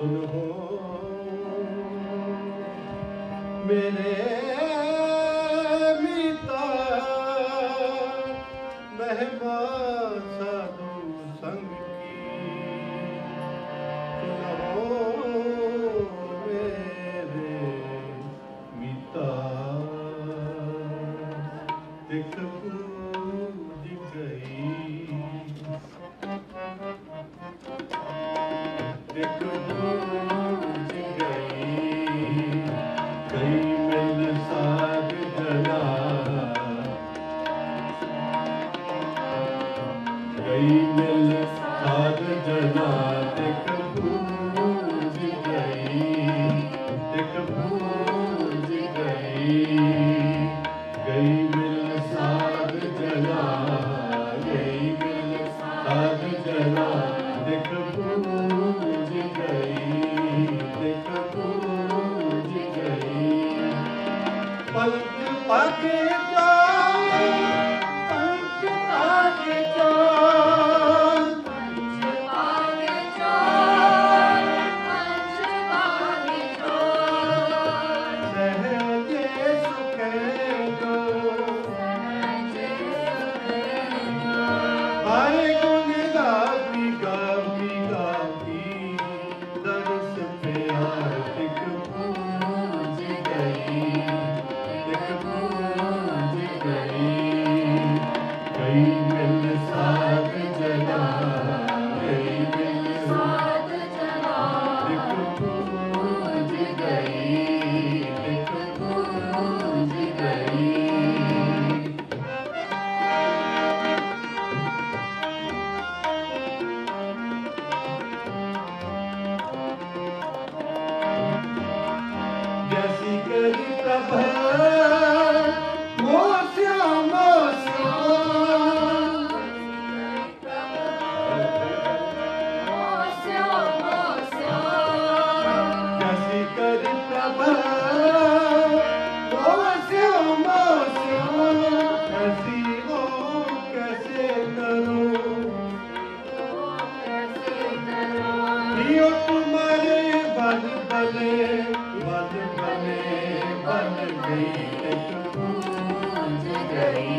सुनो मेरे मीता महिमा साधु संग की, सुनो मेरे मीता दिख बूझ गई, दिख बूझ गई मिल साध जना, गई मिल साध जना दिख बूझ गई, दिख बूझ गई मिल साध जना, गई मिल साध जना दिख बूझ गई, दिख बूझ गई। पंच पाके पंच पाके सहजे सुखे दो, आए गुण गावी गावी गावी दरस प्यार दिख बूझ गई, दिख बूझ गई मिल साध जना, गई मिल साध जना दिख बूझ गई, दिख बूझ गई। जैसी करी प्रभा मोस्या मोस्या, जैसी करी प्रभा मोस्या मोस्या, ऐसी हो कैसे करूं, दियो तुम्हारे बल बले बल बले बल गई, दिख बूझ गई,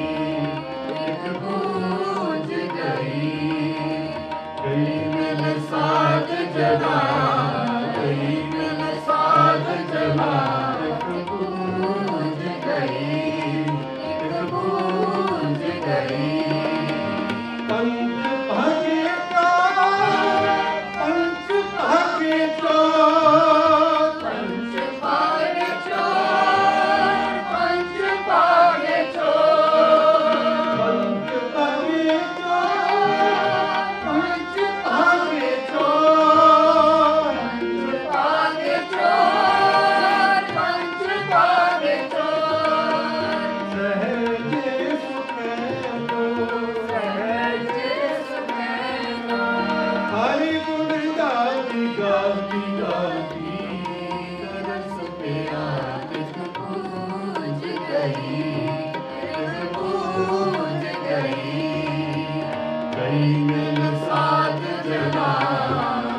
दिख बूझ गई मिल साध जना, गई मिल साध जना दिख बूझ गई, दिख बूझ गई। पंच भागे चोर, पंच भागे चोर, पंच भागे चोर, पंच भागे चोर, पंच भागे चोर, पंच भागे चोर, पंच भागे चोर, सहजे सुखे दो, सहजे सुखे दो, हरि गुण गावी गावी गावी दरस प्यार दिख बूझ गई, दिख बूझ गई मिल साध जना,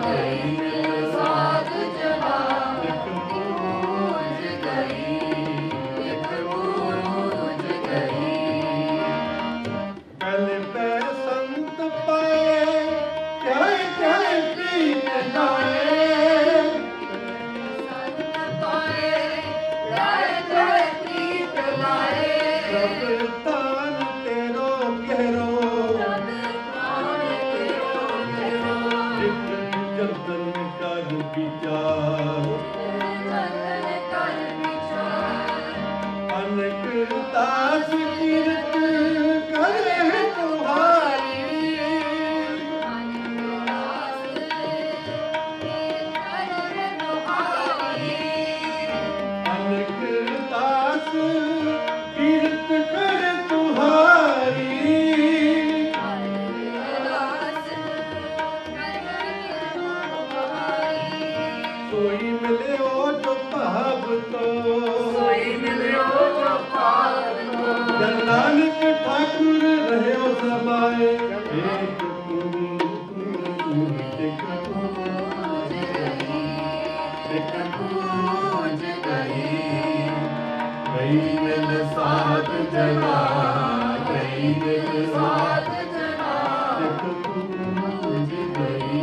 गई मिल साध जना दिख बूझ गई, दिख बूझ गई। कल पे संत पाए क्या क्या प्रीत जाए, संत पाए क्या क्या प्रीत लाए, सब तान तेरो घेरो, सब तान तेरो घेरो, एक जतन कर विचार, जतन कर विचार, अनक दास तीर्थ करे तुम्हारी, अनक दास तीर्थ करे तुम्हारी, अनक दास तीर्थ करे तुम्हारी, सोई मिले ओ जो भाव तो, सोई मिले ओ जो भाव तो, जन नानक ठाकुर रहे ओ समाए, एक तुम दिख बूझ गई, जना गई दिल साथ जना एक पूज गई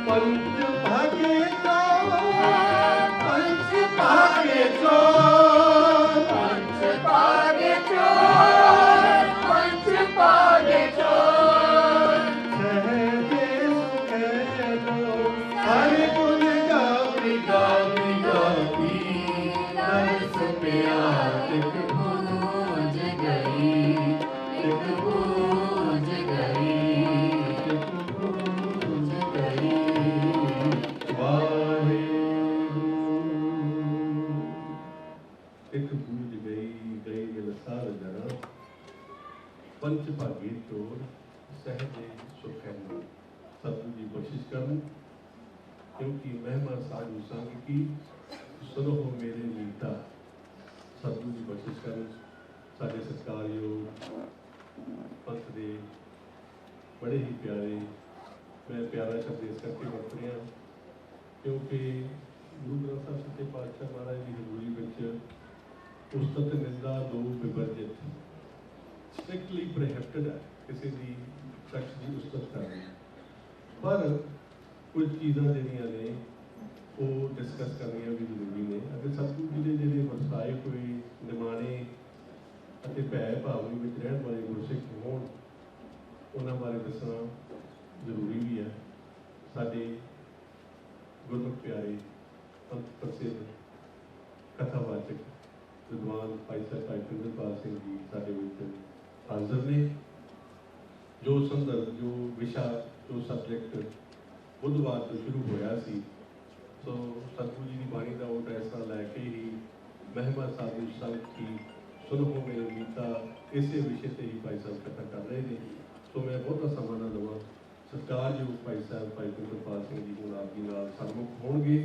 पंच भागे चोर पंच भागे चोर पंच भागे चोर पंच भागे चोर सहजे सुखेलो हरे गुण गावी गावी गावी नरस प्यार एक पूज गई एक पूज गई एक पूज गई वाहेगुरु एक पूज गई गई दिल सार जना पंच भागी चोर सहजे सुखैनो सतगुरु जी बख्शिश करन क्योंकि महिमा साधु संग की सुनो मेरे मीता सतगुरु जी बख्शिश करन साडे सत्कारयोग पंथ दे बड़े ही प्यारे मैं प्यारा शब्द इस करके वरत रहा क्योंकि गुरु ग्रंथ साहब सच्चे पातशाह महाराज की हजूरी विच उस्तत निंदा दो विवर्जित स्ट्रिक्टली प्रोहिबिटेड है किसी भी शख्स की उस्तत करनी पर कुछ चीज़ां जिहड़ियां ने वो डिस्कस करनियां भी जरूरी ने अगर सतगुरु जी के जिहड़े वरसाए हुए निमाणे ਅਤੇ ਭੈ ਭਾਵਨੀ ਵਿੱਚ ਰਹਿਣ ਵਾਲੇ ਗੁਰਸਿੱਖ ਹੋਣ ਉਹਨਾਂ ਬਾਰੇ ਦੱਸਣਾ ਜ਼ਰੂਰੀ ਵੀ ਹੈ ਸਾਡੇ ਗੁਰਮੁਖ ਪਿਆਰੇ ਪੰਥ ਪ੍ਰਸਿੱਧ ਕਥਾਵਾਚਕ विद्वान भाई साहब भाई पिंदरपाल सिंह जी साडे विच हाजिर ने जो संदर्भ जो विशा जो सब्जैक्ट बुधवार तो शुरू होया सी सो सतगुरु जी की बाणी का वो फैसला लैके ही महिमा साधु संघ की सुनो मेरे गीता इसे विषय से ही भाई साहब कथा कर रहे हैं सो मैं बहुता समा ना लवां सत्कारयोग भाई साहब भाई पिंदरपाल सिंह जी हुण आप जी नाल सन्मुख होणगे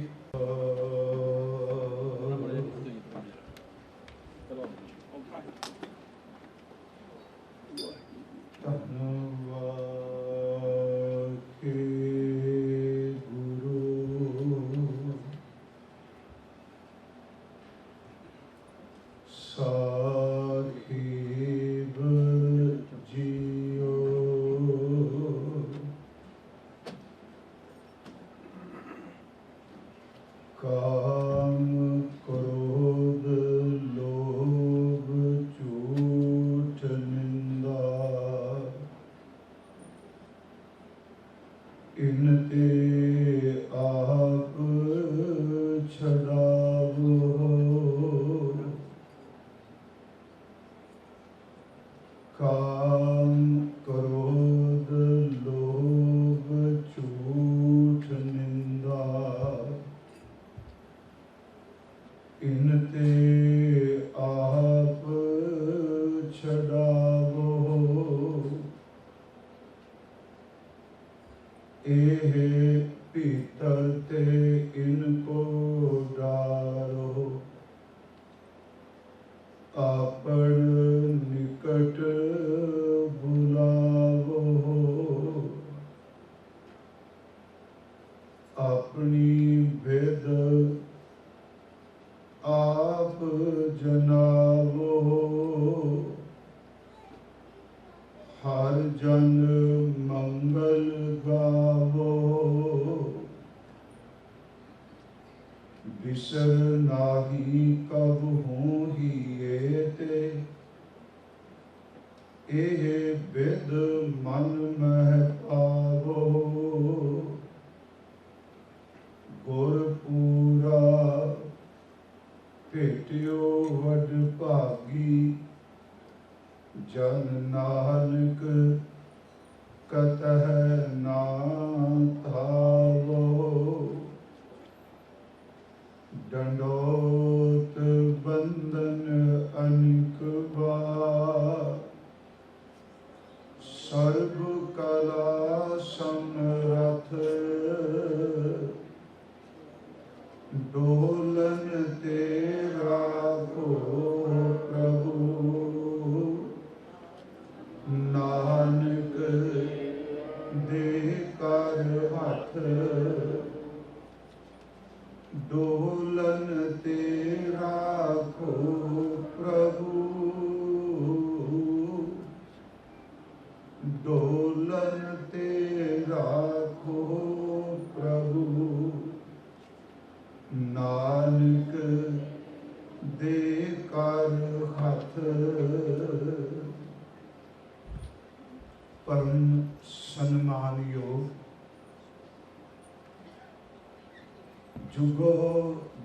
जुगो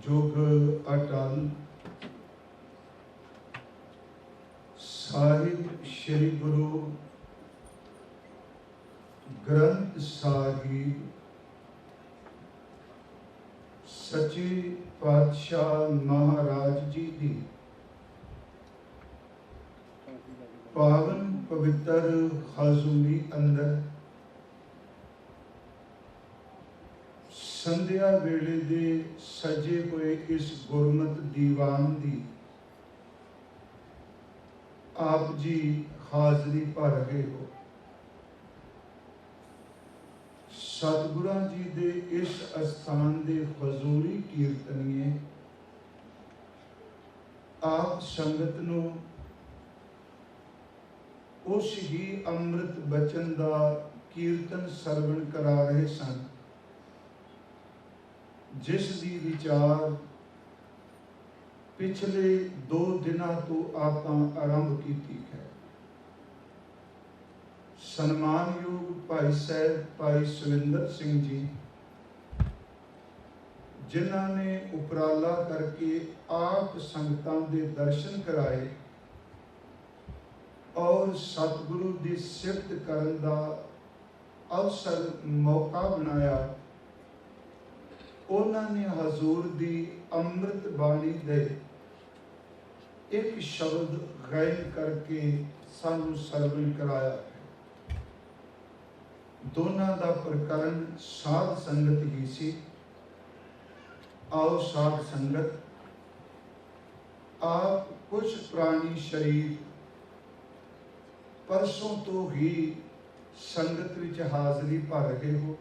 जुग अटल साहिब श्री गुरु ग्रंथ साहिब सच्चे पातशाह महाराज जी की पावन पवित्र हजूरी अंदर संध्या वेले दे सजे हुए इस गुरमत दीवान दी आप जी हाजरी भर रहे हो। सतगुरां जी दे इस अस्थान दे हजूरी कीर्तनीए आप संगत नूं उस ही अमृत बचन का कीर्तन सरवण करा रहे सन जिस दी विचार पिछले 2 दिनों तो आपां आरंभ की है। सन्मानयोग भाई साहब भाई सुविंदर सिंह जी जिन्हां ने उपराला करके आप संगतां दे दर्शन कराए और सतगुरु की सिफत करन दा अवसर मौका बनाया। उन्होंने हजूर दी अमृत बाणी दे एक शब्द गायन करके सानू सरवण कराया। दोनों का प्रकरण साध संगत ही सी। आओ साध संगत आप कुछ प्राणी शरीर परसों तो ही संगत विच हाजरी भर रहे हो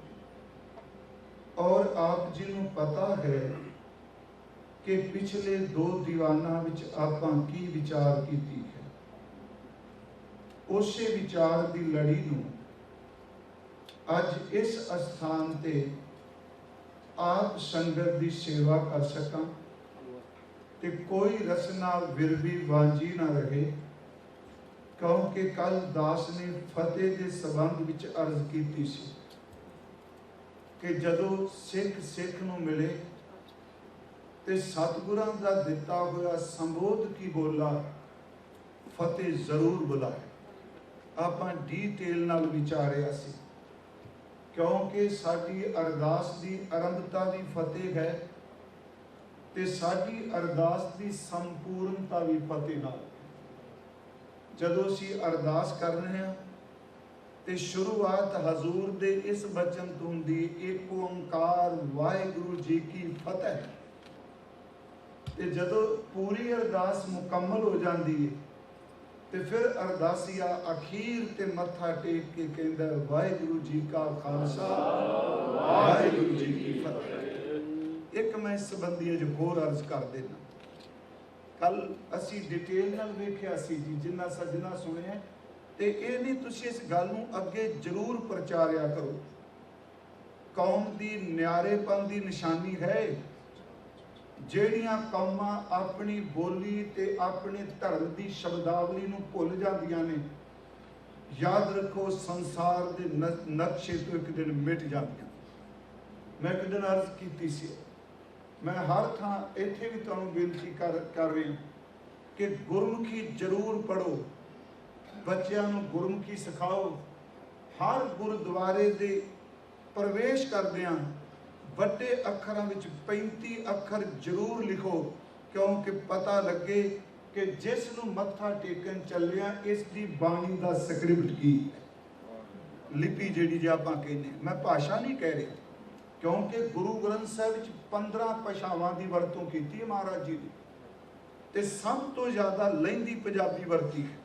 और आप जी नूं पता है कि पिछले 2 दीवाना विच आपां की विचार कीती है। उसे विचार की लड़ी नूं अज इस अस्थान ते आप संगत की सेवा कर सकां ते कोई रसना विरवी वांझी ना रहे। क्योंकि कल दास ने फतेह के संबंध विच अर्ज की सी कि जदों सिख सिख नूं मिले ते सतगुरां दा दिता हुआ संबोध की बोला फतेह जरूर बुलाए। आपां डिटेल नाल विचारिया सी क्योंकि साडी अरदास की आरंभता भी फतेह है ते साडी अरदास की संपूर्णता भी फतेह नाल। जदों असीं अरदास कर रहे हैं ते शुरुआत हजूर दे इस बचन तो हुंदी एक ओंकार वाहिगुरु जी की फतेह। ते जदों पूरी अरदास मुकम्मल हो जाती है तो फिर अरदासिया अखीर ते मत्था टेक के कहंदा वाहिगुरु जी का खालसा वाहिगुरु जी की फतेह। एक मैं इस संबंधी जो होर अर्ज कर देना। कल असी डिटेल नाल वेखिया सी जी जिन्ना सजना सुने ते ये नहीं तुसीं इस गल नूं अगे जरूर प्रचारिया करो। कौम की न्यारेपन की निशानी है ਜਿਹੜੀਆਂ कौमां अपनी बोली ते अपने धर्म की शब्दावली नूं भुल जांदियां ने। याद रखो संसार के नक्शे तो एक दिन मिट जांदियां। मैं एक दिन अर्ज की सी मैं हर थां इत्थे भी तुहानूं बेनती कर रहा कि गुरमुखी जरूर पढ़ो। बच्चों नूं गुरमुखी सिखाओ। हर गुरुद्वारे दे प्रवेश करदिआं ਵੱਡੇ ਅੱਖਰਾਂ ਵਿੱਚ 35 ਅੱਖਰ ਜ਼ਰੂਰ ਲਿਖੋ क्योंकि पता लगे कि जिस ਨੂੰ ਮੱਥਾ ਟੇਕਣ ਚੱਲਿਆ ਇਸ ਦੀ ਬਾਣੀ ਦਾ ਸਕ੍ਰਿਪਟ ਕੀ ਲਿਪੀ ਜਿਹੜੀ ਜੇ ਆਪਾਂ ਕਹਿੰਦੇ। ਮੈਂ ਭਾਸ਼ਾ ਨਹੀਂ ਕਹਿ ਰਿਹਾ क्योंकि गुरु ग्रंथ साहिब ਵਿੱਚ 15 ਭਾਸ਼ਾਵਾਂ ਦੀ ਵਰਤੋਂ ਕੀਤੀ ਹੈ महाराज जी ने ਤੇ ਸਭ ਤੋਂ ਜ਼ਿਆਦਾ ਲਹਿੰਦੀ ਪੰਜਾਬੀ ਵਰਤੀ ਹੈ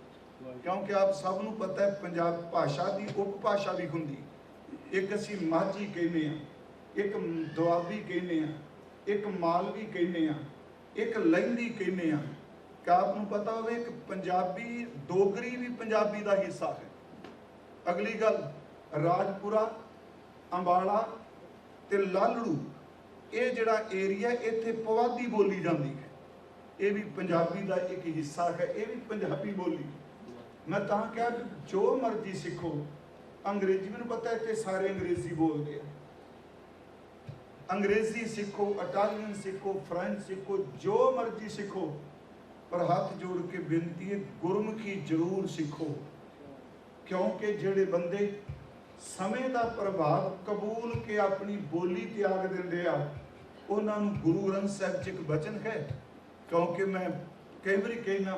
क्योंकि आप सब ਨੂੰ पता है पंजाब भाषा की उपभाषा भी ਹੁੰਦੀ। एक ਅਸੀਂ ਮਾਝੀ ਕਹਿੰਦੇ ਆ एक दुआबी कहने एक मालवी कहने एक लहिंदी कहने क्या आपको पता हो एक पंजाबी डोगरी भी पंजाबी का हिस्सा है। अगली गल राजपुरा अंबाला ते लालड़ू ये जड़ा एरिया इत्थे पुआधी बोली जाती है ये भी पंजाबी का एक हिस्सा है। ये भी पंजाबी बोली मैं तां कहा जो मर्जी सीखो अंग्रेजी मैनूं पता है इत्थे सारे अंग्रेजी बोलते हैं अंग्रेजी सीखो, इटालियन सीखो, फ्रेंच सीखो, जो मर्जी सीखो, पर हाथ जोड़ के बेनती है गुरमुखी जरूर सीखो। क्योंकि जेड़े बंदे समय का प्रभाव कबूल के अपनी बोली त्याग देंदे आ, उन्होंने गुरु ग्रंथ साहिब च एक वचन है। क्योंकि मैं कई बार कहना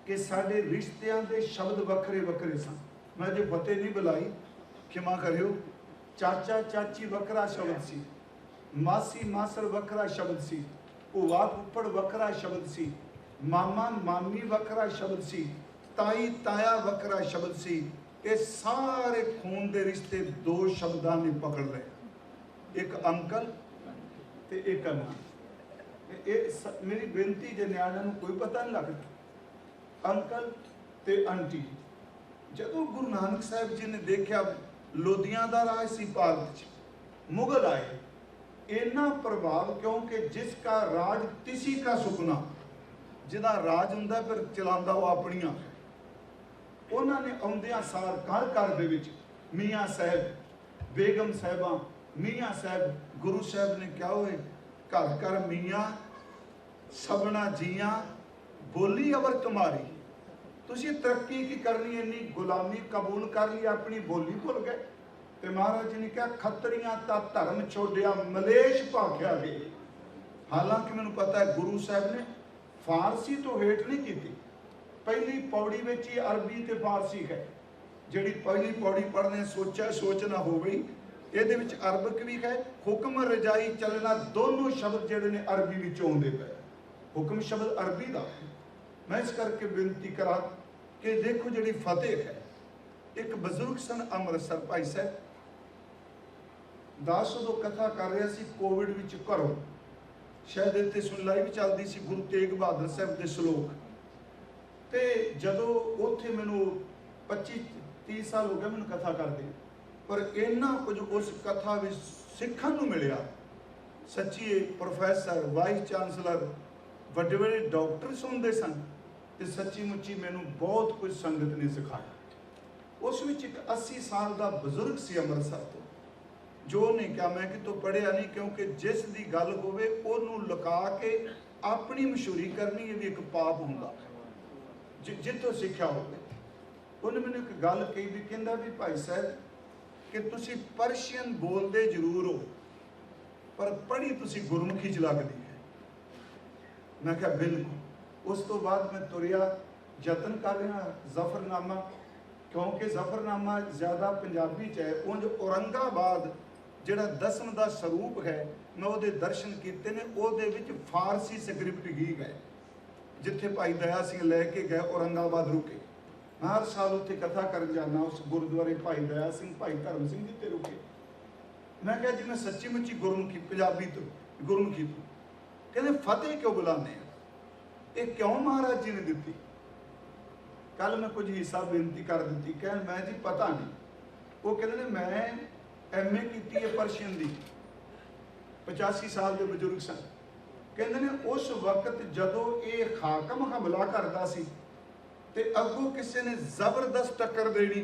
कि साढ़े रिश्तियां दे शब्द वखरे वखरे सन। मैं जो फतेह नहीं बुलाई, क्षमा करियो। चाचा चाची वखरा शब्द सी, मासी मासर वखरा शब्द सी, भूआ फुफड़ वखरा शब्द सी, मामा मामी वखरा शब्द सी, ताई ताया वखरा शब्द सी। ये सारे खून के रिश्ते दो शब्दां ने पकड़ ले, एक अंकल ते एक आंटी। मेरी बेनती जे न्याणिਆਂ ਨੂੰ कोई पता नहीं लगता अंकल ते आंटी। जदों गुरु नानक साहब जी ने देखा लोधियां दा राज सी भारत च, मुगल आए, इन्ना प्रभाव, क्योंकि जिसका राज तिसी का सुपना, जिदा राज हुंदा फिर चलांदा वो अपनियां। उन्होंने आउंदियां सार घर घर दे विच मियाँ साहब, बेगम साहबा, मियाँ साहब, गुरु साहब ने क्या हुए घर घर मियाँ सबना जियां बोली अवर तुम्हारी। तुसी तरक्की की करनी, इन्नी गुलामी कबूल कर ली, अपनी बोली भुल गए। तो महाराज जी ने कहा खत्रियां ता धर्म छोड़िया मलेश भाग्या गए। हालांकि मैनू पता है गुरु साहब ने फारसी तो हेठ नहीं की, पहली पौड़ी में ही अरबी ते फारसी है। जिहड़ी पहली पौड़ी पढ़ने सोचा सोच ना हो गई, ये अरबक भी है, हुक्म रजाई चलना, दोनों शब्द जिहड़े ने अरबी विचों आउंदे पए। हुक्म शब्द अरबी का। मैं इस करके बेनती करा कि देखो जिहड़ी फतेह है, एक बजुर्ग सन अमृतसर भाई साहब दास उदों कथा कर रहा सी कोविड विच घरों, शायद इत्थे सुनलाई भी चलती सी गुरु तेग बहादुर साहब के श्लोक। तो जदों उत्थे मैनू 25-30 साल हो गए मैनू कथा करते, पर इन्ना कुछ उस कथा में सीखण नूं मिलिया। सच्ची प्रोफैसर, वाइस चांसलर, बड़े बड़े डॉक्टर सुनते सन, तो सच्ची मुच्ची मैनू बहुत कुछ संगत ने सिखाया। उस विच एक 80 साल का बजुर्ग सी अमृतसर तो, जो ने क्या मैं कि तो पढ़िया नहीं, क्योंकि जिस दी गल होवे ओनू लुका के अपनी मशहूरी करनी, ये भी एक पाप हुंदा जितों सिक्ख्या होवे। उन्हें मैंने एक गल कही भी, कहंदा भी भाई साहब कि तुसी पर्शियन बोलते जरूर हो, पर पढ़ी तुसी गुरमुखी च लगदी है। मैं कहा बिल्कुल। उस तो बाद मैं तुरिया यतन कर रहा जफरनामा, क्योंकि जफरनामा ज़्यादा पंजाबी च है। उंज औरंगाबाद जिहड़ा 10वें का स्वरूप है, मैं वो दर्शन किए ने, वो फारसी स्क्रिप्ट ही है, जिथे भाई दया सिंह लैके गए औरंगाबाद रुके। मैं हर साल उत्थे कथा कर जाना, उस गुरुद्वारे भाई दया सिंह, भाई धर्म सिंह जी ते रुके। मैं कहा जी मैं सच्ची मुच्ची गुरमुखी पंजाबी तो गुरमुखी तो, कहते फतेह क्यों बुलाने, ये क्यों महाराज जी ने दी। कल मैं कुछ हिस्सा बेनती कर दी, कह मैं जी पता नहीं। वो कहते हैं मैं MA की है पर्शियन की, 85 साल के बजुर्ग सन। कहते हैं उस वक्त जदों ये हाकम हमला करता सी ते अगों किसी ने जबरदस्त टक्कर देनी,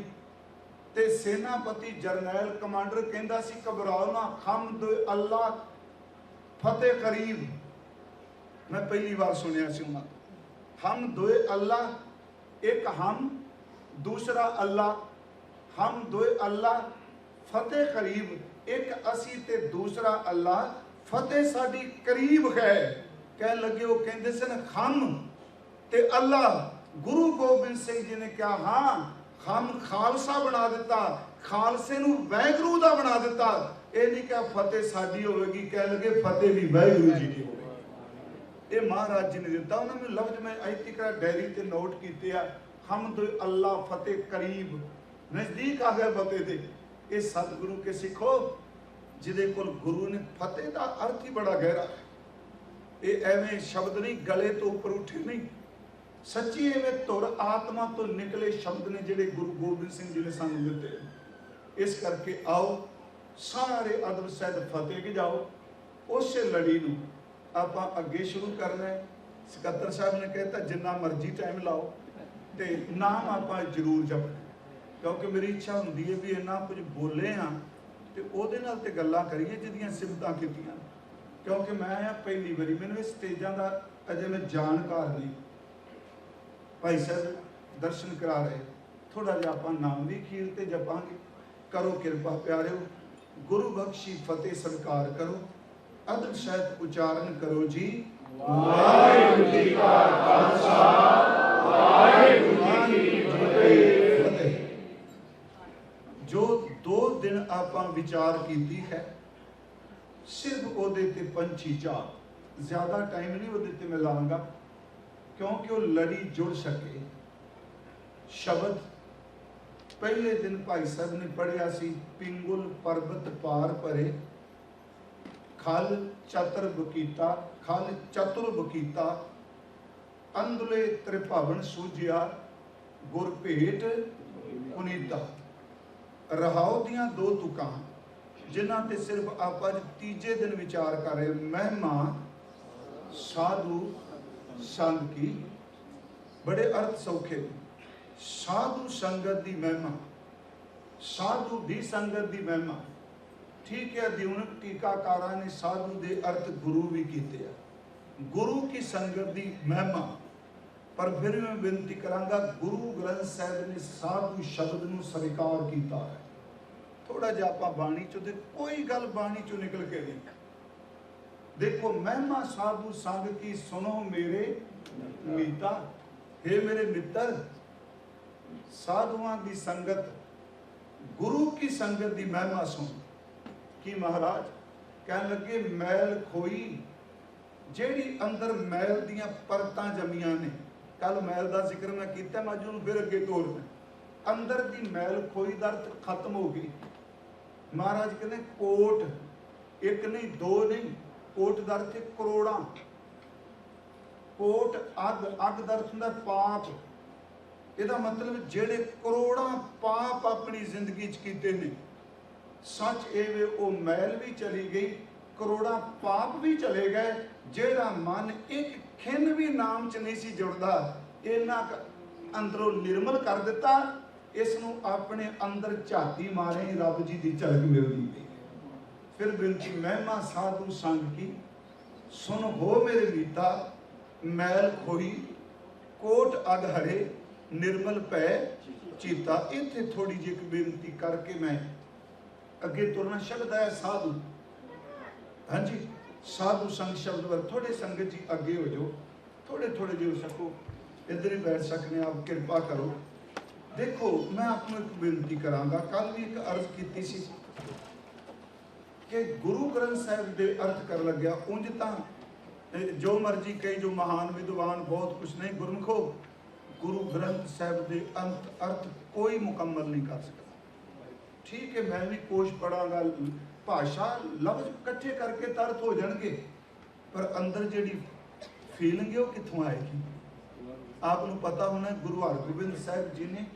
ते सेनापति जरनैल कमांडर कहता सी घबराओ ना, हम दो अल्लाह फतेह करीब। मैं पहली बार सुनिया सी उन्होंने, हम दो अल्लाह, एक हम दूसरा अल्लाह, हम दो अल्लाह फतेह करीब, एक असी ते दूसरा अल्लाह फतेह साडी करीब है। कह लगे वो कहते सन हम ते अल्लाह। गुरु गोबिंद सिंह जी ने कहा हाँ, हम खालसा बना दिता, खालसे नूं वैगुरू दा बना दिता। ये नहीं कहा फतेह साडी होगी, कह लगे फतेह भी वैगुरू जी की होगी। ये महाराज जी ने दिता। उन्होंने लफ्ज मैं ऐती कर डायरी ते नोट किए आ, हम दो अल्लाह फतेह करीब, नजदीक आ गए फतेह दे। ये सतगुरु के सिखो जिदे कोल गुरु ने, फतेह का अर्थ ही बड़ा गहरा है। ये एवें शब्द नहीं, गले तो ऊपर उठे नहीं, सच्ची एवें तुर आत्मा तो निकले शब्द ने जिहड़े गुरु गोबिंद सिंह जी ने सानू दिते। इस करके आओ सारे अदब सहित फतेह के जाओ। उस लड़ी नूं आपां अगे शुरू करना है। सकत्तर साहब ने कहता जिन्ना मर्जी टाइम लाओ, तो नाम आपां जरूर जपना, क्योंकि मेरी इच्छा होंदी है भी इन्ना कुछ बोले हाँ ਤੇ ਉਹਦੇ ਨਾਲ ਤੇ ਗੱਲਾਂ ਕਰੀਏ ਜਿਹਦੀਆਂ ਸਿਫਤਾਂ ਕੀਤੀਆਂ। ਕਿਉਂਕਿ ਮੈਂ ਆ ਪਹਿਲੀ ਵਾਰੀ, ਮੈਨੂੰ ਇਸ ਸਟੇਜਾਂ ਦਾ ਅਜੇ ਮੈਂ ਜਾਣਕਾਰ ਨਹੀਂ। ਭਾਈ ਸਾਹਿਬ ਦਰਸ਼ਨ ਕਰਾ ਰਹੇ, ਥੋੜਾ ਜਿਹਾ ਆਪਾਂ ਨਾਮ ਵੀ ਖੀਰ ਤੇ ਜਪਾਂਗੇ। ਕਰੋ ਕਿਰਪਾ ਪਿਆਰਿਓ, ਗੁਰੂ ਬਖਸ਼ੀ ਫਤਿਹ ਸਵੀਕਾਰ ਕਰੋ। ਅਦਬ ਸਹਿਤ ਉਚਾਰਨ ਕਰੋ ਜੀ। ਵਾਹਿਗੁਰੂ ਜੀ ਕਾ ਖਾਲਸਾ, ਵਾਹਿਗੁਰੂ ਜੀ ਕੀ ਫਤਿਹ। ਜੋ 2 ਦਿਨ ਆਪਾਂ ਵਿਚਾਰ ਕੀਤੀ ਹੈ, ਸਿਰਫ ਉਹਦੇ ਤੇ ਪੰਛੀ ਚਾਰ, ਜ਼ਿਆਦਾ ਟਾਈਮ ਨਹੀਂ ਉਹਦੇ ਤੇ ਮੈਂ ਲਾਂਗਾ, ਕਿਉਂਕਿ ਉਹ ਲੜੀ ਜੁੜ ਸਕੇ। ਸ਼ਬਦ ਪਹਿਲੇ ਦਿਨ ਭਾਈ ਸਾਹਿਬ ਨੇ ਪੜ੍ਹਿਆ ਸੀ, ਪਿੰਗੁਲ ਪਰਬਤ ਪਾਰ ਭਰੇ, ਖਲ ਚਤੁਰ ਬਕੀਤਾ, ਖਲ ਚਤੁਰ ਬਕੀਤਾ, ਅੰਦਲੇ ਤ੍ਰਿਭਵਨ ਸੂਝਿਆ, ਗੁਰ ਭੇਟ ਪੁਨੀਤਾ। ਰਹਾਉ ਦੀਆਂ 2 ਤੁਕਾਂ ਜਿਨ੍ਹਾਂ ਤੇ ਸਿਰਫ ਆਪਾਂ ਤੀਜੇ ਦਿਨ ਵਿਚਾਰ ਕਰ ਰਹੇ। ਮਹਿਮਾ ਸਾਧੂ ਸੰਗ ਕੀ, ਬੜੇ ਅਰਥ ਸੌਖੇ ਨੇ। ਸਾਧੂ ਸੰਗਤ ਦੀ ਮਹਿਮਾ, ਸਾਧੂ ਦੀ ਸੰਗਤ ਦੀ ਮਹਿਮਾ। ਠੀਕ ਹੈ, ਅਧਿਉਨਕ ਟੀਕਾਕਾਰਾਂ ਨੇ ਸਾਧੂ ਦੇ ਅਰਥ ਗੁਰੂ ਵੀ ਕੀਤੇ ਆ, ਗੁਰੂ ਕੀ ਸੰਗਤ ਦੀ ਮਹਿਮਾ। ਪਰ ਫਿਰ ਮੈਂ ਬੇਨਤੀ ਕਰਾਂਗਾ, ਗੁਰੂ ਗ੍ਰੰਥ ਸਾਹਿਬ ਨੇ ਸਾਧੂ ਸ਼ਬਦ ਨੂੰ ਸਵੀਕਾਰ ਕੀਤਾ ਹੈ। ਥੋੜਾ ਜਿਹਾ ਆਪਾਂ ਬਾਣੀ ਚੋਂ, ਤੇ ਕੋਈ ਗੱਲ ਬਾਣੀ ਚੋਂ ਨਿਕਲ ਕੇ ਨਹੀਂ। ਦੇਖੋ, ਮਹਿਮਾ ਸਾਧੂ ਸੰਗ ਕੀ ਸੁਣੋ ਮੇਰੇ ਮੀਤਾ। हे ਮੇਰੇ ਮਿੱਤਰ, ਸਾਧੂਆਂ ਦੀ ਸੰਗਤ, ਗੁਰੂ ਕੀ ਸੰਗਤ ਦੀ ਮਹਿਮਾ ਸੁਣ। ਕੀ ਮਹਾਰਾਜ ਕਹਿਣ ਲੱਗੇ, ਮੈਲ ਖੋਈ, ਜਿਹੜੀ ਅੰਦਰ ਮੈਲ ਦੀਆਂ ਪਰਤਾਂ ਜੰਮੀਆਂ ਨੇ। ਕੱਲ ਮੈਲ ਦਾ ਜ਼ਿਕਰ ਮੈਂ ਕੀਤਾ, ਮੈਂ ਅੱਜ ਉਹਨੂੰ ਫਿਰ ਅੱਗੇ ਤੋਰਨਾ। ਅੰਦਰ ਦੀ ਮੈਲ ਖੋਈ ਦਾ ਅਰਥ ਖਤਮ ਹੋ ਗਈ। ਮਹਾਰਾਜ ਕਹਿੰਦੇ ਕੋਟ, 1 ਨਹੀਂ 2 ਨਹੀਂ, ਕੋਟ ਦਾ ਅਰਥ ਕਰੋੜਾਂ। ਕੋਟ ਅੱਗ, ਅੱਗ ਦਾ ਅਰਥ ਹੁੰਦਾ ਪਾਪ। ਇਹਦਾ ਮਤਲਬ ਜਿਹੜੇ ਕਰੋੜਾਂ ਪਾਪ ਆਪਣੀ ਜ਼ਿੰਦਗੀ 'ਚ ਕੀਤੇ ਨੇ, ਸੱਚ ਇਹ ਵੇ ਉਹ ਮੈਲ ਵੀ ਚਲੀ ਗਈ, ਕਰੋੜਾਂ ਪਾਪ ਵੀ ਚਲੇ ਗਏ। ਜਿਹੜਾ ਮਨ ਇੱਕ ਖਿੰਨ ਵੀ ਨਾਮ 'ਚ ਨਹੀਂ ਸੀ ਜੁੜਦਾ, ਇਹਨਾਂ ਅੰਦਰੋਂ ਨਿਰਮਲ ਕਰ ਦਿੱਤਾ। ਇਸ ਨੂੰ ਆਪਣੇ ਅੰਦਰ ਝਾਤੀ ਮਾਰੇ, ਰੱਬ ਜੀ ਦੀ ਝਲਕ ਮਿਲਦੀ ਹੈ। ਫਿਰ ਬੇਨਤੀ, ਮਹਿਮਾ ਸਾਧੂ ਸੰਗ ਕੀ ਸੁਣ ਹੋ ਮੇਰੇ ਮੀਤਾ, ਮੈਲ ਖੋਈ ਕੋਟ ਅਗ ਹਰੇ, ਨਿਰਮਲ ਪੈ ਚੀਤਾ। ਇੱਥੇ ਥੋੜੀ ਜਿਹੀ ਇੱਕ ਬੇਨਤੀ ਕਰਕੇ ਮੈਂ ਅੱਗੇ ਤੁਰਨਾ। ਸ਼ਬਦ ਹੈ ਸਾਧੂ, ਹਾਂਜੀ, ਸਾਧੂ ਸੰਗ ਸ਼ਬਦ ਵਰ ਥੋੜੇ ਸੰਗਤ ਜੀ ਅੱਗੇ ਹੋ ਜਾਓ, ਥੋੜੇ ਜਿਹੇ ਹੋ ਸਕੋ, ਇੱਧਰ ਹੀ ਬੈਠ ਸਕਨੇ ਆਪ, ਕਿਰਪਾ ਕਰੋ। ਦੇਖੋ, ਮੈਂ ਆਪ ਨੂੰ ਇੱਕ ਬੇਨਤੀ ਕਰਾਂਗਾ। ਕੱਲ ਵੀ ਇੱਕ ਅਰਜ਼ ਕੀਤੀ ਸੀ ਕਿ ਗੁਰੂ ਗ੍ਰੰਥ ਸਾਹਿਬ ਦੇ ਅਰਥ ਕਰ ਲੱਗਿਆ। ਉਂਝ ਤਾਂ ਜੋ ਮਰਜੀ ਕਈ, ਜੋ ਮਹਾਨ ਵਿਦਵਾਨ ਬਹੁਤ ਕੁਛ ਨਹੀਂ, ਗੁਰਮੁਖੋ ਗੁਰੂ ਗ੍ਰੰਥ ਸਾਹਿਬ ਦੇ ਅਰਥ ਕੋਈ ਮੁਕੰਮਲ ਨਹੀਂ ਕਰ ਸਕਦਾ। ਠੀਕ ਹੈ, ਮੈਂ ਵੀ ਕੋਸ਼ ਪੜਾਂਗਾ, ਭਾਸ਼ਾ ਲਫ਼ਜ਼ ਇਕੱਠੇ ਕਰਕੇ ਤਾਂ ਅਰਥ ਹੋ ਜਾਣਗੇ, ਪਰ ਅੰਦਰ ਜਿਹੜੀ ਫੀਲਿੰਗ ਹੈ ਉਹ ਕਿੱਥੋਂ ਆਏਗੀ? ਆਪ ਨੂੰ ਪਤਾ ਹੋਣਾ, ਗੁਰੂ ਹਰਗੋਬਿੰਦ ਸਾਹਿਬ ਜੀ ਨੇ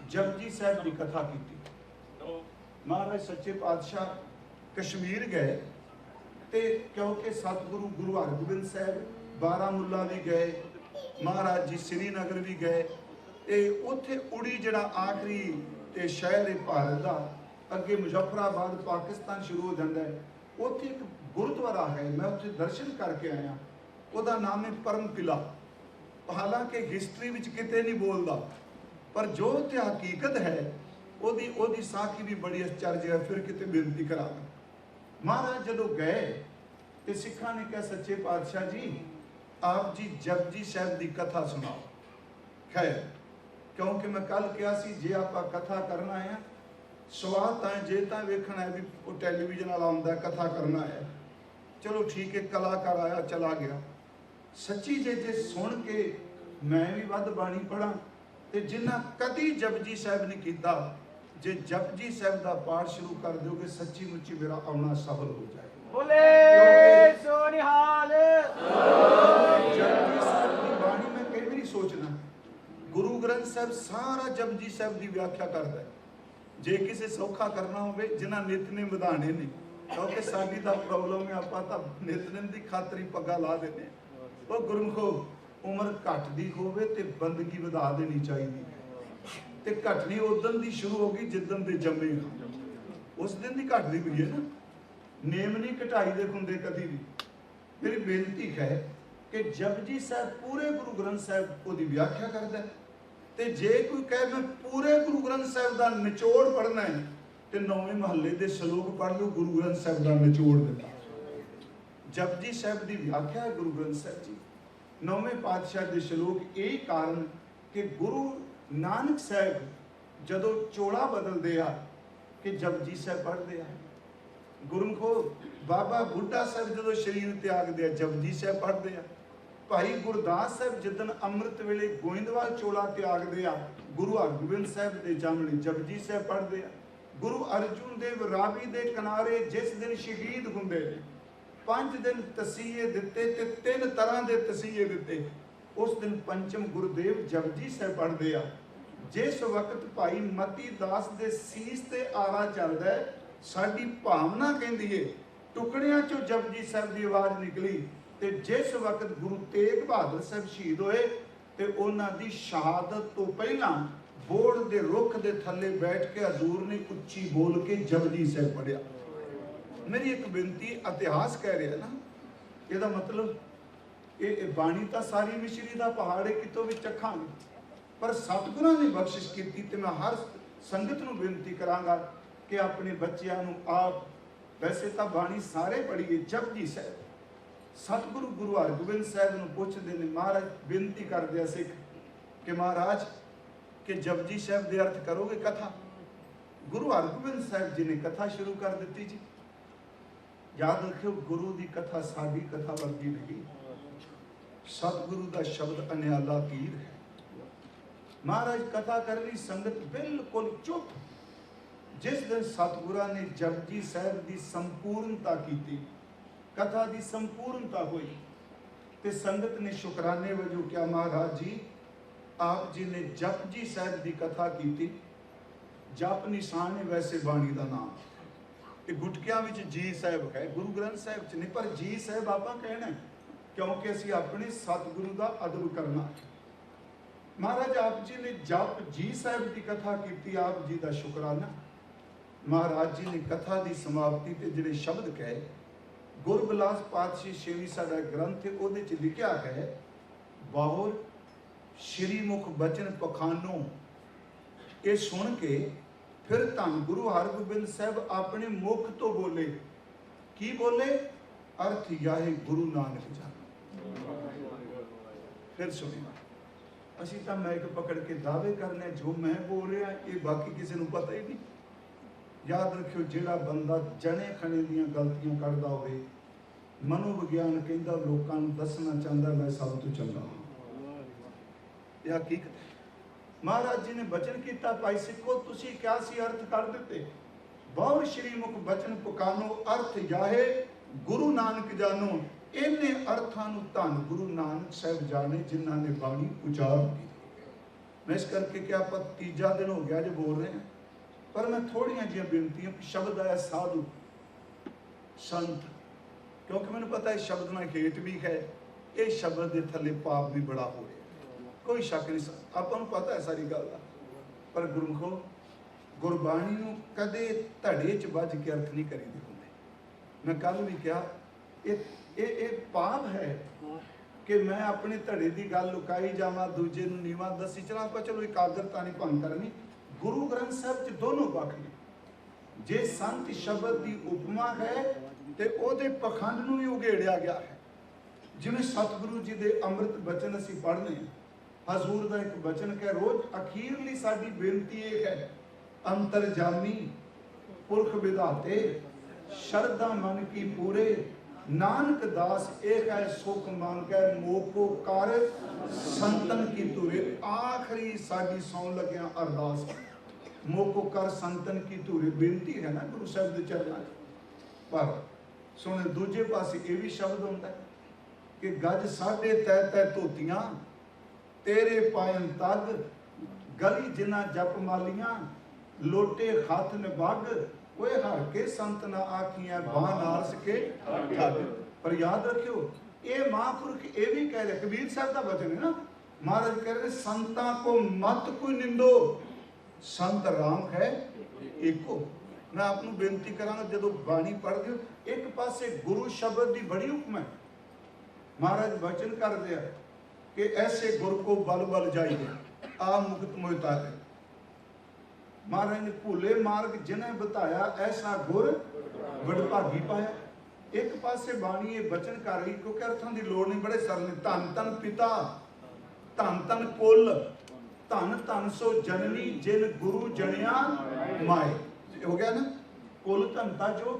ਜਪਜੀ ਸਾਹਿਬ ਦੀ ਕਥਾ ਕੀਤੀ। ਮਹਾਰਾਜ ਸੱਚੇ ਪਾਤਸ਼ਾਹ ਕਸ਼ਮੀਰ ਗਏ, ਤੇ ਕਿਉਂਕਿ ਸਤਿਗੁਰੂ ਗੁਰੂ ਹਰਗੋਬਿੰਦ ਸਾਹਿਬ ਬਾਰਾਮੂਲਾ ਵੀ ਗਏ, ਮਹਾਰਾਜ ਜੀ ਸ੍ਰੀਨਗਰ ਵੀ ਗਏ, ਤੇ ਉੱਥੇ ਉੜੀ ਜਿਹੜਾ ਆਖਰੀ ਤੇ ਸ਼ਹਿਰ ਹੈ ਭਾਰਤ ਦਾ, ਅੱਗੇ ਮੁਜ਼ੱਫਰਾਬਾਦ ਪਾਕਿਸਤਾਨ ਸ਼ੁਰੂ ਹੋ ਜਾਂਦਾ ਹੈ। ਉੱਥੇ ਇੱਕ ਗੁਰਦੁਆਰਾ ਹੈ, ਮੈਂ ਉੱਥੇ ਦਰਸ਼ਨ ਕਰਕੇ ਆਇਆ। ਉਹਦਾ ਨਾਮ ਹੈ ਪਰਮ ਕਿਲਾ। ਹਾਲਾਂਕਿ ਹਿਸਟਰੀ ਵਿੱਚ ਕਿਤੇ ਨਹੀਂ ਬੋਲਦਾ, ਪਰ ਜੋ ਤੇ ਹਕੀਕਤ ਹੈ ਉਹਦੀ ਸਾਖੀ ਵੀ ਬੜੀ ਅਚਰਜ ਹੈ। ਫਿਰ ਕਿਤੇ ਬੇਨਤੀ ਕਰਾਂਗਾ। ਮਹਾਰਾਜ ਜਦੋਂ ਗਏ ਤੇ ਸਿੱਖਾਂ ਨੇ ਕਿਹਾ, ਸੱਚੇ ਪਾਤਸ਼ਾਹ ਜੀ ਆਪ ਜੀ ਜਪਜੀ ਸਾਹਿਬ ਦੀ ਕਥਾ ਸੁਣਾਓ। ਖੈਰ, ਕਿਉਂਕਿ ਮੈਂ ਕੱਲ ਕਿਹਾ ਸੀ, ਜੇ ਆਪਾਂ ਕਥਾ ਕਰਨਾ ਹੈ, ਸਵਾਦ ਤਾਂ ਜੇ ਤਾਂ ਵੇਖਣਾ ਹੈ ਵੀ ਉਹ ਟੈਲੀਵਿਜ਼ਨ ਵਾਲਾ ਆਉਂਦਾ ਕਥਾ ਕਰਨਾ ਹੈ, ਚਲੋ ਠੀਕ ਹੈ, ਕਲਾਕਾਰ ਆਇਆ ਚਲਾ ਗਿਆ। ਸੱਚੀ ਜੇ ਸੁਣ ਕੇ ਮੈਂ ਵੀ ਵੱਧ ਬਾਣੀ ਪੜਾਂ, ਤੇ ਜਿਨ੍ਹਾਂ ਕਦੀ ਜਪਜੀ ਸਾਹਿਬ ਨਹੀਂ ਕੀਤਾ, ਜੇ ਜਪਜੀ ਸਾਹਿਬ ਦਾ ਪਾਠ ਸ਼ੁਰੂ ਕਰ ਦਿਓਗੇ, ਸੱਚੀ ਮੁੱਚੀ ਮੇਰਾ ਆਉਣਾ ਸਫਲ ਹੋ ਜਾਏ। ਬੋਲੇ ਸੋ ਨਿਹਾਲ। ਜਪਜੀ ਸਾਹਿਬ ਦੀ ਬਾਣੀ ਮੈਂ ਕਈ ਵਾਰੀ ਸੋਚਣਾ, ਗੁਰੂ ਗ੍ਰੰਥ ਸਾਹਿਬ ਸਾਰਾ ਜਪਜੀ ਸਾਹਿਬ ਦੀ ਵਿਆਖਿਆ ਕਰਦਾ ਹੈ। ਜੇ ਕਿਸੇ ਸੌਖਾ ਕਰਨਾ ਹੋਵੇ, ਜਿਨ੍ਹਾਂ ਨਿਤਨੇਮ ਵਧਾਣੇ ਨੇ, ਕਿਉਂਕਿ ਸਾਡੀ ਤਾਂ ਪ੍ਰੋਬਲਮ ਹੈ, ਆਪਾਂ ਤਾਂ ਨਿਤਨੇਮ ਦੀ ਖਾਤਰ ਹੀ ਪੱਗਾ ਲਾ ਦਿੰਦੇ ਹਾਂ। ਉਹ ਗੁਰਮੁਖੋ, ਉਮਰ ਘਟਦੀ ਹੋਵੇ ਤੇ ਬੰਦਗੀ ਵਧਾ ਦੇਣੀ ਚਾਹੀਦੀ ਹੈ। ਤੇ ਘਟਣੀ ਉਦੋਂ ਦੀ ਸ਼ੁਰੂ ਹੋ ਗਈ ਜਿੱਦਣ ਦੇ ਜੰਮੇ। उस दिन की घटती पई है ना, नेम नहीं घटाई दे हुंदे कभी भी। मेरी बेनती है कि जपजी साहब पूरे गुरु ग्रंथ साहब की व्याख्या करता है, तो जे कोई कहे मैं पूरे गुरु ग्रंथ साहब का निचोड़ पढ़ना है तो 9वें महल्ले के श्लोक पढ़ लो, गुरु ग्रंथ साहब का निचोड़ दिता। जपजी साहब की व्याख्या है गुरु ग्रंथ साहब जी, 9वें पातशाह के श्लोक। यही कारण कि गुरु नानक साहब जदों चोला बदलते आ कि जपजी साहब पढ़ते आ, गुरमुखो बाबा बुढ़ा साहब जो शरीर त्याग दिया जपजी साहब पढ़ते हैं। भाई गुरदास साहब जिदन अमृत वेले गोइंदवाल चोला त्याग दिया गुरु हरगोबिंद साहब के जामने जपजी साहब पढ़ते हैं। गुरु अर्जुन देव रावी के किनारे जिस दिन शहीद होंगे 5 दिन तसीहे दिते ते 3 तरह के तसीहे दिते, उस दिन पंचम गुरुदेव जपजी साहब पढ़ते हैं। जिस वक्त भाई मती दास के सीस ते आरा चलता है, साडी भावना कहती है टुकड़ियां चों जपजी साहब की आवाज़ निकली, तो जिस वक्त गुरु तेग बहादुर साहब शहीद होए तो उन्हां दी शहादत तो पहला बोर्ड के रुख के थले बैठ के हजूर ने उच्ची बोल के जपजी साहब पढ़िया। मेरी एक बेनती, इतिहास कह रहा है ना, यदा मतलब ये बाणी तो सारी मिश्री का पहाड़ है, कितों भी चखांगे, पर सतगुरां ने बख्शिश की। तो मैं हर संगत नूं बेनती करांगा कि अपने बच्चों आप, वैसे तो बाणी सारे पढ़िए, जपजी साहब सतगुरु गुरु हरगोबिंद साहब नूं पुछदे ने, महाराज बेनती करदे सिख कि महाराज कि जपजी साहब दे अर्थ करोगे कथा। गुरु हरगोबिंद साहब जी ने कथा शुरू कर दी जी। याद रखियो गुरु की कथा साडी कथा वर्गी नहीं, सतगुरु का शब्द अनियाला तीर है। महाराज कथा कर रही संगत बिल्कुल चुप। जिस दिन सतगुरा ने जपजी साहब की संपूर्णता की, कथा की संपूर्णता हुई, तो संगत ने शुकराने वजों क्या महाराज जी आप जी ने जपजी साहब की कथा की। जप निशान है वैसे बाणी का नाम, तो गुटकियां विच जी साहब है, गुरु ग्रंथ साहब च नहीं, पर जी साहब आप कहना क्योंकि असी अपने सतगुरु का अदब करना है। महाराज आप जी ने जप जी साहब की कथा की, आप जी का शुकराना। महाराज जी ने कथा की समाप्ति ते जिहड़े शब्द कहे, गुरबिलास पातशाही छेवीं साडा ग्रंथ है, उहदे च लिखिया है बाहुर श्रीमुख बचन पखानो। ये सुन के फिर धन गुरु हरगोबिंद साहब अपने मुख तो बोले, की बोले? अर्थ याहे गुरु नानक जानो। फिर सुनिए, असी तो मैक पकड़ के दावे करने जो मैं बोल रहा ये बाकी किसी को पता ही नहीं। याद रखियो जिहड़ा बंदा जने खने दियां गलतियां करदा होवे, मनोविज्ञान कहंदा लोकां नूं दसना चाहता मैं सब तो चंगा हां, यह हकीकत है। महाराज जी ने बचन किया, भाई सिखो तुसी क्या सी अर्थ कर दिते। बहुर श्रीमुख बचन पुकानो, अर्थ याहे गुरु नानक जानो। इन्ने अर्थां नूं धन गुरु नानक साहब जाने जिन्हां ने बाणी उचार की। मैं इस करके क्या आप तीजा दिन हो गया जो बोल रहे हैं, पर मैं थोड़ियां जी बेनतियां, शब्द आया साधु संत, क्योंकि मैंने पता है शब्द ना हेठ भी है, ये शब्द के थले पाप भी बड़ा हो रहा, कोई शक नहीं, आपको पता है सारी गल का। पर गुरमुखो गुरबाणी नूं कदे धड़े च बज के अर्थ नहीं करीदे होंदे। मैं कल भी कहा ये पाप है कि मैं अपने धड़े की गल लुकाई जावा, दूजे नूं नीवा दसी चला, पर चलो एकाग्रता नहीं भंग करनी। गुरु ग्रंथ साहब च दोनों पक्ष ने। जे संत शब्द की उपमा है तो उहदे पखंड नूं भी उघेड़िया गया है। जिवें सतगुरु जी के अमृत बचन असी पढ़ने, हजूर का एक बचन कह, रोज अखीरली साडी बेनती एक है, अंतरजामी पुरख विधाते शरदा मन की पूरे, नानक दास एक है सुख मांगै मोको कर संतन की तुरे। आखिरी साडी सौन लग्या अरदास, मोको कर संतन की तुरे, बेनती है ना गुरु साहब के चरणों। पर सुने दूजे पासे ये भी शब्द होता है कि गज साढ़े तै तै धोतियां तेरे पायन तग, गली जिना जप मालियां लोटे हाथ निभाग, ओए हर के संत ना आखियां बां नारस के ठग। पर याद रखियो ये महापुरुष ये भी कह रहे, कबीर साहब का वचन है ना, महाराज कह रहे संतां को मत कोई निंदो, संत राम है एको। मैं आपको बेनती करांगा जदों बाणी पढ़दे हो एक पासे गुरु शब्द की बड़ी हुक्म है। महाराज वचन कर दिया कि ऐसे गुर को बल बल जाइए आ मुक्त मोहतारे। महाराज ने भूले मार्ग जिन्हें बताया ऐसा गुर वडभागी पाया। एक पासे बाणी ये वचन कर रही क्योंकि अर्थों की लोड़ नहीं, बड़े सरल ने। धन धन पिता धन धन कुल धन धन सो जननी जिन गुरु जनिया माए। हो गया ना, कुल धनता जो,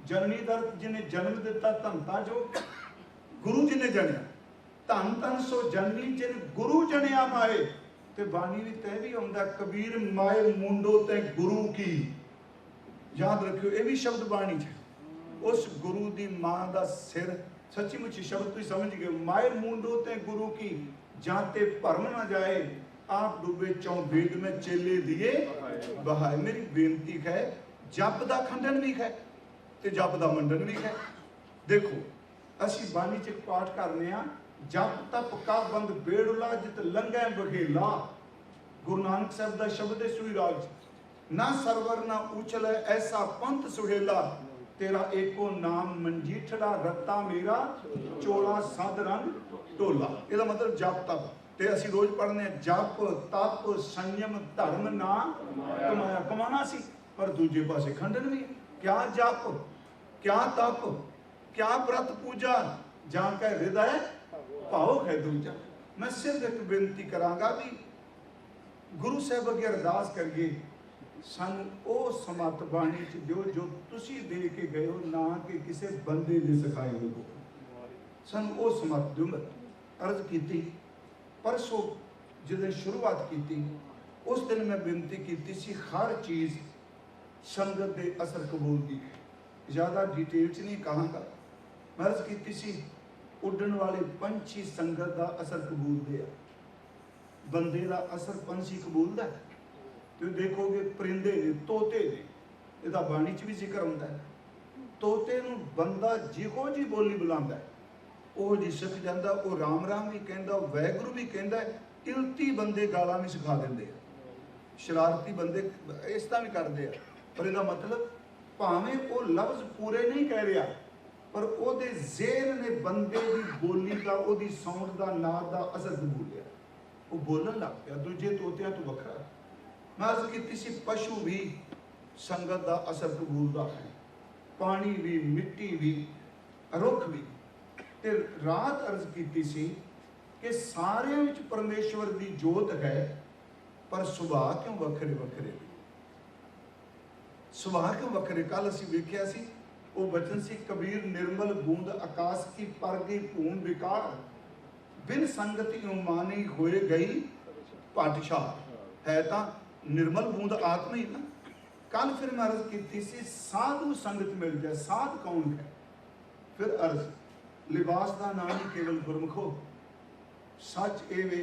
जननी दर जिन्हें जन्म दिता धनता जो, गुरु जिन्हें जनिया धन धन सो जननी जिन गुरु जनिया माए। ते बाणी भी तय भी आउंदा कबीर माए मुंडो ते गुरु की। याद रखियो ये भी शब्द बाणी च उस गुरु दी मां दा सिर सच्ची मुच्ची शब्द तुम समझ गए। माए मुंडो ते गुरु की जाते भरम न जाए आप डूबे चौं वेद में चेले दिए बहाए। मेरी बेनती है जप दा खंडन भी है ते जप दा मंडन भी है। देखो असी बाणी च पाठ करने आ जप तप का बंद बेड़ला जित लंघै बघेला। गुरु नानक साहब दा शब्द है सुई राज ना सरवर ना उछल ऐसा पंथ सुहेला। तेरा एको नाम मंजीठड़ा रत्ता मेरा चोला सद रंग टोला। ਇਹਦਾ मतलब जप तप ते ਅਸੀਂ रोज पढ़ने जप तप संयम धर्म ना कमाया। कमाना सी पर दूजे पासे खंडन भी। क्या जप क्या तप क्या व्रत पूजा जां कह हृदय भाव है दूजा। मैं सिर्फ एक बेनती करांगा भी गुरु साहब अगे अरदास करिए सानू ओ समत बाणी च दिओ जो तुसी दे के गए हो ना कि किसी बंदे ने सिखाए हो। सानू ओ समत दिओ। मैं अर्ज की परसों जिस दिन शुरुआत की उस दिन मैं बेनती की सी हर चीज़ संगत के असर कबूल की। ज़्यादा डिटेल च नहीं कहांगा। मैं अर्ज की सी उड़न वाले पंछी संगत का असर कबूल दे, बंदे का असर पंछी कबूल दा। तो देखोगे परिंदे ने तोते ने ਇਹਦਾ ਬਾਣੀ ਚ भी जिक्र ਹੁੰਦਾ है। तोते ਨੂੰ ਬੰਦਾ ਜਿਹੋ ਜੀ ਬੋਲੀ ਬੁਲਾਉਂਦਾ ਉਹ ਜੀ ਸਿੱਖ ਜਾਂਦਾ। ਉਹ ਰਾਮ ਰਾਮ ਵੀ ਕਹਿੰਦਾ, ਵੈਗੁਰੂ ਵੀ ਕਹਿੰਦਾ। ਇਲਤੀ ਬੰਦੇ ਗਾਲਾਂ ਵੀ ਸਿਖਾ ਦਿੰਦੇ ਆ, ਸ਼ਰਾਰਤੀ ਬੰਦੇ ਇਸ ਤਰ੍ਹਾਂ ਵੀ ਕਰਦੇ ਆ। ਪਰ ਇਹਦਾ ਮਤਲਬ ਭਾਵੇਂ ਉਹ ਲਫ਼ਜ਼ ਪੂਰੇ ਨਹੀਂ ਕਹਿ ਰਿਹਾ ਪਰ ਉਹਦੇ ਜ਼ੇਨ ਨੇ ਬੰਦੇ ਦੀ ਬੋਲੀ ਦਾ ਉਹਦੀ ਸਾਊਂਡ ਦਾ ਨਾਦ ਦਾ ਅਸਰ ਕਬੂਲਿਆ। ਉਹ ਬੋਲਣ ਲੱਗ ਪਿਆ ਦੂਜੇ ਤੋਤਿਆਂ ਤੋਂ ਵੱਖਰਾ। मैं अर्ज की सी पशु भी संगत का असर कबूलता है, पानी भी मिट्टी भी रुख भी। ते रात अर्ज की सी कि सारे विच परमेश्वर की जोत है पर सुभाव क्यों वखरे वखरे, सुभाव क्यों वखरे। कल असीं वेख्या सी वो वचन सी कबीर निर्मल बूंद आकाश की पर गई भूम विकार बिन संगत मानी होए गई पाठशाह। है तो निर्मल बूंद आत्मा ही ना। कल फिर मैं अर्ज की सी साधु संगत मिल जाए। साध कौन है? फिर अर्ज लिबास का नाम ही केवल गुरमुखो सच एवे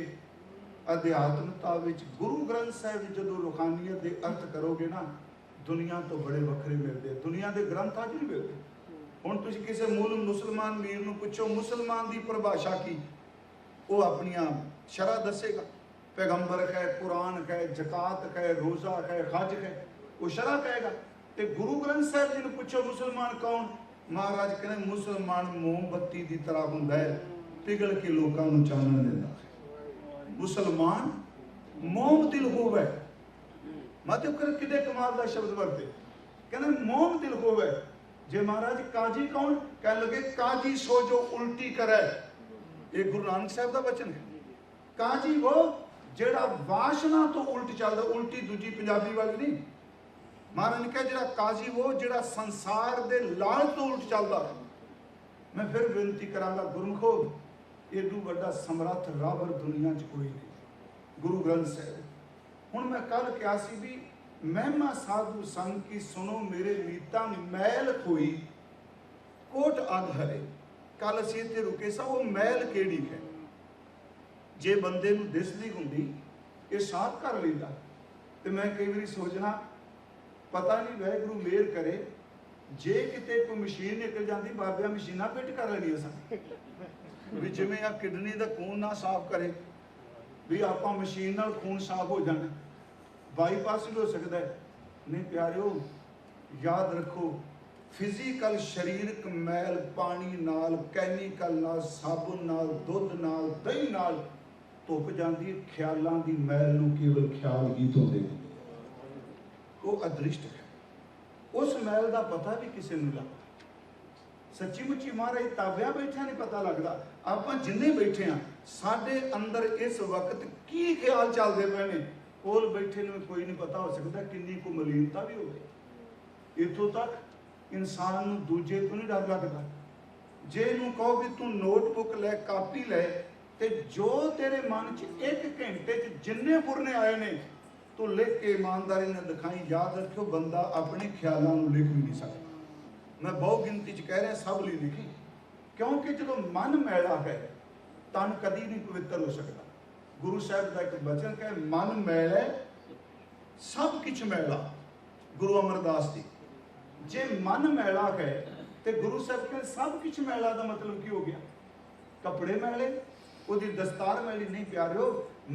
अध्यात्मता विच गुरु ग्रंथ साहिब जो रूहानियत के अर्थ करोगे ना दुनिया तो बड़े वखरे मिलते। दुनिया के ग्रंथ अज नहीं मिलते। हुण तुसीं किसी मूल मुसलमान वीर नूं पुछो मुसलमान की परिभाषा की, वो अपनियां शरह दसेगा। पैगंबर है, कुरान है, जकात है, रोज़ा है, हज है, वो शरह कहेगा। तो गुरु ग्रंथ साहिब जी ने पूछो मुसलमान कौन? महाराज कहते मुसलमान मोमबत्ती की तरह हुंदा है पिघल के लोगों को चानन देता। मुसलमान मोम दिल होवे। मतलब कर कितने कमाल का शब्द वरते कहते मोम दिल होवे। जे महाराज काजी कौन? कह लगे काजी सो जो उल्टी करे। ये गुरु नानक साहब का वचन है। काजी वो ਜਿਹੜਾ ਵਾਸ਼ਨਾ ਤੋਂ ਉਲਟ ਚੱਲਦਾ। ਉਲਟੀ ਦੂਜੀ ਪੰਜਾਬੀ ਵਾਲੀ ਨਹੀਂ। ਮਹਾਰਾਜ ਨੇ ਕਿਹਾ ਜਿਹੜਾ ਕਾਜ਼ੀ ਉਹ ਜਿਹੜਾ ਸੰਸਾਰ ਦੇ ਲਾਲਚ ਤੋਂ ਉਲਟ ਚੱਲਦਾ। ਮੈਂ ਫਿਰ ਬੇਨਤੀ ਕਰਾਂਗਾ ਗੁਰਮਖੋ ਏਡੂ ਵੱਡਾ ਸਮਰੱਥ ਰਾਵਰ ਦੁਨੀਆ 'ਚ ਕੋਈ ਨਹੀਂ ਗੁਰੂ ਗ੍ਰੰਥ ਸਾਹਿਬ। ਹੁਣ ਮੈਂ ਕੱਲ ਕਿਹਾ ਸੀ ਵੀ ਮਹਿਮਾ ਸਾਧੂ ਸੰਗ ਕੀ ਸੁਣੋ ਮੇਰੇ ਰੀਤਾਂ ਮੈਲ ਕੋਈ ਕੋਟ ਅਗ ਹਰੇ। ਕੱਲ ਅਸੀਂ ਇੱਥੇ ਰੁਕੇ ਸਾਂ। ਉਹ ਮੈਲ ਕਿਹੜੀ ਹੈ? जे बंदे नूं दिसदी हुंदी ये साफ कर लेंदा। तो मैं कई बार सोचना पता नहीं वाहिगुरू मेहर करे जे किते कोई मशीन निकल जाती बाबिया मशीना फिट कर लैनियां सन भी जिवें आ किडनी का खून ना साफ करे भी आप मशीन नाल खून साफ हो जाना। बाईपास भी हो सकता है। नहीं प्यारिओ याद रखो फिजिकल शरीरक मैल पानी नाल, कैमिकल नाल, साबुन नाल, दुध नाल, दही नाल धुप जाती है। ख्यालों की मैल नूं केवल ख्याल ही धोते हैं, वो अदृष्ट है। उस मैल का पता भी किसी नूं लगता। सच्ची मुच्ची महाराज ताबिया बैठिया नहीं पता लगता। आप जिन्ने बैठे हाँ साढ़े अंदर इस वक्त की ख्याल चलते पे ने, कोल बैठे में कोई नहीं पता हो सकता किन्नी को मलीनता भी हो। इतों तक इंसान नूं दूजे तो नहीं डर लगता। जे नूं कहो भी तू नोटबुक लै, कापी लै, ते जो तेरे मन च 1 घंटे च जिन्ने फुरने आए ने तू लिख के ईमानदारी ने दिखाई। याद रखियो बंदा अपने ख्यालों नूं लिख भी नहीं सकता। मैं बहु गिनती च कह रहा सब लिए लिखी, क्योंकि जो मन मैला है तन कदी नहीं पवित्र हो सकता। गुरु साहब का एक वचन कहे, मन मैला सब कुछ मैला। गुरु अमरदास जी, जे मन मैला है तो गुरु साहब कहे सब कुछ मैला का मतलब की हो गया? कपड़े मैले, उसकी दस्तार मैली नहीं प्यारियो।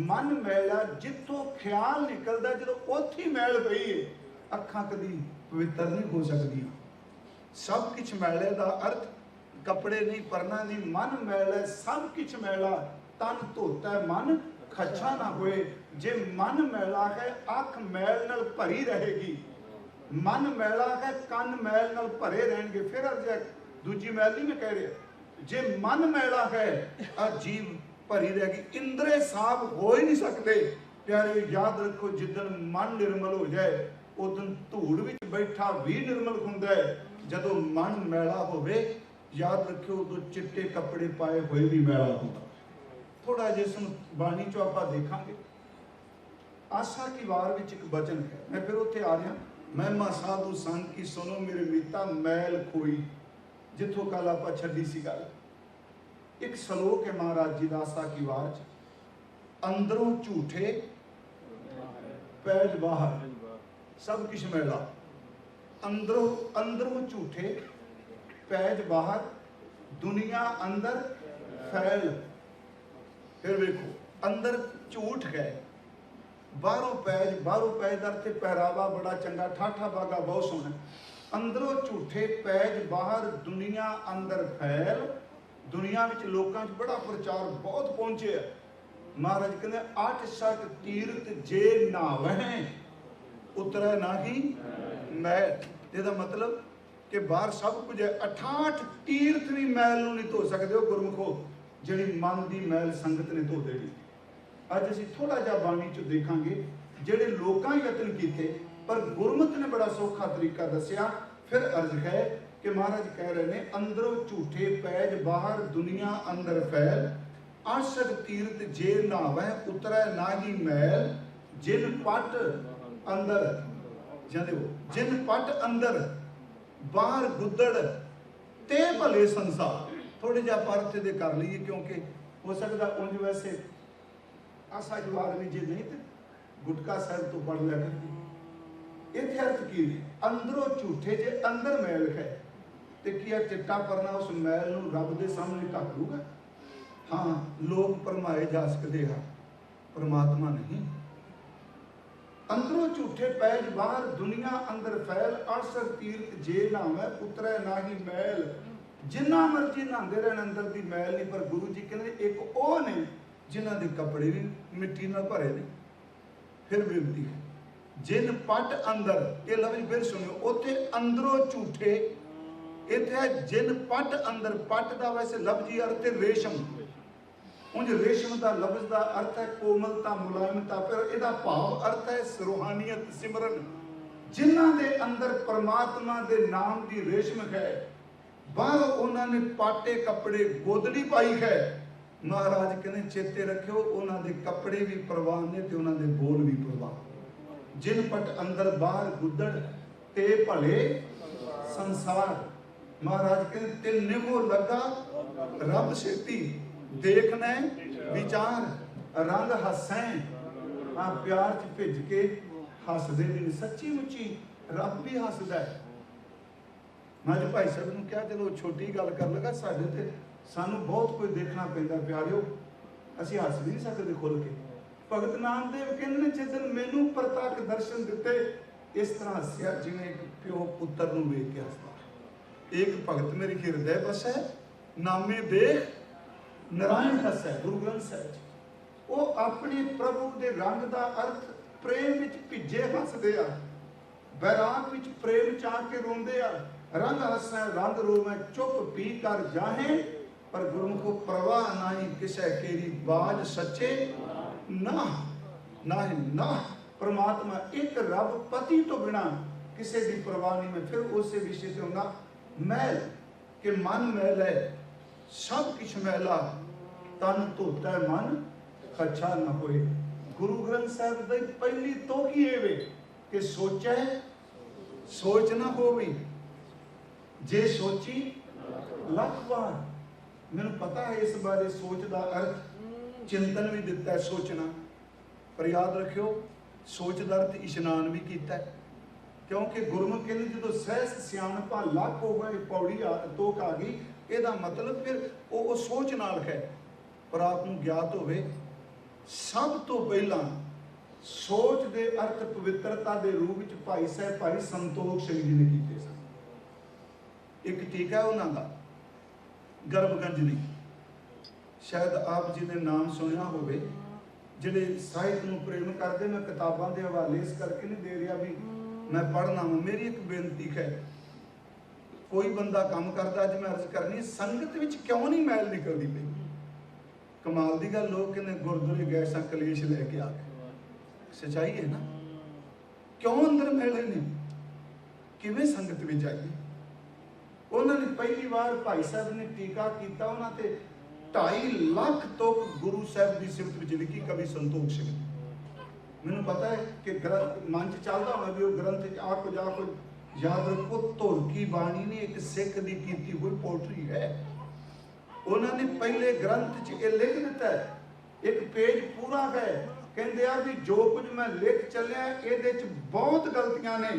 मन मैला जितों ख्याल निकलता जो उथे मैल पई है, अखां कदी पवित्र नहीं हो सकती। सब कुछ मैले का अर्थ कपड़े नहीं, परना नहीं, मन मैला सब कुछ मैला। तन धोता है मन खच्छा ना होए। जे मन मैला है अख मैल नाल भरी रहेगी, मन मैला है कन मैल नाल भरे रहेंगे। फिर अर्ज दूजी मैल नहीं मैं कह रहा, जे मन मैला है जीव भरी रहेगी। इंद्रे साफ हो ही नहीं सकते प्यारे। याद रखो जिदन मन निर्मल हो जाए उदन धूड़ विच बैठा भी निर्मल हुंदा है। जदों मन मैला होवे याद रखियो उदों चिट्टे कपड़े पाए हुए भी मैला होता। थोड़ा जिसम बाणी चो आपां देखांगे। आसा की वार विच एक वचन है, मैं फिर उत्थे आ रहा। महिमा साधु संग की सुनो मेरे मीता मैल खोई, जिथों कल आपां छड्डी सी गल। एक सलोक है महाराज जी दा आसा की वार च, अंदरों झूठे पैज बाहर सब कुछ मैला। अंदरों झूठे पैज बाहर, दुनिया अंदर फैल। फिर देखो अंदर झूठ गए, बाहरों पैज दर ते पहरावा बड़ा चंगा, ठाठा बागा बहुत सोहना। अंदरों झूठे पैज बाहर, दुनिया अंदर फैल। दुनिया में लोगों च बड़ा प्रचार बहुत पहुंचे है। महाराज कहते 8 तीर्थ जे नावह उतरै नाही मैल। इसका मतलब कि बाहर सब कुछ है, 68 तीर्थ भी मैल नहीं धो सकते हो गुरमुखो, जी मन की मैल संगत ने धो देनी। अज असीं थोड़ा जा बाणी चो देखांगे जेडे लोकां यतन किए पर गुरमत ने बड़ा सौखा तरीका दसिया। फिर अर्ज है कि महाराज कह रहे ने अंदरों झूठे पैज बाहर, दुनिया अंदर फैल। 68 तीर्थ जे नावह उतरै नाही मैल। जिन पट अंदर जाते हो, जिन पट अंदर बाहर गुदड़ ते भले संसार। थोड़े जा अर्थ दे कर लीए क्योंकि हो सकता उंज वैसे आसा जवार भी जे नहीं तो गुटका साहब तो पढ़ लिया कर। इत्थे अर्थ की अंदरों झूठे जे अंदर मैल है तो क्या चिट्टा परना उस मैल नूं रब दे सामने ढक लूगा? हाँ, लोग भरमाए जा सकते हैं, परमात्मा नहीं। अंदरों झूठे पैज बाहर, दुनिया अंदर फैल। 68 तीर्थ जे नावै उतरै नाही मैल। जिन्ना मर्जी नहांदे रहन अंदर दी मैल नहीं। पर गुरु जी कहते एक वो ने जिन्हां दे कपड़े भी मिट्टी नाल भरे ने। फिर बेनती है जिन पट अंदर, ये लफ्ज फिर सुनियो, उथे अंदरों झूठे, इत्थे है जिन पट अंदर। पट दा वैसे लफ्जी अर्थ है रेशम। उंज रेशम का लफ्ज का अर्थ है कोमलता, मुलायमता। फिर इसका भाव अर्थ है रूहानियत, सिमरन। जिन्हां दे अंदर परमात्मा दे नाम की रेशम है, बाहर उन्होंने पाटे कपड़े गोदड़ी पाई है। महाराज कहने चेते रखियो उन्होंने दे कपड़े भी प्रवान ने ते उन्होंने दे बोल भी प्रवान। जिन पट अंदर बाहर गुदड़ ते भले संसार। महाराज कहने तिल निगो लगा रब सेती, देखना विचार रंग हसें। हाँ, प्यार च भिज के हसदे भी। सच्ची मुच्ची रब भी हसदा है। मैं जो भाई साहब ने कहा चलो छोटी गल कर लगा, साडे ते सानू बहुत कुछ देखना पैंदा प्यारियो, असीं हस भी नहीं सकते खुल के। भगत नामदेव कहते जिस दिन मैनू प्रतख दर्शन दिते इस तरह हसिया जिवें एक प्यो पुत्र नूं वेख के हसदा। एक भगत मेरी हिरदे बसै नामे देख नारायण हसै। गुरु ग्रंथ साहिब जी वो अपने प्रभु दे रंग दा अर्थ प्रेम विच भिजे हसदे आ, बैराग विच प्रेम चा के रोंदे आ। रंग हसै रंग रोवै चुप पी कर जाहे, पर गुरमुखो परवाह नाही किसै केरी बाज सच्चे ना नाहि ना। परमात्मा एक रब पति तो बिना किसी की परवाह नहीं। मैं फिर उस विषय से होगा मैल के मन मैल है सब कुछ मैला, तन धोता मन कच्छा न होए। गुरु ग्रंथ साहिब की पहली तो की है कि सोचा सोच ना होवी, जे सोची लख बार। मैंने पता है इस बारे सोच का अर्थ चिंतन भी दिता है सोचना, पर याद रखियो सोच का अर्थ इशनान भी किया है, क्योंकि गुरमुख कहते जो सहस सियाणपा लख हो गए पौड़ी तो आ गई, यदा मतलब फिर वो सोच नाल है। पर आपको ज्ञात होवे सब तो पहला सोच के अर्थ पवित्रता के रूप में भाई साहब भाई संतोख सिंह जी ने किए सन। एक टीका उन्होंने गर्भगंजनी, शायद आप जी ने नाम सुनिया होवे, जिहड़े साहित्य में प्रेम करते। मैं किताबों के हवाले इस करके नहीं दे रहा भी मैं पढ़ना वा। मेरी एक बेनती है, कोई बंदा काम करता अज मैं अर्ज करनी संगत विच क्यों नहीं मैल निकलती पई। कमाल की गल, लोग कहते गुरदुआरे गए सा कलेश लैके आ गए, सच्चाई है ना। क्यों अंदर मैले ने, किवें संगत विच आईए। उन्होंने पहली बार भाई साहब ने टीका किया, उन्होंने 2.5 लाख तो गुरु साहब की सिफत में लिखी कवि संतोख सिंह। मैंने पता है कि ग्रंथ मंच चलता होना भी वो ग्रंथ आ कुछ याद रखो, धुरकी बाणी ने एक सिख की की हुई पोएट्री है। उन्होंने पहले ग्रंथ च लिख दिता है, एक पेज पूरा है, कहते आ भी जो कुछ मैं लिख चलिया ये बहुत गलतियां ने,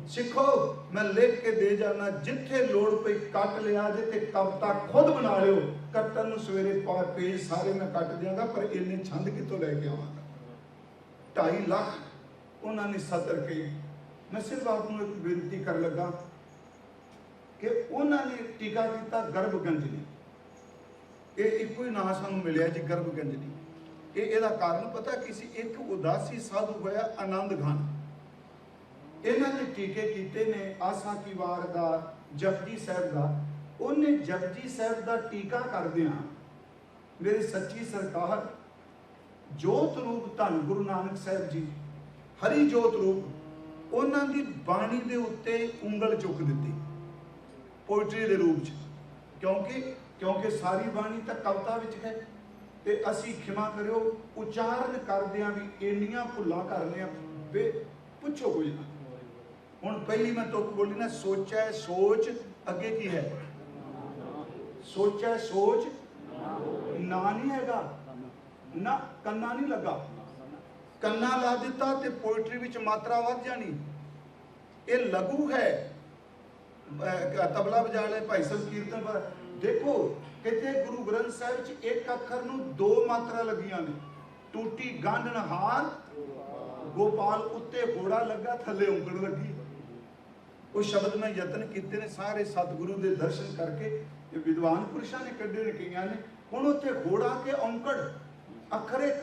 सिखो मैं लिख के दे जाना, जिथे लोड़ पे कट लिया जे कविता खुद बना लियो, कट्टन सवेरे पेज सारे मैं कट देंगा, पर इन्ने छंद कितों लैके आवांगा। 2.5 लाख उन्होंने सतर के। मैं सिर्फ आपको एक बेनती कर लगा कि उन्होंने टीका किया गर्भगंजनी, ये एक ही नाम सानू मिलिया जी गर्भगंजनी। ਇਹਦਾ कारण पता किसी एक उदासी साधु होया आनंद घन, इन्होंने टीके किए ने आसा की वार का जपजी साहब का। उन्हें जपजी साहब का टीका करदिया मेरे सच्ची सरकार जोत रूप धन गुरु नानक साहब जी हरि जोत रूप उन्होंने बाणी के उत्ते उंगल चुक दी पोइट्री के रूप च, क्योंकि सारी बाणी तो कविता विच है। ते असी खिमा करियो उच्चारण करदियां भी इंनियां भुल्लां करने बे पुछो कुछ ना। हुण पहली मैं तुक बोली ना, सोचा है सोच अगे की है, सोचा है सोच ना नहीं हैगा ना, कन्ना नहीं लगा, कन्ना ला दिता ते पोइट्री विच मात्रा वध जानी। ये लघु है, तबला बजा ले भाई सब कीर्तन पर देखो कहते गुरु ग्रंथ साहिब च एक अखर नूं 2 मात्रा लगियां ने, टूटी गांढन हार गोपाल उत्ते घोड़ा लगा थले उंगल लगी। वो शब्द में यत्न किए ने सारे सतगुरु के दर्शन करके विद्वान पुरुषों ने कढ़े ने कई ने। हुण उत्ते घोड़ा के औंकड़ अखर एक,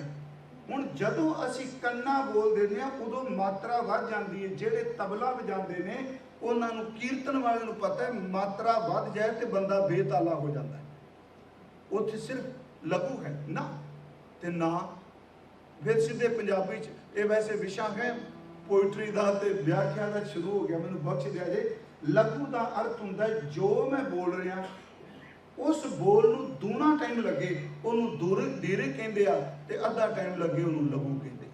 हुण जदों असी कन्ना बोल देने उदों मात्रा वध जाती है। जेडे तबला बजाते ने उन्होंने कीर्तन वाले को पता है मात्रा वध जाए तो बंदा बेताला हो जाता है। उत्थे सिर्फ लघु है ना ते ना, फिर सीधे पंजाबी ये वैसे विषय है पोइट्री का ते व्याख्या का शुरू हो गया। मैंने बख्श दिया जे लघु का अर्थ होंदा है जो मैं बोल रहा उस बोल नूं दूना टाइम लगे उन्होंने धीरे कहते आ ते अद्धा टाइम लगे उन्होंने लघु कहते।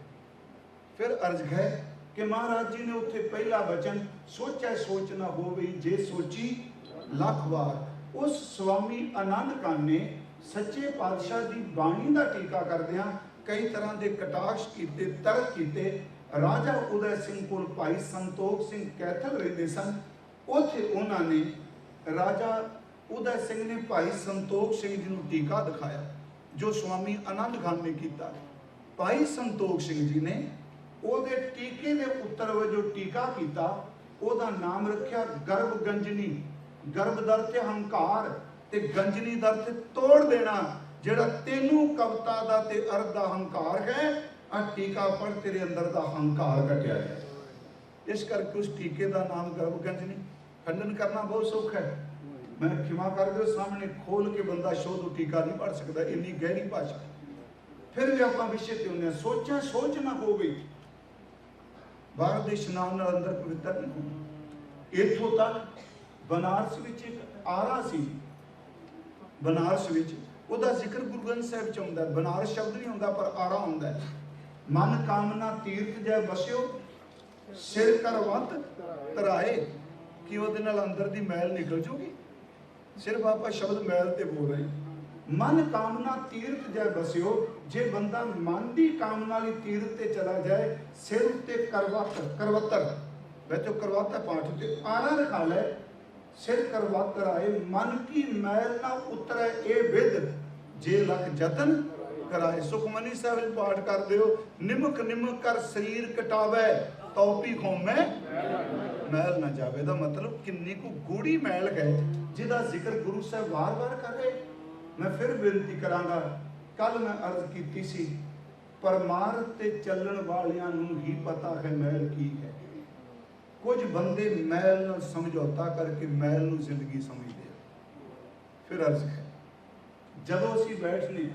फिर अर्ज है कि महाराज जी ने उत्थे पहला वचन सोचा सोच ना होवे जे सोची लख वार। उस स्वामी आनंद कान ने सच्चे पातशाह की बाणी का टीका करदियां कई तरह के कटाक्ष किए तर्क किए। राजा उदय सिंह को भाई संतोख सिंह कैथल रहते सन, उत्थे उन्होंने राजा उदय सिंह ने भाई संतोख सिंह जी को टीका दिखाया जो स्वामी आनंद खान ने किया। भाई संतोख सिंह जी ने ਉਹਦੇ ਟੀਕੇ ਦੇ ਉੱਤਰ ਵਜੋਂ ਟੀਕਾ ਕੀਤਾ, ਉਹਦਾ ਨਾਮ ਰੱਖਿਆ ਗਰਭ ਗੰਜਨੀ। ਗਰਭ ਦਰ ਤੇ ਹੰਕਾਰ ਤੇ ਗੰਜਨੀ ਦਰ ਤੇ ਤੋੜ ਦੇਣਾ। ਜਿਹੜਾ ਤੈਨੂੰ ਕਵਿਤਾ ਦਾ ਤੇ ਅਰਥ ਦਾ ਹੰਕਾਰ ਹੈ, ਆ ਟੀਕਾ ਪੜ ਤੇਰੇ ਅੰਦਰ ਦਾ ਹੰਕਾਰ ਕੱਟਿਆ ਜਾਏ। ਇਸ ਕਰਕੇ ਉਸ ਟੀਕੇ ਦਾ ਨਾਮ ਗਰਭ ਗੰਜਨੀ। ਖੰਡਨ ਕਰਨਾ ਬਹੁਤ ਸੌਖਾ ਹੈ, मैं क्षमा कर दो, सामने खोल के बंदा शोध टीका नहीं पढ़ सकता, इन्नी गहरी भाषा। फिर भी आप विषय ते होने सोचा सोच ना हो गई, बाहर दे इशनान नाल अंदर पवित्र नहीं हो। इत्थों तक बनारस विच एक आरा सी, बनारस विच ਉਹਦਾ ਜ਼ਿਕਰ ਗੁਰੂ ਗ੍ਰੰਥ ਸਾਹਿਬ ਚ ਆਉਂਦਾ। बनारस शब्द नहीं ਹੁੰਦਾ ਪਰ आरा ਹੁੰਦਾ। मन कामना तीर्थ जय बसियो, सिर करवत तराए। कि ਉਹਦੇ ਨਾਲ ਅੰਦਰ ਦੀ ਮੈਲ ਨਿਕਲ ਜੂਗੀ। सिर्फ आप शब्द मैल ते बोल रहे। मन कामना तीर्थ जय बसियो, जे बंदा मन की कामना वाली तीर्थ ते चला जाए, सिर उत्ते करवत करवतर, वह तो करवाता पाठ ते आरा रखा ले, सिर करवतर आए, मन की मैल ना उतरे ए विद, जे लख जतन कराए। सुखमनी साहिब पाठ कर दियो, निमक निमक कर शरीर कटावे, तौपी खोमे मैल ना जावे। दा मतलब किन्नी को गूढ़ी मैल है जिहदा जिक्र गुरु साहब वार वार कर रहे। मैं फिर बेनती करांगा, कल मैं अर्ज कीती सी, परमार्थ ते चलण वालियां नूं ही पता है मैल की है। कुछ बंदे मैल नाल समझौता करके मैल नूं जिंदगी समझदे। फिर अर्ज है, जदों असीं बैठने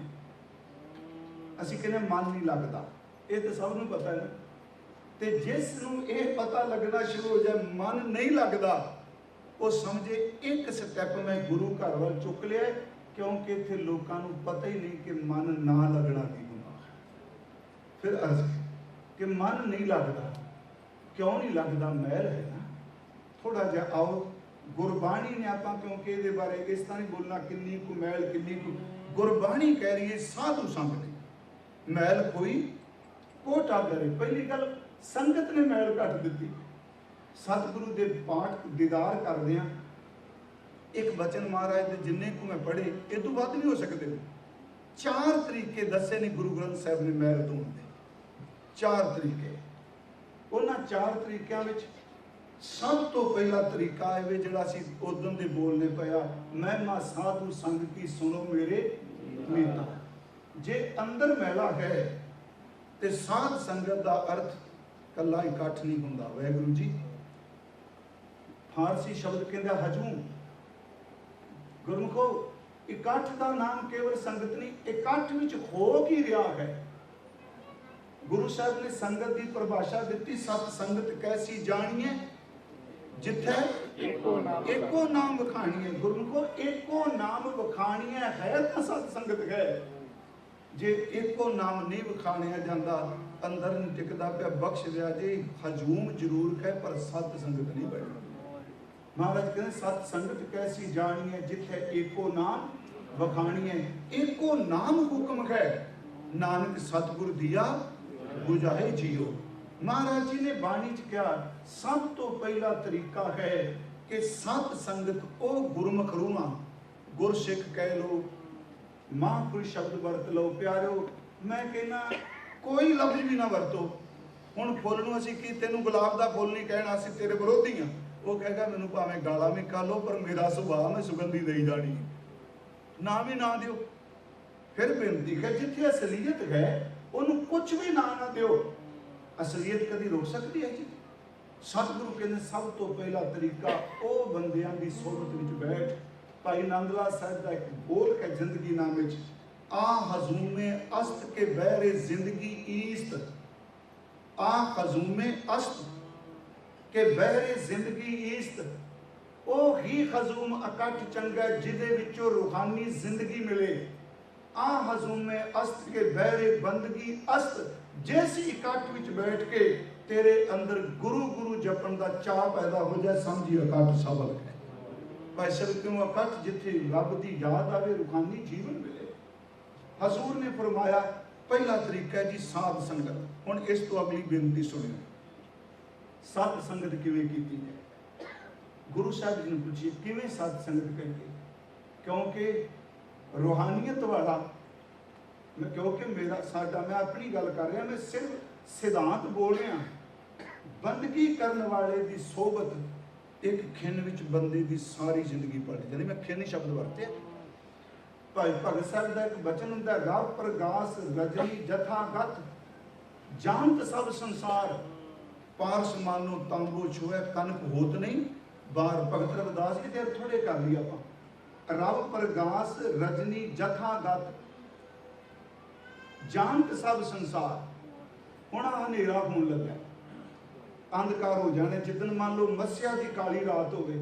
असीं कहने मन नहीं लगता, ये तो सब नूं पता है। ते जिस नूं यह पता लगना शुरू हो जाए मन नहीं लगता, वो समझे एक स्टैप मैं गुरु घर वाल चुक लिया, क्योंकि इत्थे लोकां नूं पता ही नहीं कि मन ना लगना की गुनाह है। फिर अर्ज कि मन नहीं लगता, क्यों नहीं लगता? मैल है ना। थोड़ा जिहा आओ गुरबाणी ने आपां, क्योंकि ये बारे इस तरह नहीं बोलना किन्नी को मैल किन्नी को। गुरबाणी कह रही है साधु संग ने मैल कोई कोटा करे। पहली गल संगत ने मैल घट दी। सतगुरु के पाठ दीदार करदे आ, एक वचन महाराज दे जिन्ने को मैं पढ़े ये तो वध नहीं हो सकते। 4 तरीके दसे ने गुरु ग्रंथ साहब ने मैल धोण दे। 4 तरीके। उन्हां 4 तरीकों विच सब तो पहला तरीका है जिहड़ा असीं उदों दे बोलने पिया, महिमा साधु संग की सुनो मेरे मीता। जे अंदर मैला है ते साध संगत का अर्थ कला इकट्ठ नहीं होंदा। वाहिगुरू जी फारसी शब्द कहंदा हजूम। गुरमुखो इकट्ठ का नाम केवल संगत नहीं, इकट्ठ विच हो की रिहा है। गुरु साहब ने संगत की परिभाषा दी, सत संगत कैसी जानिए, जिथे एको नाम वखाणीए। गुरमुखो एको नाम वखाणीए है तो सत संगत है। जे एको नाम नहीं वखाणिया जाता, अंदर नहीं टिकता पिया, बख्श दिया जी हजूम जरूर है पर सत संगत नहीं बनी। महाराज कहते सत संगत कैसी जानिए, जिथे एको नाम वखाणिए। एको नाम हुक्म है, नानक सतगुर दिया बुझाए जियो। महाराज जी ने बाणी च कहा सब तो पहला तरीका है कि सत संगत ओ गुरमुख रूहां, गुरसिख कह लो, महापुरुष शब्द वरत लो। प्यारो मैं कहना कोई लफ्ज भी ना वरतो। हुण फुल नूं असीं की तेनू गुलाब दा फुल नहीं कहना, असीं तेरे विरोधी हां। वो कहेगा मैनू भावें गाला भी खा लो पर मेरा सुभाव मैं सुगंधी दई जानी, नाम ही ना दिओ। फिर बेनती है जिथे असलीयत है उन्होंने कुछ भी ना दिओ। असलीयत कभी रोक सकती है जी? सतगुरु कहते सब तो पहला तरीका वो बंदियां दी सोबत विच बैठ। भाई नंदलाल साहब का एक बोल है जिंदगी नाम विच, आ हजूमे अस्त के बहरे जिंदगी ईस्त। आ हजूमे अस्त के बहरे जिंदगी ईस्त। ओ ही हजूम अकट चंगा जिदे विचों रूहानी जिंदगी मिले। आ हजूमे अस्त के बहरे बंदगी अस्त। जिस इकट्ठ विच बैठ के तेरे अंदर गुरु गुरु जपन का चाह पैदा हो जाए, समझी अकट्ठ सफल है। पैसे क्यों अकट्ठ जिथे रब की याद आवे, रूहानी जीवन मिले। हजूर ने फरमाया पहला तरीका है जी साध संगत। हुण इस तो अगली बेनती सुनियो, सत संगत किवें कीती है? गुरु साहब जी ने पूछी किवें सत संगत करिए? क्योंकि रूहानियत वाला, क्योंकि मेरा साडा, मैं अपनी गल कर रहा, मैं सिर्फ सिद्धांत बोल रहे हैं। बंदगी करने वाले की सोबत एक खिन विच बंदे की सारी जिंदगी पलट जाती। मैं खिन शब्द वरते। भाई भगत साहब का एक बचन होंगे, रब प्रगास रजनी जथा गत जानत सब संसार पारस मानो तांबो छुए कनक होत नहीं बार। भगत रविदास जी ते थोड़े कर लिया आप। रब प्रगास रजनी जथा गत जानत सब संसार। हुण हनेरा होने लगा, अंधकार हो जाने। जिदन मान लो मस्या की काली रात होवे,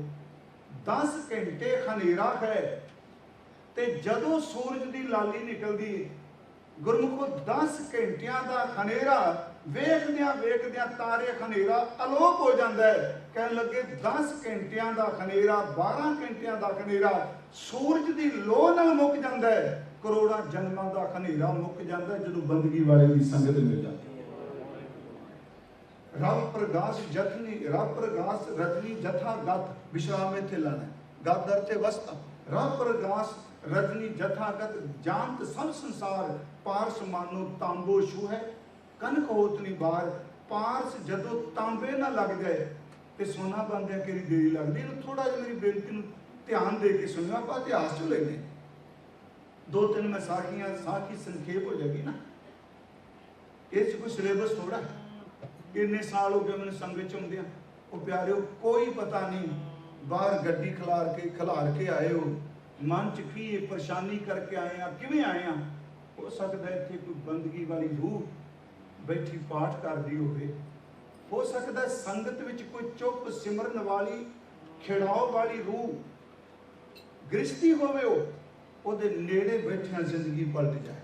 10 घंटे हनेरा है, ते जदों सूरज की लाली निकलती गुरमुखो 10 घंटिया का हनेरा वेखद्या वेखद्या तारे हनेरा अलोप हो जाता है। कह लगे 10 घंटिया का हनेरा 12 घंटिया का हनेरा सूरज की लो नाल मुक जाता है। करोड़ा जन्मां का हनेरा मुक जाता है जदों बंदगी वाले की संगत मिल जाती है। रब प्रगास जथनी रब प्रगास रजनी जथा गत विश्राम इत्थे लाना गत दरते वस्ता। रब प्रगास रजनी जथा गत जानत सब संसार पारस मानो तांबो छू है कनक होत नहीं बार। पारस जदों तांबे ना लग जाए तो सोना बनदे कि देरी लगती। थोड़ा जिहा मेरी बेनती नूं ध्यान दे के सुनियो। आप इतिहास चो लेने 2-3 मैं साखी संखेप हो जाएगी ना, इस कोई सिलेबस थोड़ा है। इन्ने साल हो गए मैंने संगत च आउंदियां। वो प्यारे कोई पता नहीं, बाहर गड्डी खिलार के आए हो, मन च की परेशानी करके आए हैं, किवें आए हैं। हो सकता है इत्थे कोई बंदगी वाली रूह बैठी पाठ करदी हो सकता है संगत विच कोई चुप सिमरन वाली खिड़ाओ वाली रूह गृहस्थी होवे, ਉਹਦੇ नेड़े बैठिया जिंदगी पलट जाए।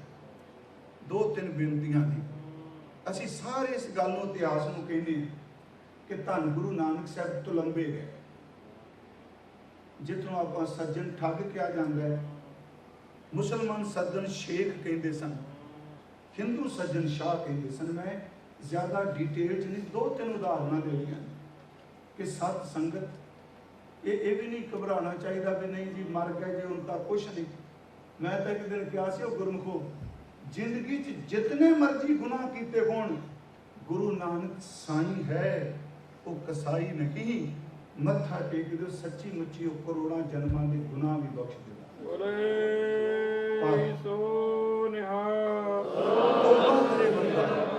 2-3 बेनतियां ने। ਅਸੀਂ ਸਾਰੇ ਇਸ ਗੱਲ ਨੂੰ ਇਤਿਹਾਸ ਨੂੰ ਕਹਿੰਦੇ ਕਿ ਧੰਨ ਗੁਰੂ ਨਾਨਕ ਸਾਹਿਬ ਤੋਂ ਲੰਬੇ ਗਏ, ਜਿੱਥੋਂ ਆਪਾਂ ਸੱਜਣ ਠੱਗ ਕਿਹਾ ਜਾਂਦਾ ਹੈ। ਮੁਸਲਮਾਨ ਸੱਜਣ ਸ਼ੇਖ ਕਹਿੰਦੇ ਸਨ, ਹਿੰਦੂ ਸੱਜਣ ਸ਼ਾਹ ਕਹਿੰਦੇ ਸਨ। ਮੈਂ ਜ਼ਿਆਦਾ ਡਿਟੇਲ 'ਚ ਨਹੀਂ, 2-3 ਉਦਾਹਰਨਾਂ ਦੇ ਲਈਆਂ ਕਿ ਸਤ ਸੰਗਤ ਇਹ ਵੀ ਨਹੀਂ ਘਬਰਾਉਣਾ ਚਾਹੀਦਾ ਵੀ ਨਹੀਂ ਜੀ ਮਰ ਗਏ ਜੀ ਹੁਣ ਤਾਂ ਕੁਛ ਨਹੀਂ। ਮੈਂ ਤਾਂ ਇੱਕ ਦਿਨ ਕਿਹਾ ਸੀ, ਉਹ ਗੁਰਮੁਖੋ जिंदगी जितने मर्जी गुनाह किए होण गुरु नानक साईं है वो कसाई नहीं। मत्था टेक दो सच्ची मुच्ची वो करोड़ों जन्मां के गुनाह भी बख्श देगा।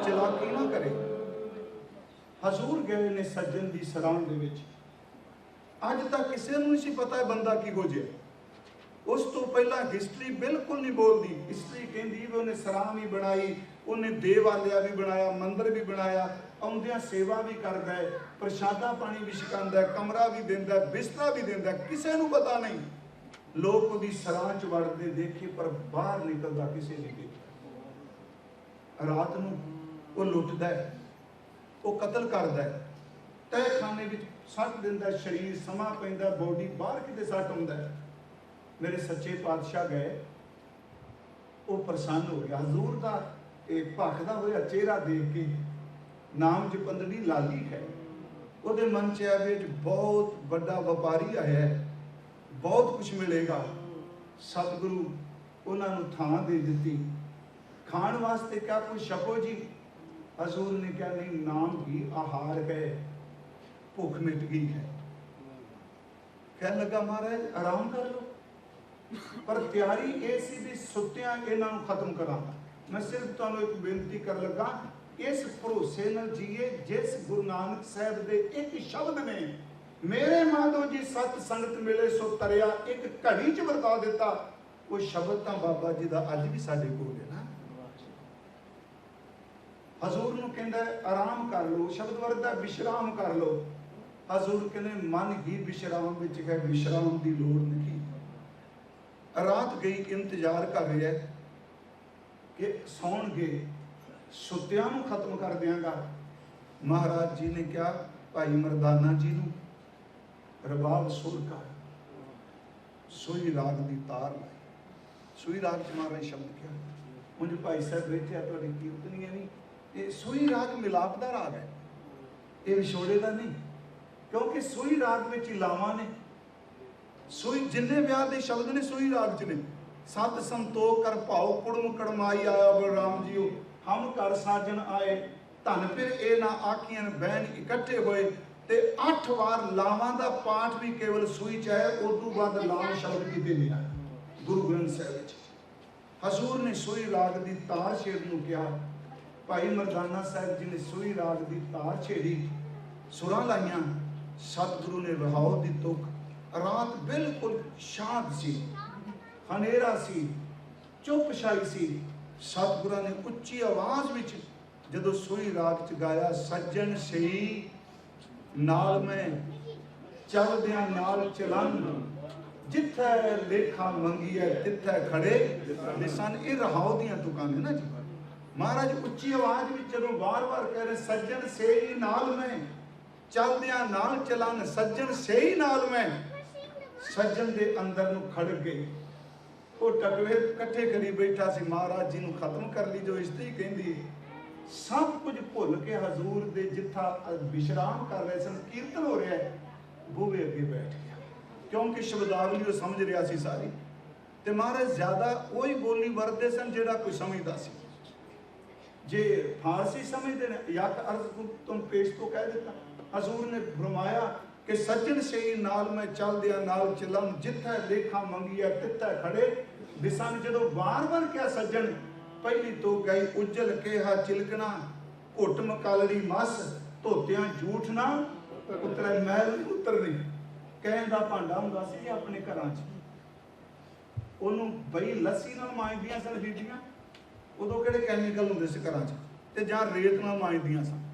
चलाकी ना करे। हजूर गए ने सज्जन की सराह दे विच। अज तक किसी नूं नहीं पता बंदा की हो जाए। उस तो पहला हिस्टरी बिल्कुल नहीं बोलती। हिस्टरी कहती भी उन्हें सराह भी बनाई, उन्हें देवालया भी बनाया, मंदिर भी बनाया, आउंदियां सेवा भी करता है, प्रशादा पानी भी छकांदा है, कमरा भी देंदा है, बिस्तरा भी देंदा है। किसी नूं पता नहीं। लोग उहदी सराह च वड़दे देखे पर बाहर निकलदा किसी नहीं देखा। रात नूं वो लुटदा है, वो कतल करदा है, तहखाने विच सट दिंदा है, शरीर समा पैंदा, बॉडी बाहर किते सट हुंदा है। मेरे सच्चे पातशाह गए, वो प्रसन्न हो गया। हजूर का भखदा होया चेहरा देख के नाम जपंदड़ी लाली है। ਉਹਦੇ मन च आया बहुत बड़ा व्यापारी आया है, बहुत कुछ मिलेगा। सतगुरु उन्होंने थां दे दी। खाण वास्ते क्या कुछ छको जी। हजूर ने क्या नहीं, नाम ही आहार है, भुख मिट गई है। कहने लगा महाराज आराम कर लो, पर तैयारी ये सी भी सुत्तियां इन्हां नूं खत्म करा। मैं सिर्फ तुहानूं एक बेनती कर लगा, इस भरोसे नाल जीए जिस गुरु नानक साहब दे एक शब्द ने मेरे माधो जी सत संगत मिले सो तरिया एक घड़ी च वरता दिता। वो शब्द तां बाबा जी दा अज भी साडे कोल है ना। हजूर नूं कहंदा आराम कर लो, शब्द वरता विश्राम कर लो। हजूर कहंदे मन ही विश्राम विच है, विश्राम दी लोड़ नहीं। रात गई इंतजार कर रही है कि सौणगे, सुत्तियां नूं खत्म कर देंगा। महाराज जी ने क्या भाई मरदाना जी नूं रबाब सुर का सुई राग की तार लाई। सुई राग च महाराज शब्द क्या उंज भाई साहब बैठे आ तुहाडी कीर्तनीआं भी ये सुई राग मिलाप का राग है, ये विछोड़े का नहीं। क्योंकि सुई राग में इलावां ने सुई जिन्ने ब्याह के शब्द ने सुई राग च ने। सत संतोख कर भाव कुड़म कड़माई आया बलराम जीओ हम कर साजन आए ਧਨ ਫਿਰ ਇਹ ਨਾ ਆਖੀਆਂ ਬਹਿਣ ਇਕੱਠੇ ਹੋਏ ਤੇ 8 ਵਾਰ ਲਾਵਾਂ ਦਾ ਪਾਠ ਵੀ ਕੇਵਲ ਸੂਈ ਚ ਹੈ, ਉਦੋਂ ਬਾਅਦ ਲਾਮ ਸ਼ਬਦ ਕਿਤੇ ਨਹੀਂ ਆਇਆ ਗੁਰੂ ਗ੍ਰੰਥ ਸਾਹਿਬ ਵਿੱਚ। ਹਜ਼ੂਰ ਨੇ ਸੂਈ ਰਾਗ ਦੀ ਤਾਰ ਛੇੜ ਨੂੰ ਕਿਹਾ। ਭਾਈ ਮਰਦਾਨਾ ਸਾਹਿਬ ਜੀ ਨੇ ਸੂਈ ਰਾਗ ਦੀ ਤਾਰ ਛੇੜੀ, ਸੁਰਾਂ ਲਾਈਆਂ। ਸਤਿਗੁਰੂ ਨੇ ਰਹਾਉ ਦੀ ਤੁਕ। ਰਾਤ ਬਿਲਕੁਲ ਸ਼ਾਂਤ ਸੀ, ਹਨੇਰਾ ਸੀ, ਚੁੱਪ ਛਾਈ ਸੀ। ਸਤਿਗੁਰਾਂ ਨੇ ਉੱਚੀ ਆਵਾਜ਼ ਵਿੱਚ ਜਦੋਂ ਸੂਈ ਰਾਗ ਚ ਗਾਇਆ, ਸੱਜਣ ਸਹੀ ਨਾਲ ਮੈਂ ਚੱਲਦਿਆਂ ਨਾਲ ਚਲਨ, ਜਿੱਥੇ ਲੇਖਾ ਮੰਗੀ ਹੈ ਤਿੱਥੇ ਖੜੇ ਨਿਸਨ। ਇਹ ਰਹਾਉ ਦੀਆਂ ਤੁਕਾਂ ਨੇ ਨਾ ਜੀ। ਮਹਾਰਾਜ ਉੱਚੀ ਆਵਾਜ਼ ਵਿੱਚ ਜਦੋਂ ਵਾਰ-ਵਾਰ ਕਹਿ ਰਹੇ, ਸੱਜਣ ਸਹੀ ਨਾਲ ਮੈਂ ਚੱਲਦਿਆਂ ਨਾਲ ਚਲਨ, ਸੱਜਣ ਸਹੀ ਨਾਲ ਮੈਂ, ਸੱਜਣ ਦੇ ਅੰਦਰ ਨੂੰ ਖੜ ਗਏ। ਉਹ ਟਕਵੇ ਇਕੱਠੇ ਕਰੀ ਬੈਠਾ ਸੀ, ਮਹਾਰਾਜ ਜੀ ਨੂੰ ਖਤਮ ਕਰ ਲਈ ਜੋ ਇਸਤਰੀ ਕਹਿੰਦੀ ਹੈ। ਸਭ ਕੁਝ ਭੁੱਲ ਕੇ ਹਜ਼ੂਰ ਦੇ ਜਿੱਥਾ ਵਿਸ਼ਰਾਮ ਕਰ ਰਹੇ ਸਨ, ਕੀਰਤਨ ਹੋ ਰਿਹਾ ਹੈ, ਬੂਹੇ ਅੱਗੇ ਬੈਠ ਗਿਆ, ਕਿਉਂਕਿ ਸ਼ਬਦਾਵਲੀ ਉਹ ਸਮਝ ਰਿਹਾ ਸੀ ਸਾਰੀ। ਤੇ ਮਹਾਰਾਜ ਜ਼ਿਆਦਾ ਉਹੀ ਬੋਲੀ ਵਰਤਦੇ ਸਨ ਜਿਹੜਾ ਕੋਈ ਸਮਝਦਾ ਸੀ। ਜੇ ਫਾਰਸੀ ਸਮਝਦੇ ਨੇ, ਯਕ ਅਰਜ਼ ਤੁਮ ਪੇਸ਼ ਤੋਂ ਕਹਿ ਦਿੱਤਾ। ਹਜ਼ੂਰ ਨੇ ਫਰਮਾਇਆ ਕਿ ਸੱਜਣ ਸਹੀ ਨਾਲ ਮੈਂ ਚੱਲਦਿਆਂ ਨਾਲ ਚਲਨ, ਜਿੱਥੇ ਲੇਖਾ ਮੰਗੀਆ ਤਿੱਥੇ ਖੜੇ ਬਿਸਨ। ਜਦੋਂ ਵਾਰ-ਵਾਰ ਕਿਹਾ ਸੱਜਣ, ਪਹਿਲੀ ਤੋਂ ਗਈ ਉਜਲ ਕਿਹਾ ਚਿਲਕਣਾ, ਘੁੱਟ ਮਕਾਲੜੀ ਮਸ ਧੋਤਿਆਂ ਝੂਠ ਨਾ ਉਤਰੇ, ਮੈਲ ਉਤਰਨੀ। ਕਹਿਣ ਦਾ ਭਾਂਡਾ ਹੁੰਦਾ ਸੀ ਆਪਣੇ ਘਰਾਂ 'ਚ, ਉਹਨੂੰ ਬਈ ਲੱਸੀ ਨਾਲ ਮਾਂਜਦੀਆਂ ਸਨ ਬੀਬੀਆਂ। ਉਦੋਂ ਕਿਹੜੇ ਕੈਮੀਕਲ ਹੁੰਦੇ ਸੀ ਘਰਾਂ 'ਚ, ਤੇ ਜਾਂ ਰੇਤ ਨਾਲ ਮਾਂਜਦੀਆਂ ਸਨ।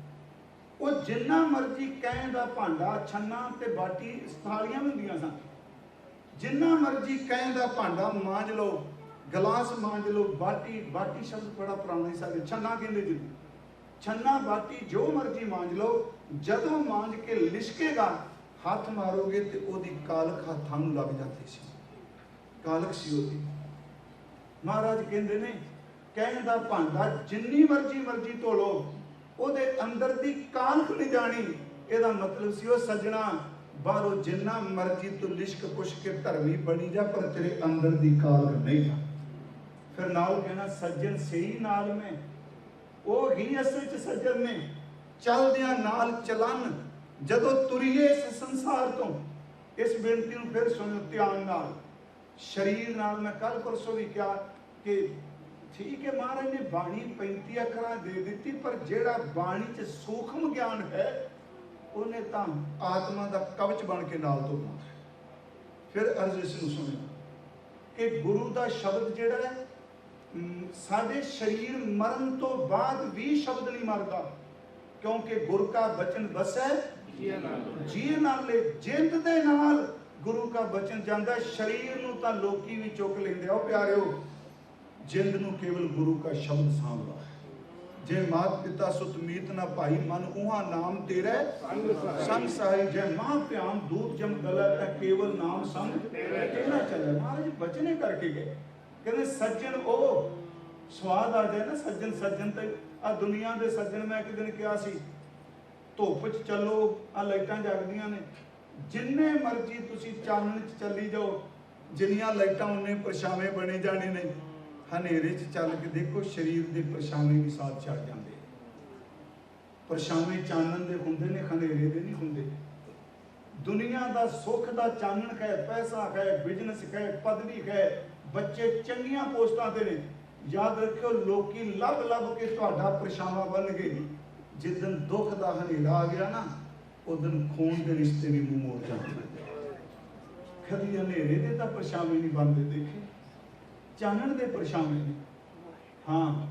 ਉਹ ਜਿੰਨਾ ਮਰਜ਼ੀ ਕਹਿਣ ਦਾ ਭਾਂਡਾ, ਛੰਨਾ ਤੇ ਬਾਟੀ ਥਾਲੀਆਂ ਵੀ ਹੁੰਦੀਆਂ ਸਨ, ਜਿੰਨਾ ਮਰਜ਼ੀ ਕਹਿਣ ਦਾ ਭਾਂਡਾ ਮਾਂਜ ਲਓ, ਗਲਾਸ ਮਾਂਜ ਲਓ, ਬਾਟੀ, ਬਾਟੀ ਸ਼ਬਦ ਬੜਾ ਪੁਰਾਣਾ ਹੀ ਸਾਡੇ, ਛੰਨਾ ਕਹਿੰਦੇ ਜੀ, ਛੰਨਾ ਬਾਟੀ ਜੋ ਮਰਜ਼ੀ ਮਾਂਜ ਲਓ। ਜਦੋਂ ਮਾਂਜ ਕੇ ਲਿਸ਼ਕੇਗਾ, ਹੱਥ ਮਾਰੋਗੇ ਤੇ ਉਹਦੀ ਕਾਲਖ ਹੱਥਾਂ ਨੂੰ ਲੱਗ ਜਾਂਦੀ ਸੀ, ਕਾਲਖ ਸੀ ਉਹਦੀ। ਮਹਾਰਾਜ ਕਹਿੰਦੇ ਨੇ ਕਹਿਣ ਦਾ ਭਾਂਡਾ ਜਿੰਨੀ ਮਰਜ਼ੀ ਧੋ ਲਓ, ਉਹਦੇ ਅੰਦਰ ਦੀ ਕਾਲਖ ਨਹੀਂ ਜਾਣੀ। ਇਹਦਾ ਮਤਲਬ ਸੀ ਉਹ ਸੱਜਣਾ, ਬਾਹਰੋਂ ਜਿੰਨਾ ਮਰਜ਼ੀ ਤੂੰ ਲਿਸ਼ਕ ਪੁੱਛ ਕੇ ਧਰਮੀ ਬਣੀ ਜਾ, ਪਰ ਤੇਰੇ ਅੰਦਰ ਦੀ ਕਾਲਖ ਨਹੀਂ ਆ। ਫਿਰ ਨਾਲ ਕਹਿਣਾ ਸੱਜਣ ਸਹੀ ਨਾਲ ਮੈਂ, ਉਹ ਹੀ ਅਸਲ ਚ ਸੱਜਣ ਨੇ। ਚੱਲਦਿਆਂ ਨਾਲ ਚਲਨ, ਜਦੋਂ ਤੁਰੀਏ ਇਸ ਸੰਸਾਰ ਤੋਂ। ਇਸ ਬੇਨਤੀ ਨੂੰ ਫਿਰ ਸੁਣੋ ਧਿਆਨ ਨਾਲ। ਸਰੀਰ ਨਾਲ ਮੈਂ ਕੱਲ ਪਰਸੋਂ ਵੀ ਕਿਹਾ ਕਿ ਠੀਕ ਹੈ, ਮਹਾਰਾਜ ਨੇ ਬਾਣੀ 35 ਅੱਖਰਾਂ ਦੇ ਦਿੱਤੀ, ਪਰ ਜਿਹੜਾ ਬਾਣੀ 'ਚ ਸੂਖਮ ਗਿਆਨ ਹੈ, ਉਹਨੇ ਤਾਂ ਆਤਮਾ ਦਾ ਕਵਚ ਬਣ ਕੇ ਨਾਲ ਤੋਰਨਾ। ਫਿਰ ਅਰਜ਼ ਇਸ ਨੂੰ ਸੁਣਿਆ ਕਿ ਗੁਰੂ ਦਾ ਸ਼ਬਦ ਜਿਹੜਾ ਹੈ, ਸਾਡੇ ਸਰੀਰ ਮਰਨ ਤੋਂ ਬਾਅਦ ਵੀ ਸ਼ਬਦ ਨਹੀਂ ਮਰਦਾ, ਕਿਉਂਕਿ ਗੁਰ ਕਾ ਬਚਨ ਬਸੈ ਜੀ ਨਾਲੇ। ਜਿੰਦ ਦੇ ਨਾਲ ਗੁਰੂ ਕਾ ਬਚਨ ਜਾਂਦਾ। ਸਰੀਰ ਨੂੰ ਤਾਂ ਲੋਕੀ ਵੀ ਚੁੱਕ ਲੈਂਦੇ ਆ ਪਿਆਰਿਓ, ਜਿੰਦ ਨੂੰ ਕੇਵਲ ਗੁਰੂ ਕਾ ਸ਼ਬਦ ਸਾਂਭਦਾ। ਜੇ ਮਾਤ ਪਿਤਾ ਸੁਤ ਮੀਤ ਨਾ ਭਾਈ, ਮਨ ਉਹਾ ਨਾਮ ਤੇਰੇ ਸੰਗ ਸਹਾਈ। ਜੇ ਮਾਂ ਭਿਆਨ ਦੂਤ ਜਮ ਗਲਾ, ਤਾਂ ਕੇਵਲ ਨਾਮ ਸੰਗ ਤੇਰਾ ਚੱਲੇ। ਮਹਾਰਾਜ ਬਚਨੇ ਕਰਕੇ ਗਏ, ਕਹਿੰਦੇ ਸੱਜਣ ਉਹ ਸਵਾਦ ਆ ਜਾਏ ਨਾ, ਸੱਜਣ ਸੱਜਣ ਤੇ ਆ ਦੁਨੀਆ ਦੇ ਸੱਜਣ। ਮੈਂ ਇੱਕ ਦਿਨ ਕਿਹਾ ਸੀ, ਧੁੱਪ 'ਚ ਚੱਲੋ, ਆ ਲਾਈਟਾਂ ਜਗਦੀਆਂ ਨੇ, ਜਿੰਨੇ ਮਰਜ਼ੀ ਤੁਸੀਂ ਚਾਨਣ 'ਚ ਚੱਲੀ ਜਾਓ, ਜਿੰਨੀਆਂ ਲਾਈਟਾਂ ਉਹਨੇ ਪਰਛਾਵੇਂ ਬਣੇ ਜਾਣੇ ਨੇ। ਹਨੇਰੇ 'ਚ ਚੱਲ ਕੇ ਦੇਖੋ, ਸਰੀਰ ਦੇ ਪਰਛਾਵੇਂ ਵੀ ਸਾਥ ਛੱਡ ਜਾਂਦੇ। ਪਰਛਾਵੇਂ ਚਾਨਣ ਦੇ ਹੁੰਦੇ ਨੇ, ਹਨੇਰੇ ਦੇ ਨਹੀਂ ਹੁੰਦੇ। ਦੁਨੀਆ ਦਾ ਸੁੱਖ ਦਾ ਚਾਨਣ ਹੈ, ਪੈਸਾ ਹੈ, ਬਿਜ਼ਨਸ ਹੈ, ਪਦਵੀ ਹੈ, ਬੱਚੇ ਚੰਗੀਆਂ ਪੋਸਟਾਂ ਤੇ ਨੇ। ਯਾਦ ਰੱਖਿਓ, ਲੋਕੀ ਲੱਭ ਕੇ ਤੁਹਾਡਾ ਪਰਛਾਵਾਂ ਬਣ ਗਏ। ਜਿਸ ਦਿਨ ਦੁੱਖ ਦਾ ਹਨੇਰਾ ਆ ਗਿਆ ਨਾ, ਉਸ ਦਿਨ ਖੂਨ ਦੇ ਰਿਸ਼ਤੇ ਵੀ ਮੂੰਹ ਮੋੜ ਜਾਂਦੇ। ਕਦੀ ਹਨੇਰੇ ਦੇ ਤਾਂ ਪਰਛਾਵੇਂ ਨਹੀਂ ਬਣਦੇ ਦੇਖੇ, ਚਾਨਣ ਦੇ ਪਰਛਾਵੇਂ ਨੇ। ਹਾਂ,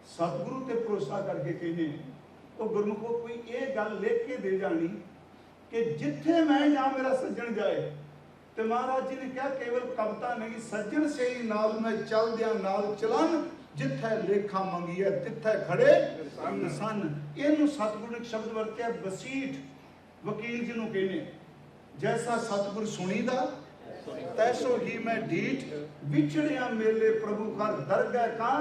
ਸਤਿਗੁਰੂ ਤੇ ਭਰੋਸਾ ਕਰਕੇ ਕਹਿੰਦੇ ਉਹ ਗੁਰਮੁਖੋ, ਕੋਈ ਇਹ ਗੱਲ ਲਿਖ ਕੇ ਦੇ ਜਾਣੀ ਕਿ ਜਿੱਥੇ ਮੈਂ ਜਾ ਮੇਰਾ ਸੱਜਣ ਜਾਏ। ਤੇ ਮਹਾਰਾਜ ਜੀ ਨੇ ਕਿਹਾ ਕੇਵਲ ਕਵਿਤਾ ਨਹੀਂ, ਸੱਜਣ ਸਹੀ ਨਾਲ ਮੈਂ ਚੱਲਦਿਆਂ ਨਾਲ ਚਲਨ, ਜਿੱਥੇ ਲੇਖਾ ਮੰਗੀਏ ਤਿੱਥੇ ਖੜੇ ਸਨ। ਇਹਨੂੰ ਸਤਿਗੁਰੂ ਨੇ ਸ਼ਬਦ ਵਰਤਿਆ ਬਸੀਠ, ਵਕੀਲ ਜਿਹਨੂੰ ਕਹਿੰਦੇ। ਜੈਸਾ ਸਤਿਗੁਰ ਸੁਣੀਦਾ ਤੈਸੋ ਹੀ ਮੈਂ ਢੀਠ, ਵਿਛੜਿਆ ਮੇਲੇ ਪ੍ਰਭੂ ਘਰ ਦਰਗਾਹ ਕਾ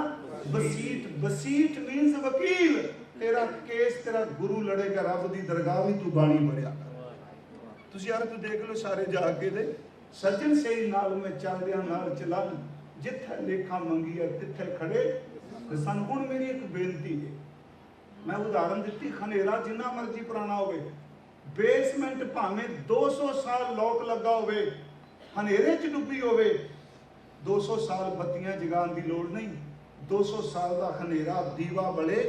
ਬਸੀਠ। ਬਸੀਠ ਮੀਨਸ ਵਕੀਲ। ਤੇਰਾ ਕੇਸ ਤੇਰਾ ਗੁਰੂ ਲੜੇਗਾ ਰੱਬ ਦੀ ਦਰਗਾਹ ਵੀ, ਤੂੰ ਬਾਣੀ ਪੜਿਆ। ਤੁਸੀਂ ਯਾਰ ਤੂੰ ਦੇਖ ਲਓ ਸਾਰੇ ਜਾ ਕੇ ਦੇ, ਸੱਜਣ ਸਹੀ ਨਾਲ ਮੈਂ ਚੱਲਦਿਆਂ ਨਾਲ ਚਲਨ, ਜਿੱਥੇ ਲੇਖਾ ਮੰਗੀਆ ਤਿੱਥੇ ਖੜੇ ਸਨ। ਹੁਣ ਮੇਰੀ ਇੱਕ ਬੇਨਤੀ ਹੈ, मैं उदाहरण दी, खनेरा जिन्ना मर्जी पुराना हो, बेसमेंट भावें 200 साल लॉक लगा हो, हनेरे च डुबी हो, 200 साल बत्तियां जगाने की लोड़ नहीं, 200 साल का खनेरा दीवा बले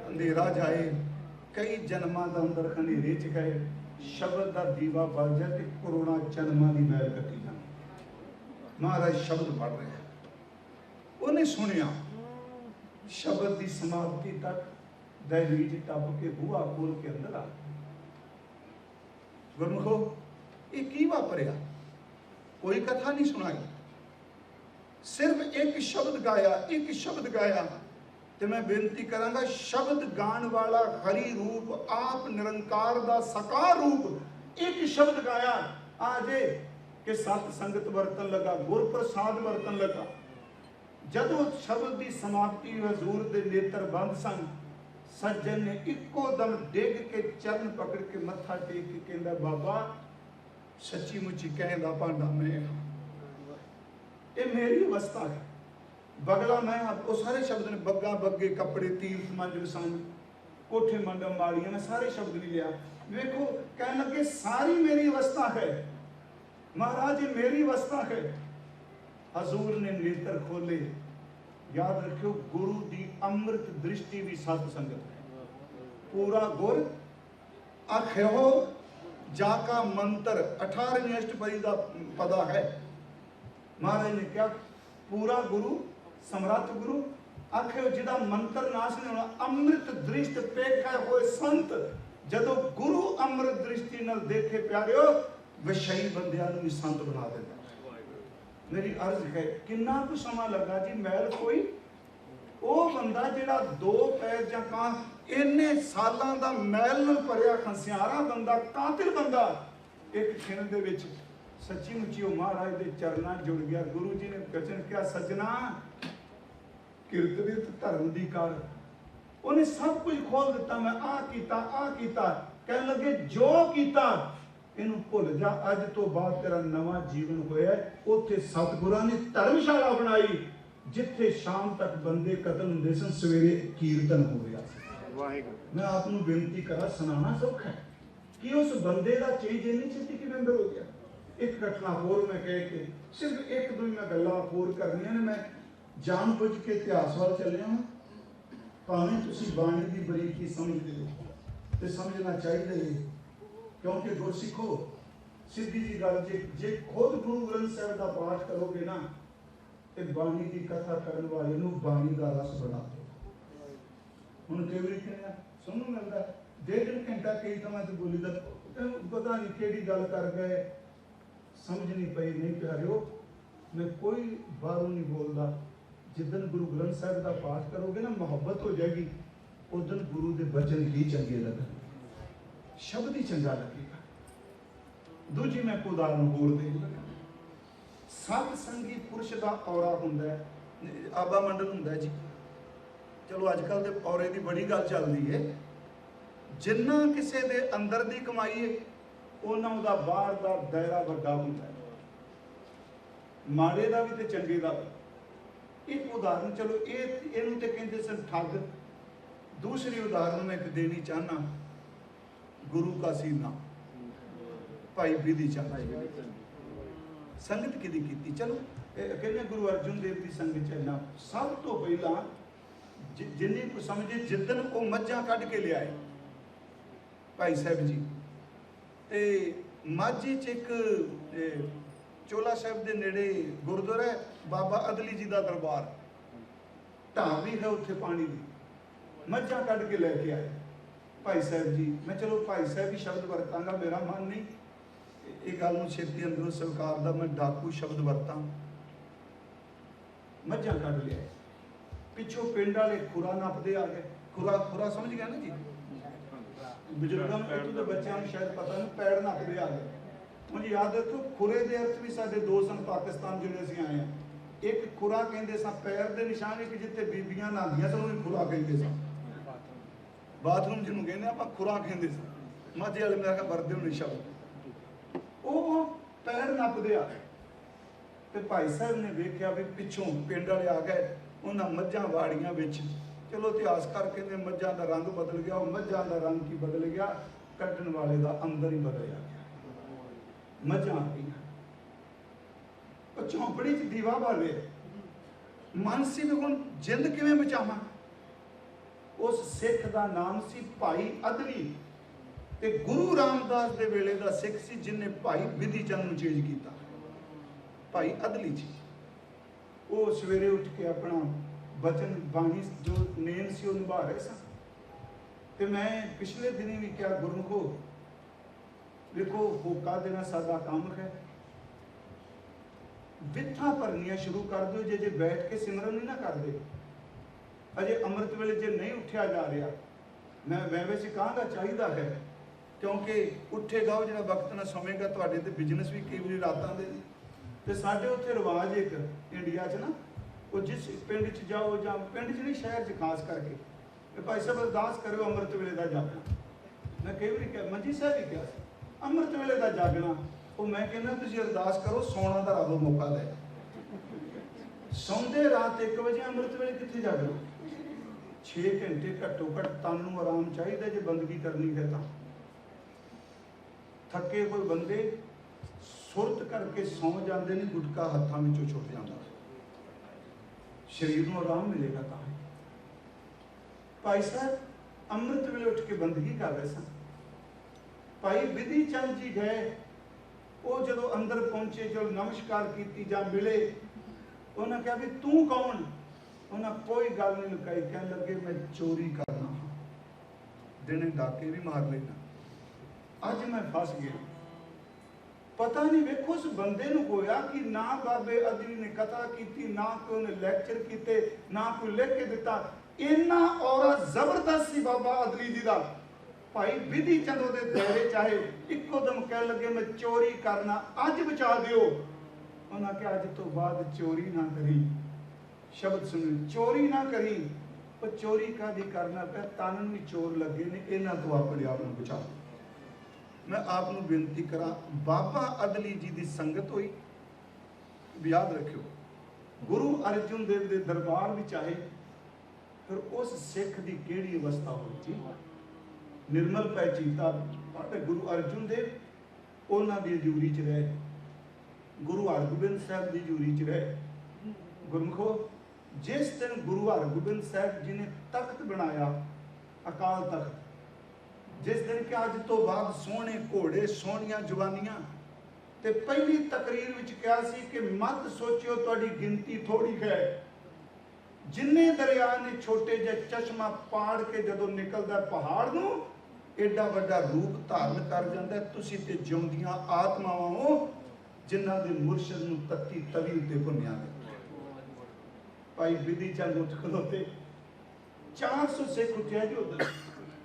अंधेरा जाए। कई जन्मां दा अंदर खनेरे च गए, शब्द का दीवा बल जाए तो करोड़ां जन्मां की मैल कटी जाए। महाराज शब्द पढ़ रहे हैं, उन्हें सुनिया शब्द की समाप्ति तक दहलीज टप के बूहा खोल के अंदर आ। गुरमुखो ये की वापरिया? कोई कथा नहीं सुनाई, सिर्फ एक शब्द गाया, एक शब्द गाया। तो मैं बेनती करांगा, शब्द गान वाला हरि रूप आप निरंकार दा साकार रूप एक शब्द गाया आजे कि सत संगत वरतन लगा, गुर प्रसाद वरतन लगा। जदों शब्द की समाप्ति हजूर दे नेत्र बंद सन, सज्जन ने इको दम डिग के चरण पकड़ के मत्था टेक के कहंदा, बाबा सच्ची मुच्ची कहंदा भांडा मैं, ये मेरी अवस्था है। बगला मैं, वो सारे शब्द ने, बग्गा बग्गे कपड़े तीर्थ मंजिल सन, कोठे मंडम वालियां, मैं सारे शब्द नहीं लिया। देखो कहने लगे सारी मेरी अवस्था है महाराज, ये मेरी अवस्था है। हजूर ने नेत्र खोले। याद रखियो गुरु की अमृत दृष्टि भी सत संगत है। पूरा गुर अख्यो जाका मंत्र 18वीं अष्टपदी का पदा है। महाराज ने क्या, पूरा गुरु समर्थ गुरु आखियो जिदा मंत्र नाश नहीं होना, अमृत दृष्टि पेखा होए संत। जदों गुरु अमृत दृष्टि नाल देखे प्यारियो, विषयी बंदियां नूं भी संत बना देता। मेरी अर्ज है, किन्ना कुछ समा लगा जी, मैल कोई ਉਹ ਬੰਦਾ ਜਿਹੜਾ ਦੋ ਪੈਰ ਜਾਂ ਕਾਂ ਇੰਨੇ ਸਾਲਾਂ ਦਾ ਮੈਲ ਨਾਲ ਭਰਿਆ ਖੰਸਿਆਰਾ ਬੰਦਾ, ਕਾਤਿਲ ਬੰਦਾ, ਇੱਕ ਖਿਣ ਦੇ ਵਿੱਚ ਸੱਚੀ ਮੁੱਚੀ ਉਹ ਮਹਾਰਾਜ ਦੇ ਚਰਨਾਂ ਜੁੜ ਗਿਆ। ਗੁਰੂ ਜੀ ਨੇ ਬਚਨ ਕਿਹਾ, ਸੱਜਣਾ ਕਿਰਤ ਵਿਰਤ ਧਰਮ ਦੀ ਕਰ। ਉਹਨੇ ਸਭ ਕੁਝ ਖੋਲ ਦਿੱਤਾ, ਮੈਂ ਆਹ ਕੀਤਾ। ਕਹਿਣ ਲੱਗੇ ਜੋ ਕੀਤਾ ਇਹਨੂੰ ਭੁੱਲ ਜਾ, ਅੱਜ ਤੋਂ ਬਾਅਦ ਤੇਰਾ ਨਵਾਂ ਜੀਵਨ ਹੋਇਆ। ਉੱਥੇ ਸਤਿਗੁਰਾਂ ਨੇ ਧਰਮਸ਼ਾਲਾ ਬਣਾਈ ਜਿੱਥੇ ਸ਼ਾਮ ਤੱਕ ਬੰਦੇ ਕਤਲ ਹੁੰਦੇ ਸਨ, ਸਵੇਰੇ ਕੀਰਤਨ ਹੋ ਰਿਹਾ ਸੀ। ਵਾਹਿਗੁਰੂ। ਮੈਂ ਆਪ ਨੂੰ ਬੇਨਤੀ ਕਰਾਂ, ਸੁਣਾਉਣਾ ਸੌਖਾ ਹੈ ਕਿ ਉਸ ਬੰਦੇ ਦਾ ਚੇਂਜ ਇੰਨੀ ਛੇਤੀ ਕਿਵੇਂ ਅੰਦਰ ਹੋ ਗਿਆ। ਇੱਕ ਘਟਨਾ ਹੋਰ ਮੈਂ ਕਹਿ ਕੇ, ਸਿਰਫ ਇੱਕ ਦੋ ਮੈਂ ਗੱਲਾਂ ਹੋਰ ਕਰਨੀਆਂ ਨੇ। ਮੈਂ ਜਾਣ ਬੁੱਝ ਕੇ ਇਤਿਹਾਸ ਵੱਲ ਚੱਲਿਆ ਹਾਂ, ਭਾਵੇਂ ਤੁਸੀਂ ਬਾਣੀ ਦੀ ਬਰੀਕੀ ਸਮਝਦੇ ਹੋ ਤੇ ਸਮਝਣਾ ਚਾਹੀਦਾ ਹੈ, ਕਿਉਂਕਿ ਗੁਰਸਿੱਖੋ ਸਿੱਧੀ ਜੀ ਗੱਲ, ਜੇ ਖੁਦ ਗੁਰੂ ਗ੍ਰੰਥ ਸਾਹਿਬ ਦਾ ਪਾਠ ਕਰੋਗੇ ਨਾ ਤੇ ਬਾਣੀ ਦੀ ਕਥਾ ਕਰਨ ਵਾਲੇ ਨੂੰ ਬਾਣੀ ਦਾ ਰਸ ਬਣਾ ਦਿਓ। ਹੁਣ ਕਈ ਵਾਰੀ ਕਹਿੰਦਾ ਸੁਣਨ ਨੂੰ ਮਿਲਦਾ, 1.5 ਘੰਟਾ ਕਈ ਥਾਵਾਂ ਤੇ ਬੋਲੀ ਦਾ ਪਤਾ ਨਹੀਂ ਕਿਹੜੀ ਗੱਲ ਕਰ ਗਏ, ਸਮਝ ਨਹੀਂ ਪਈ। ਨਹੀਂ ਪਿਆਰਿਓ, ਮੈਂ ਕੋਈ ਬਾਹਰੋਂ ਨਹੀਂ ਬੋਲਦਾ। ਜਿੱਦਣ ਗੁਰੂ ਗ੍ਰੰਥ ਸਾਹਿਬ ਦਾ ਪਾਠ ਕਰੋਗੇ ਨਾ, ਮੁਹੱਬਤ ਹੋ ਜਾਏਗੀ, ਉਦੋਂ ਗੁਰੂ ਦੇ ਬਚਨ ਹੀ ਚੰਗੇ ਲੱਗਣਗੇ, ਸ਼ਬਦ ਹੀ ਚੰਗਾ ਲੱਗੇਗਾ। ਦੂਜੀ ਮੈਂ ਕੋਈ ਉਦਾਹਰਨ ਹੋਰ ਦੇ ਲਗਾ, ਸਤ ਸੰਗੀ ਪੁਰਸ਼ ਦਾ ਔਰਾ ਹੁੰਦਾ ਹੈ, ਆਬਾ ਮੰਡਲ ਹੁੰਦਾ ਜੀ। ਚਲੋ ਅੱਜ ਕੱਲ੍ਹ ਦੇ ਔਰੇ ਦੀ ਬੜੀ ਗੱਲ ਚੱਲਦੀ ਹੈ। ਜਿੰਨਾ ਕਿਸੇ ਦੇ ਅੰਦਰ ਦੀ ਕਮਾਈ ਹੈ, ਉਹਨਾਂ ਦਾ ਬਾਹਰ ਦਾ ਦਾਇਰਾ ਵੱਡਾ ਹੁੰਦਾ ਹੈ, ਮਾੜੇ ਦਾ ਵੀ ਤੇ ਚੰਗੇ ਦਾ ਵੀ। ਇੱਕ ਉਦਾਹਰਨ, ਚਲੋ ਇਹਨੂੰ ਤੇ ਕਹਿੰਦੇ ਸਨ ਠੱਗ। ਦੂਸਰੀ ਉਦਾਹਰਨ ਮੈਂ ਇੱਕ ਦੇਣੀ ਚਾਹਨਾ, ਗੁਰੂ ਕਾ ਸੀਨਾ, ਭਾਈ ਬਿਧੀ ਚੰਦ। ਸੰਗਤ ਕਿਹਦੀ ਕੀਤੀ? ਚਲੋ ਕਹਿੰਦੇ ਗੁਰੂ ਅਰਜਨ ਦੇਵ ਦੀ ਸੰਗਤ ਚ ਨਾ, ਸਭ ਤੋਂ ਪਹਿਲਾਂ ਜਿੰਨੀ ਕੁ ਸਮਝੇ, ਜਿੱਦਣ ਉਹ ਮੱਝਾਂ ਕੱਢ ਕੇ ਲਿਆਏ ਭਾਈ ਸਾਹਿਬ ਜੀ, ਤੇ ਮਾਝੇ ਚ ਇੱਕ ਚੋਲਾ ਸਾਹਿਬ ਦੇ ਨੇੜੇ ਗੁਰਦੁਆਰਾ ਹੈ, ਬਾਬਾ ਅਦਲੀ ਜੀ ਦਾ ਦਰਬਾਰ, ਢਾਬ ਵੀ ਹੈ ਉੱਥੇ ਪਾਣੀ ਦੀ। ਮੱਝਾਂ ਕੱਢ ਕੇ ਲੈ ਕੇ ਆਏ ਭਾਈ ਸਾਹਿਬ ਜੀ। ਮੈਂ ਚਲੋ ਭਾਈ ਸਾਹਿਬ ਹੀ ਸ਼ਬਦ ਵਰਤਾਂਗਾ, ਮੇਰਾ ਮਨ ਨਹੀਂ ਇਹ ਗੱਲ ਨੂੰ ਛੇਤੀ ਅੰਦਰੋਂ ਸਵੀਕਾਰ ਦਾ, ਮੈਂ ਡਾਕੂ ਸ਼ਬਦ ਵਰਤਾਂ। ਮੱਝਾਂ ਕੱਢ ਲਿਆ, ਪਿੱਛੋਂ ਪਿੰਡ ਵਾਲੇ ਖੁਰਾ ਨੱਪਦੇ ਆ ਗਏ। ਖੁਰਾ ਸਮਝ ਗਿਆ ਨਾ ਜੀ, ਬਜ਼ੁਰਗਾਂ ਨੂੰ, ਇੱਥੋਂ ਦੇ ਬੱਚਿਆਂ ਨੂੰ ਸ਼ਾਇਦ ਪਤਾ ਨਹੀਂ, ਪੈੜ ਨੱਪਦੇ ਆ ਗਏ। ਹੁਣ ਯਾਦ ਰੱਖੋ, ਖੁਰੇ ਦੇ ਅਰਥ ਵੀ ਸਾਡੇ ਦੋ ਸਨ ਪਾਕਿਸਤਾਨ ਜਿਹੜੇ ਅਸੀਂ ਆਏ ਹਾਂ। ਇੱਕ ਖੁਰਾ ਕਹਿੰਦੇ ਸਾਂ ਪੈਰ ਦੇ ਨਿਸ਼ਾਨ, ਇੱਕ ਜਿੱਥੇ ਬੀਬੀਆਂ ਨਹਾਉਂਦੀਆਂ ਸਨ ਉਹਨੂੰ ਖੁਰਾ ਕਹਿੰਦੇ ਸਾਂ। ਬਾਥਰੂਮ ਜਿਹਨੂੰ ਕਹਿੰਦੇ ਆਪਾਂ ਖੁਰਾ ਕਹਿੰਦੇ ਸਾਂ। ਮਾਝੇ ਵਾਲੇ ਮੇਰਾ ਵਰਦੇ ਹੋਣੇ ਸ਼ਬਦ। ਉਹ ਪੈਰ ਨੱਪਦੇ ਆ ਗਏ ਤੇ ਭਾਈ ਸਾਹਿਬ ਨੇ ਵੇਖਿਆ ਵੀ ਪਿੱਛੋਂ ਪਿੰਡ ਵਾਲੇ ਆ ਗਏ। ਉਹਨਾਂ ਮੱਝਾਂ ਵਾੜੀਆਂ ਵਿੱਚ ਚਲੋ ਇਤਿਹਾਸਕਾਰ ਕਹਿੰਦੇ ਮੱਝਾਂ ਦਾ ਰੰਗ ਬਦਲ ਗਿਆ। ਉਹ ਮੱਝਾਂ ਦਾ ਰੰਗ ਕੀ ਬਦਲ ਗਿਆ? ਕੱਢਣ ਵਾਲੇ ਦਾ ਅੰਦਰ ਹੀ ਬਦਲਿਆ ਗਿਆ। ਮੱਝਾਂ ਆ ਗਈਆਂ, ਉਹ ਝੌਂਪੜੀ 'ਚ ਦੀਵਾ ਬਾਲੇ। ਮਨ ਸੀ ਵੀ ਹੁਣ ਜਿੰਦ ਕਿਵੇਂ ਬਚਾਵਾਂ। ਉਸ ਸਿੱਖ ਦਾ ਨਾਮ ਸੀ ਭਾਈ ਅਦਲੀ, ਤੇ ਗੁਰੂ ਰਾਮਦਾਸ ਦੇ ਵੇਲੇ ਦਾ ਸਿੱਖ ਸੀ ਜਿਹਨੇ ਭਾਈ ਬਿਧੀ ਚੰਦ ਨੂੰ ਚੇਂਜ ਕੀਤਾ। ਭਾਈ ਅਦਲੀ ਜੀ ਉਹ ਸਵੇਰੇ ਉੱਠ ਕੇ ਆਪਣਾ ਬਚਨ ਬਾਣੀ ਜੋ ਨੇਮ ਸੀ ਉਹ ਨਿਭਾ ਰਹੇ ਸਨ। ਤੇ ਮੈਂ ਪਿਛਲੇ ਦਿਨੀ ਵੀ ਕਿਹਾ, ਗੁਰਮੁਖੋ ਦੇਖੋ ਹੋਕਾ ਦੇਣਾ ਸਾਡਾ ਕੰਮ ਹੈ। ਬਿੱਠਾਂ ਭਰਨੀਆਂ ਸ਼ੁਰੂ ਕਰ ਦਿਓ। ਜੇ ਬੈਠ ਕੇ ਸਿਮਰਨ ਨਹੀਂ ਨਾ ਕਰਦੇ, ਅਜੇ ਅੰਮ੍ਰਿਤ ਵੇਲੇ ਜੇ ਨਹੀਂ ਉੱਠਿਆ ਜਾ ਰਿਹਾ, ਮੈਂ ਵੈਸੇ ਕਹਾਂਗਾ ਚਾਹੀਦਾ ਹੈ, ਕਿਉਂਕਿ ਉੱਠੇਗਾ ਉਹ ਜਿਹੜਾ ਵਕਤ ਨਾਲ ਸੌਵੇਗਾ। ਤੁਹਾਡੇ ਤੇ ਬਿਜ਼ਨਸ ਵੀ ਕਈ ਵਾਰੀ ਰਾਤਾਂ ਦੇ ਨੇ। ਤੇ ਸਾਡੇ ਉੱਥੇ ਰਿਵਾਜ ਇੱਕ ਇੰਡੀਆ 'ਚ ਨਾ, ਉਹ ਜਿਸ ਪਿੰਡ 'ਚ ਜਾਓ ਜਾਂ ਪਿੰਡ 'ਚ ਨਹੀਂ ਸ਼ਹਿਰ 'ਚ ਖਾਸ ਕਰਕੇ, ਤੇ ਭਾਈ ਸਾਹਿਬ ਅਰਦਾਸ ਕਰਿਓ ਅੰਮ੍ਰਿਤ ਵੇਲੇ ਦਾ ਜਾਗਣਾ। ਮੈਂ ਕਈ ਵਾਰੀ ਕਿਹਾ, ਮੰਜੀ ਸਾਹਿਬ ਵੀ ਕਿਹਾ ਸੀ ਅੰਮ੍ਰਿਤ ਵੇਲੇ ਦਾ ਜਾਗਣਾ। ਉਹ ਮੈਂ ਕਹਿੰਦਾ ਤੁਸੀਂ ਅਰਦਾਸ ਕਰੋ, ਸੌਣਾ ਦਾ ਰੱਬ ਮੌਕਾ ਦੇ। ਸੌਂਦੇ ਰਾਤ 1 ਵਜੇ, ਅੰਮ੍ਰਿਤ ਵੇਲੇ ਕਿੱਥੇ ਜਾਗਣਾ? 6 ਘੰਟੇ ਘੱਟੋ ਘੱਟ ਤਨ ਨੂੰ ਆਰਾਮ ਚਾਹੀਦਾ ਜੇ ਬੰਦਗੀ ਕਰਨੀ ਹੈ ਤਾਂ। ਥੱਕੇ ਹੋਏ ਬੰਦੇ ਸੁਰਤ ਕਰਕੇ ਸੌਂ ਜਾਂਦੇ ਨੇ, ਗੁਟਕਾ ਹੱਥਾਂ ਵਿੱਚੋਂ ਛੁੱਟ ਜਾਂਦਾ। ਸਰੀਰ ਨੂੰ ਆਰਾਮ ਮਿਲੇਗਾ ਤਾਂ। ਭਾਈ ਸਾਹਿਬ ਅੰਮ੍ਰਿਤ ਵੇਲੇ ਉੱਠ ਕੇ ਬੰਦਗੀ ਕਰ ਰਹੇ ਸਨ। ਭਾਈ ਬਿਧੀ ਚੰਦ ਜੀ ਗਏ, ਉਹ ਜਦੋਂ ਅੰਦਰ ਪਹੁੰਚੇ, ਜਦੋਂ ਨਮਸਕਾਰ ਕੀਤੀ ਜਾਂ ਮਿਲੇ, ਉਹਨਾਂ ਕਿਹਾ ਵੀ ਤੂੰ ਕੌਣ? ਉਹਨਾਂ ਕੋਈ ਗੱਲ ਨਹੀਂ ਲੁਕਾਈ, ਕਹਿਣ ਲੱਗੇ ਮੈਂ ਚੋਰੀ ਕਰਨਾ, ਦਿਨੇ ਡਾਕੇ ਵੀ ਮਾਰ ਲੈਣਾ, ਅੱਜ ਮੈਂ ਫਸ ਗਿਆ। ਪਤਾ ਨਹੀਂ ਵੇਖੋ ਉਸ ਬੰਦੇ ਨੂੰ ਹੋਇਆ ਕਿ ਨਾ ਬਾਬੇ ਅਦਲੀ ਨੇ ਕਥਾ ਕੀਤੀ, ਨਾ ਕੋਈ ਉਹਨੇ ਲੈਕਚਰ ਕੀਤੇ, ਨਾ ਕੋਈ ਲਿਖ ਕੇ ਦਿੱਤਾ। ਇੰਨਾ ਔਰਾ ਜ਼ਬਰਦਸਤ ਸੀ ਬਾਬਾ ਅਦਲੀ ਜੀ ਦਾ। ਭਾਈ ਬਿਧੀ ਚੰਦ ਉਹਦੇ ਦਾਇਰੇ ਚਾਹੇ, ਇੱਕੋ ਦਮ ਕਹਿਣ ਲੱਗੇ ਮੈਂ ਚੋਰੀ ਕਰਨਾ, ਅੱਜ ਬਚਾ ਦਿਓ। ਉਹਨਾਂ ਕਿਹਾ ਅੱਜ ਤੋਂ ਬਾਅਦ ਚੋਰੀ ਨਾ ਕਰੀ। ਸ਼ਬਦ ਸੁਣੀ, ਚੋਰੀ ਨਾ ਕਰੀ। ਪਰ ਚੋਰੀ ਕਾਹਦੀ ਕਰਨਾ ਪਿਆ? ਤਨ ਨੂੰ ਵੀ ਚੋਰ ਲੱਗੇ ਨੇ, ਇਹਨਾਂ ਤੋਂ ਆਪਣੇ ਆਪ ਨੂੰ ਬਚਾਓ। ਮੈਂ ਆਪ ਨੂੰ ਬੇਨਤੀ ਕਰਾਂ, ਬਾਬਾ ਅਦਲੀ ਜੀ ਦੀ ਸੰਗਤ ਹੋਈ, ਯਾਦ ਰੱਖਿਓ ਗੁਰੂ ਅਰਜਨ ਦੇਵ ਦੇ ਦਰਬਾਰ ਵਿੱਚ ਆਏ, ਫਿਰ ਉਸ ਸਿੱਖ ਦੀ ਕਿਹੜੀ ਅਵਸਥਾ ਹੋਈ ਸੀ। ਨਿਰਮਲ ਪੈ ਚੀਤਾ ਪਾਟੇ ਗੁਰੂ ਅਰਜਨ ਦੇਵ ਉਹਨਾਂ ਦੀ ਹਜ਼ੂਰੀ 'ਚ ਰਹੇ, ਗੁਰੂ ਹਰਗੋਬਿੰਦ ਸਾਹਿਬ ਦੀ ਹਜ਼ੂਰੀ 'ਚ ਰਹੇ। ਗੁਰਮੁਖੋ ਜਿਸ ਦਿਨ ਗੁਰੂ ਹਰਗੋਬਿੰਦ ਸਾਹਿਬ ਜੀ ਨੇ ਤਖਤ ਬਣਾਇਆ, ਅਕਾਲ ਤਖਤ, ਜਿਸ ਦਿਨ ਕਿ ਅੱਜ ਤੋਂ ਬਾਅਦ ਸੋਹਣੇ ਘੋੜੇ, ਸੋਹਣੀਆਂ ਜਵਾਨੀਆਂ, ਤੇ ਪਹਿਲੀ ਤਕਰੀਰ ਵਿੱਚ ਕਿਹਾ ਸੀ ਕਿ ਮਤ ਸੋਚਿਓ ਤੁਹਾਡੀ ਗਿਣਤੀ ਥੋੜੀ ਹੈ। ਜਿੰਨੇ ਦਰਿਆ ਨੇ ਛੋਟੇ ਜਿਹਾ ਚਸ਼ਮਾ ਪਾੜ ਕੇ ਜਦੋਂ ਨਿਕਲਦਾ ਪਹਾੜ ਨੂੰ, ਏਡਾ ਵੱਡਾ ਰੂਪ ਧਾਰਨ ਕਰ ਜਾਂਦਾ। ਤੁਸੀਂ ਤੇ ਜਿਉਂਦੀਆਂ ਆਤਮਾਵਾਂ ਹੋ ਜਿਨ੍ਹਾਂ ਦੇ ਮੁਰਸ਼ਦ ਨੂੰ ਤੱਤੀ ਤਵੀ ਉੱਤੇ ਭੁੰਨਿਆ ਗਿਆ। ਭਾਈ ਬਿਧੀ ਚੰਦ ਉੱਠ ਖਲੋਤੇ, 400 ਸਿੱਖ ਉੱਠਿਆ ਜੀ ਉਧਰ,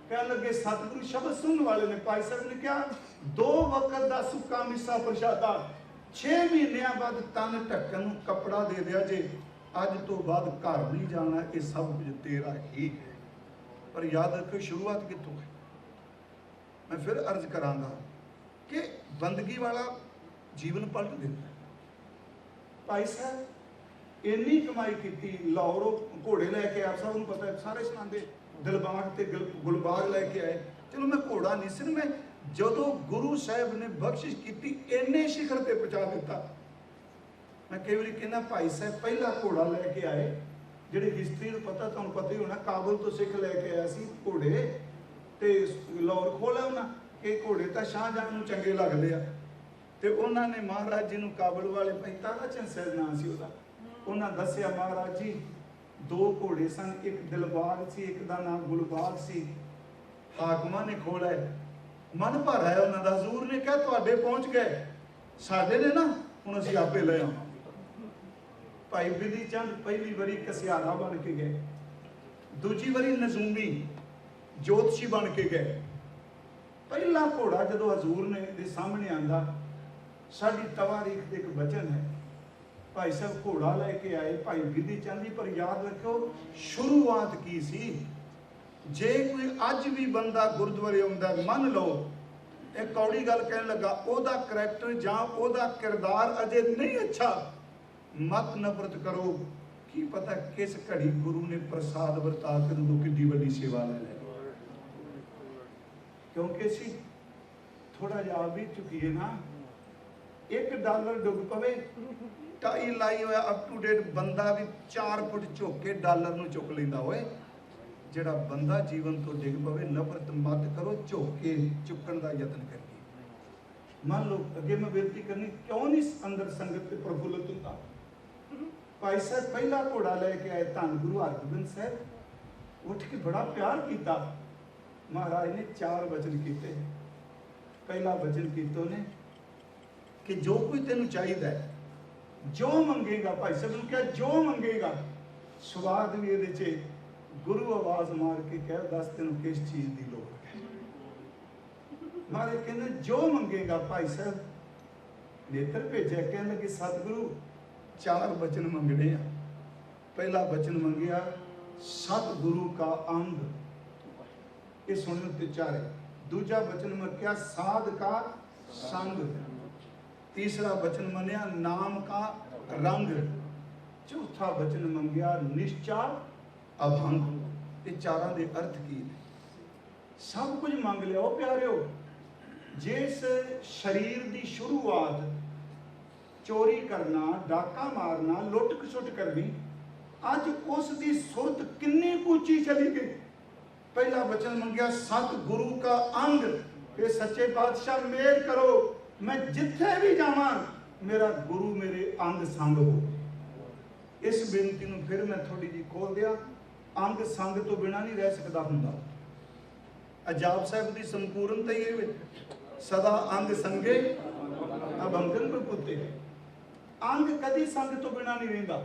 ਕਹਿਣ ਲੱਗੇ ਸਤਿਗੁਰੂ ਸ਼ਬਦ ਸੁਣਨ ਵਾਲੇ ਨੇ। ਭਾਈ ਸਾਹਿਬ ਨੇ ਕਿਹਾ 2 ਵਕਤ ਦਾ ਸੁੱਕਾ ਮਿੱਸਾ ਪ੍ਰਸ਼ਾਦਾ, 6 ਮਹੀਨਿਆਂ ਬਾਅਦ ਤਨ ਢੱਕਣ ਨੂੰ ਕੱਪੜਾ ਦੇ ਦਿਆ ਜੇ, ਅੱਜ ਤੋਂ ਬਾਅਦ ਘਰ ਨਹੀਂ ਜਾਣਾ, ਇਹ ਸਭ ਕੁਝ ਤੇਰਾ ਹੀ ਹੈ। ਪਰ ਯਾਦ ਰੱਖੋ ਸ਼ੁਰੂਆਤ ਕਿੱਥੋਂ ਹੈ। ਮੈਂ ਫਿਰ ਅਰਜ਼ ਕਰਾਂਗਾ ਕਿ ਬੰਦਗੀ ਵਾਲਾ ਜੀਵਨ ਪਲਟ ਦਿੰਦਾ। ਭਾਈ ਸਾਹਿਬ ਇੰਨੀ ਕਮਾਈ ਕੀਤੀ, ਲਾਹੌਰੋਂ ਘੋੜੇ ਲੈ ਕੇ ਆਪ ਸਭ ਨੂੰ ਪਤਾ ਹੈ, ਸਾਰੇ ਸੁਣਾਉਂਦੇ, ਦਿਲਬਾਗ ਤੇ ਗੁਲਬਾਗ ਲੈ ਕੇ ਆਏ। ਚਲੋ ਮੈਂ ਘੋੜਾ ਨਹੀਂ ਸੀ, ਮੈਂ ਜਦੋਂ ਗੁਰੂ ਸਾਹਿਬ ਨੇ ਬਖਸ਼ਿਸ਼ ਕੀਤੀ ਇੰਨੇ ਸ਼ਿਖਰ ਤੇ ਪਹੁੰਚਾ ਦਿੱਤਾ। ਮੈਂ ਕਈ ਵਾਰੀ ਕਹਿੰਦਾ ਭਾਈ ਸਾਹਿਬ ਪਹਿਲਾ ਘੋੜਾ ਲੈ ਕੇ ਆਏ, ਜਿਹੜੀ ਹਿਸਟਰੀ ਨੂੰ ਪਤਾ, ਤੁਹਾਨੂੰ ਪਤਾ ਹੀ ਹੋਣਾ, ਕਾਬਲ ਤੋਂ ਸਿੱਖ ਲੈ ਕੇ ਆਇਆ ਸੀ ਘੋੜੇ, ਤੇ ਲਾਹੌਰ ਖੋਲਿਆ ਉਹਨਾਂ ਕਿ ਘੋੜੇ ਤਾਂ ਸ਼ਾਹਜਹਾਂ ਨੂੰ ਚੰਗੇ ਲੱਗਦੇ ਆ। ਤੇ ਉਹਨਾਂ ਨੇ ਮਹਾਰਾਜ ਜੀ ਨੂੰ, ਕਾਬਲ ਵਾਲੇ ਭਾਈ ਤਾਰਾ ਚੰਦ ਸਾਹਿਬ ਨਾਂ ਸੀ ਉਹਦਾ, ਉਹਨਾਂ ਦੱਸਿਆ ਮਹਾਰਾਜ ਜੀ 2 ਘੋੜੇ ਸਨ, ਇੱਕ ਦਿਲਬਾਗ ਸੀ, ਇੱਕ ਦਾ ਨਾਮ ਗੁਲਬਾਗ ਸੀ। ਹਾਕਮਾਂ ਨੇ ਖੋਲਿਆ, ਮਨ ਭਰ ਆਇਆ ਉਹਨਾਂ ਦਾ। ਹਜ਼ੂਰ ਨੇ ਕਿਹਾ ਤੁਹਾਡੇ ਪਹੁੰਚ ਗਏ, ਸਾਡੇ ਨੇ ਨਾ, ਹੁਣ ਅਸੀਂ ਆਪੇ ਲੈ ਆਵਾਂ। ਭਾਈ ਬਿਧੀ ਚੰਦ ਪਹਿਲੀ ਵਾਰੀ ਕਸਿਆਰਾ ਬਣ ਕੇ ਗਏ, ਦੂਜੀ ਵਾਰੀ ਨਜ਼ੂਮੀ ਜੋਤਸ਼ੀ ਬਣ ਕੇ ਗਏ। ਪਹਿਲਾ ਘੋੜਾ ਜਦੋਂ ਹਜ਼ੂਰ ਨੇ ਦੇ ਸਾਹਮਣੇ ਆਂਦਾ, ਸਾਡੀ ਤਵਾਰੀਖ ਦੇ ਇੱਕ ਬਚਨ ਹੈ, ਭਾਈ ਸਾਹਿਬ ਘੋੜਾ ਲੈ ਕੇ ਆਏ ਭਾਈ ਬਿਧੀ ਚੰਦ ਜੀ। ਪਰ ਯਾਦ ਰੱਖਿਓ ਸ਼ੁਰੂਆਤ ਕੀ ਸੀ। ਜੇ ਕੋਈ ਅੱਜ ਵੀ ਬੰਦਾ ਗੁਰਦੁਆਰੇ ਆਉਂਦਾ, ਮੰਨ ਲਓ ਇਹ ਕੌੜੀ ਗੱਲ ਕਹਿਣ ਲੱਗਾ, ਉਹਦਾ ਕਰੈਕਟਰ ਜਾਂ ਉਹਦਾ ਕਿਰਦਾਰ ਅਜੇ ਨਹੀਂ ਅੱਛਾ, ਮਤ ਨਫ਼ਰਤ ਕਰੋ, की पता किस घड़ी गुरु ने प्रसाद वरता के उदों किड्डी वड्डी सेवा ले लै, क्योंकि असी थोड़ा जिहा आ भी चुकीए ना। $1 डुब पवे, टाई लाई होया अप टू डेट बंदा भी 4 फुट झुक के डॉलर नूं चुक लैंदा। होए जिहड़ा बंदा जीवन तो डिग पवे, नफरत मत करो, झुक के चुकण दा यतन करिए। मान लो अगे मैं बेनती करनी, क्यों नहीं अंदर संगत ते प्रफुल्लित हुंदा। भाई साहब पहला घोड़ा लैके आए धन गुरु हरगोबिंद साहब, उठ के बड़ा प्यार किया। महाराज ने 4 वचन किए। पहला वचन किया ने कि जो कोई तेन चाहिए, जो मंगेगा, भाई साहब ने कहा जो मंगेगा। स्वाद भी ये गुरु आवाज मार के कह, दस तेन किस चीज की लोड़ है। महाराज कहते जो मंगेगा। भाई साहब नेत्र भेजा, कहने लगे सतगुरु 4 वचन मंगने हैं। पहला वचन मंगया सतगुरु का अंग, ये सुनने ते चारे। दूजा वचन मंगया साध का संग। तीसरा वचन मंगया नाम का रंग। चौथा वचन मंगया निश्चा अभंग। ये चारों के अर्थ की सब कुछ मंग लिया प्यारिओ। जिस शरीर की शुरुआत चोरी करना, डाका मारना, लुट खसुट करनी, अज उसकी सुरत कितनी ऊंची चली गई। पहला वचन मंगया सतगुरु का अंग, कि सच्चे पातशाह मेहर करो, मैं जिथे भी जावां मेरा गुरु मेरे अंग संग हो। इस बेनती को फिर मैं थोड़ी जी खोल दिया। अंग संग तो बिना नहीं रह सकता हुंदा। अजाप साहब की संपूर्णता ही सदा अंग संगे अभंगन को पुते। अंग कदी संग तो बिना नहीं रहिंदा।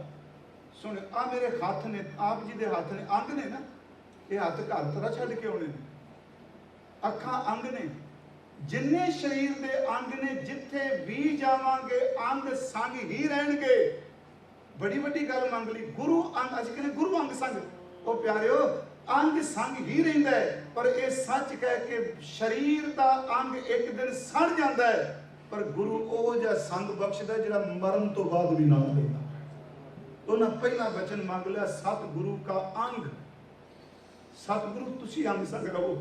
सुन आ मेरे हाथ ने, आप जी दे हाथ ने अंग ने ना, ये हाथ घर तरह छड़ के आने ने। अखां अंग ने, जिन्ने शरीर दे अंग ने, जिथे भी जावांगे अंग संग ही रहणगे। बड़ी वड्डी गल मंग ली। गुरु अंग, असीं कहने गुरु अंग संग। ओ प्यारिओ अंग संग ही रहिंदा है, पर यह सच कह के शरीर का अंग एक दिन सड़ जाता है, पर गुरु ओ जिहा संग बख्शदा जिहड़ा मरण तो बाद भी ना देता। उन्हें पहला वचन मंग लिया सतगुरु का अंग। सतगुरु तुसी अंग संग रहो।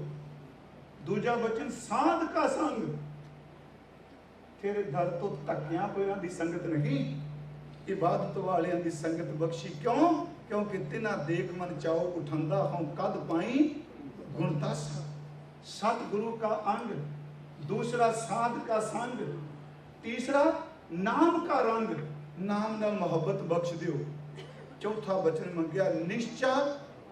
दूजा वचन साध का संग। तेरे दर तो धक्कियां होयां दी संगत नहीं, इबादत वालियां दी संगत बख्शी। क्यों? क्योंकि तिना देख मन चाओ उठंदा हों कद पाई गुणदस। सतगुरु का अंग। दूसरा साध का संग। तीसरा नाम का रंग, नाम नाल मोहब्बत बख्श दियो। चौथा वचन मंगया निश्चा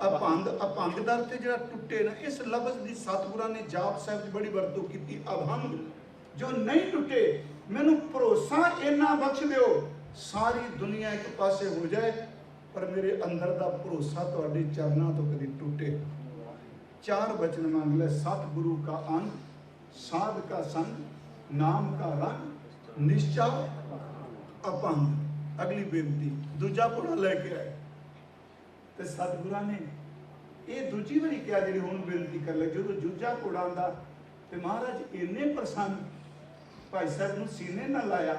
अभंग। अभंग दा अर्थ जिहड़ा टुटे ना, इस लफ्ज दी सतगुरां ने जाप साहब दी बड़ी वरतों की। अभंग जो नहीं टुटे, मैनू भरोसा इन्ना बख्श दियो सारी दुनिया एक पासे हो जाए, पर मेरे अंदर का भरोसा तुहाडे चरणों तो कभी टूटे। 4 वचन मांग ले सतगुरु का अंग, साध का संग, नाम का रंग, निश्चा अभंग। अगली बेनती दूजा घोड़ा लैके आए तो सतगुरा ने ये दूजी बारी क्या जी हुण बेनती कर ले। जो दूजा घोड़ा आंदा तो महाराज इन्ने प्रसन्न, भाई साहब नूं सीने ना लाया।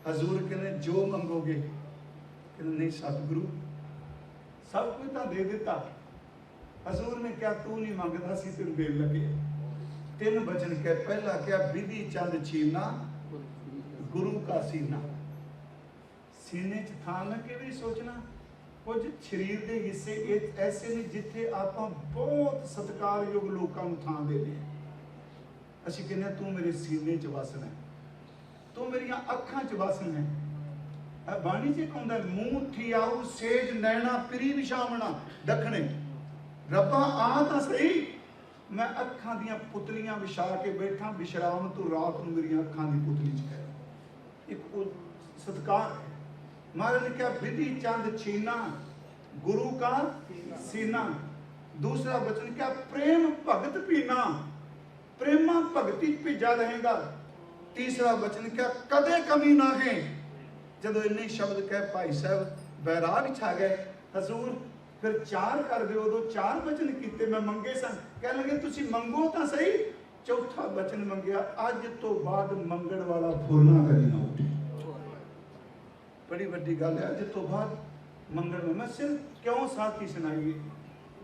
हजूर कहने जो मंगोगे, कहने नहीं सतगुरु सब कुछ तो दे दिता। हजूर ने क्या तू नहीं मंगता सी तेन देन लगे। 3 वचन कह, पहला क्या विधि चंद छीना गुरु का सीना। सीने च थां लगे भी सोचना। कुछ शरीर के हिस्से ऐसे ने जिथे आप बहुत सत्कारयोग लोगों को थां देने। असीं कहने तू मेरे सीने च वसना है, तू मेरिया अखां च वसना है। बाणी च कहंदा मूंह थियाऊ सेज नैना पिरी विछावना दखणे। रब्बा आ तां सही, मैं अखां दियां पुतलियां विछा के बैठा, विश्राम तू रात नूं मेरिया अखां दी पुतली च कर। एक सत्कार है। महाराज ने क्या विधि चंद छीना गुरु का सीना। दूसरा वचन क्या प्रेम भगत पीना, प्रेमा भगती भेजा रहेगा। तीसरा वचन क्या कदे कमी ना है। जब इन्ने शब्द कह भाई साहब बैराग छा गए। हजूर फिर 4 कर दो। उदों 4 वचन किए मैं मंगे सन। कह लगे तुसी मंगो तो सही। चौथा वचन मंगया अज तो बाद मंगण वाला फुरना कदी ना उठे। बड़ी वड्डी गल है। अज तो बाद ਮੰਗਣ ਨੂੰ ਮੈਂ ਸਿਰਫ ਕਿਉਂ ਸਾਥੀ ਸੁਣਾਈਏ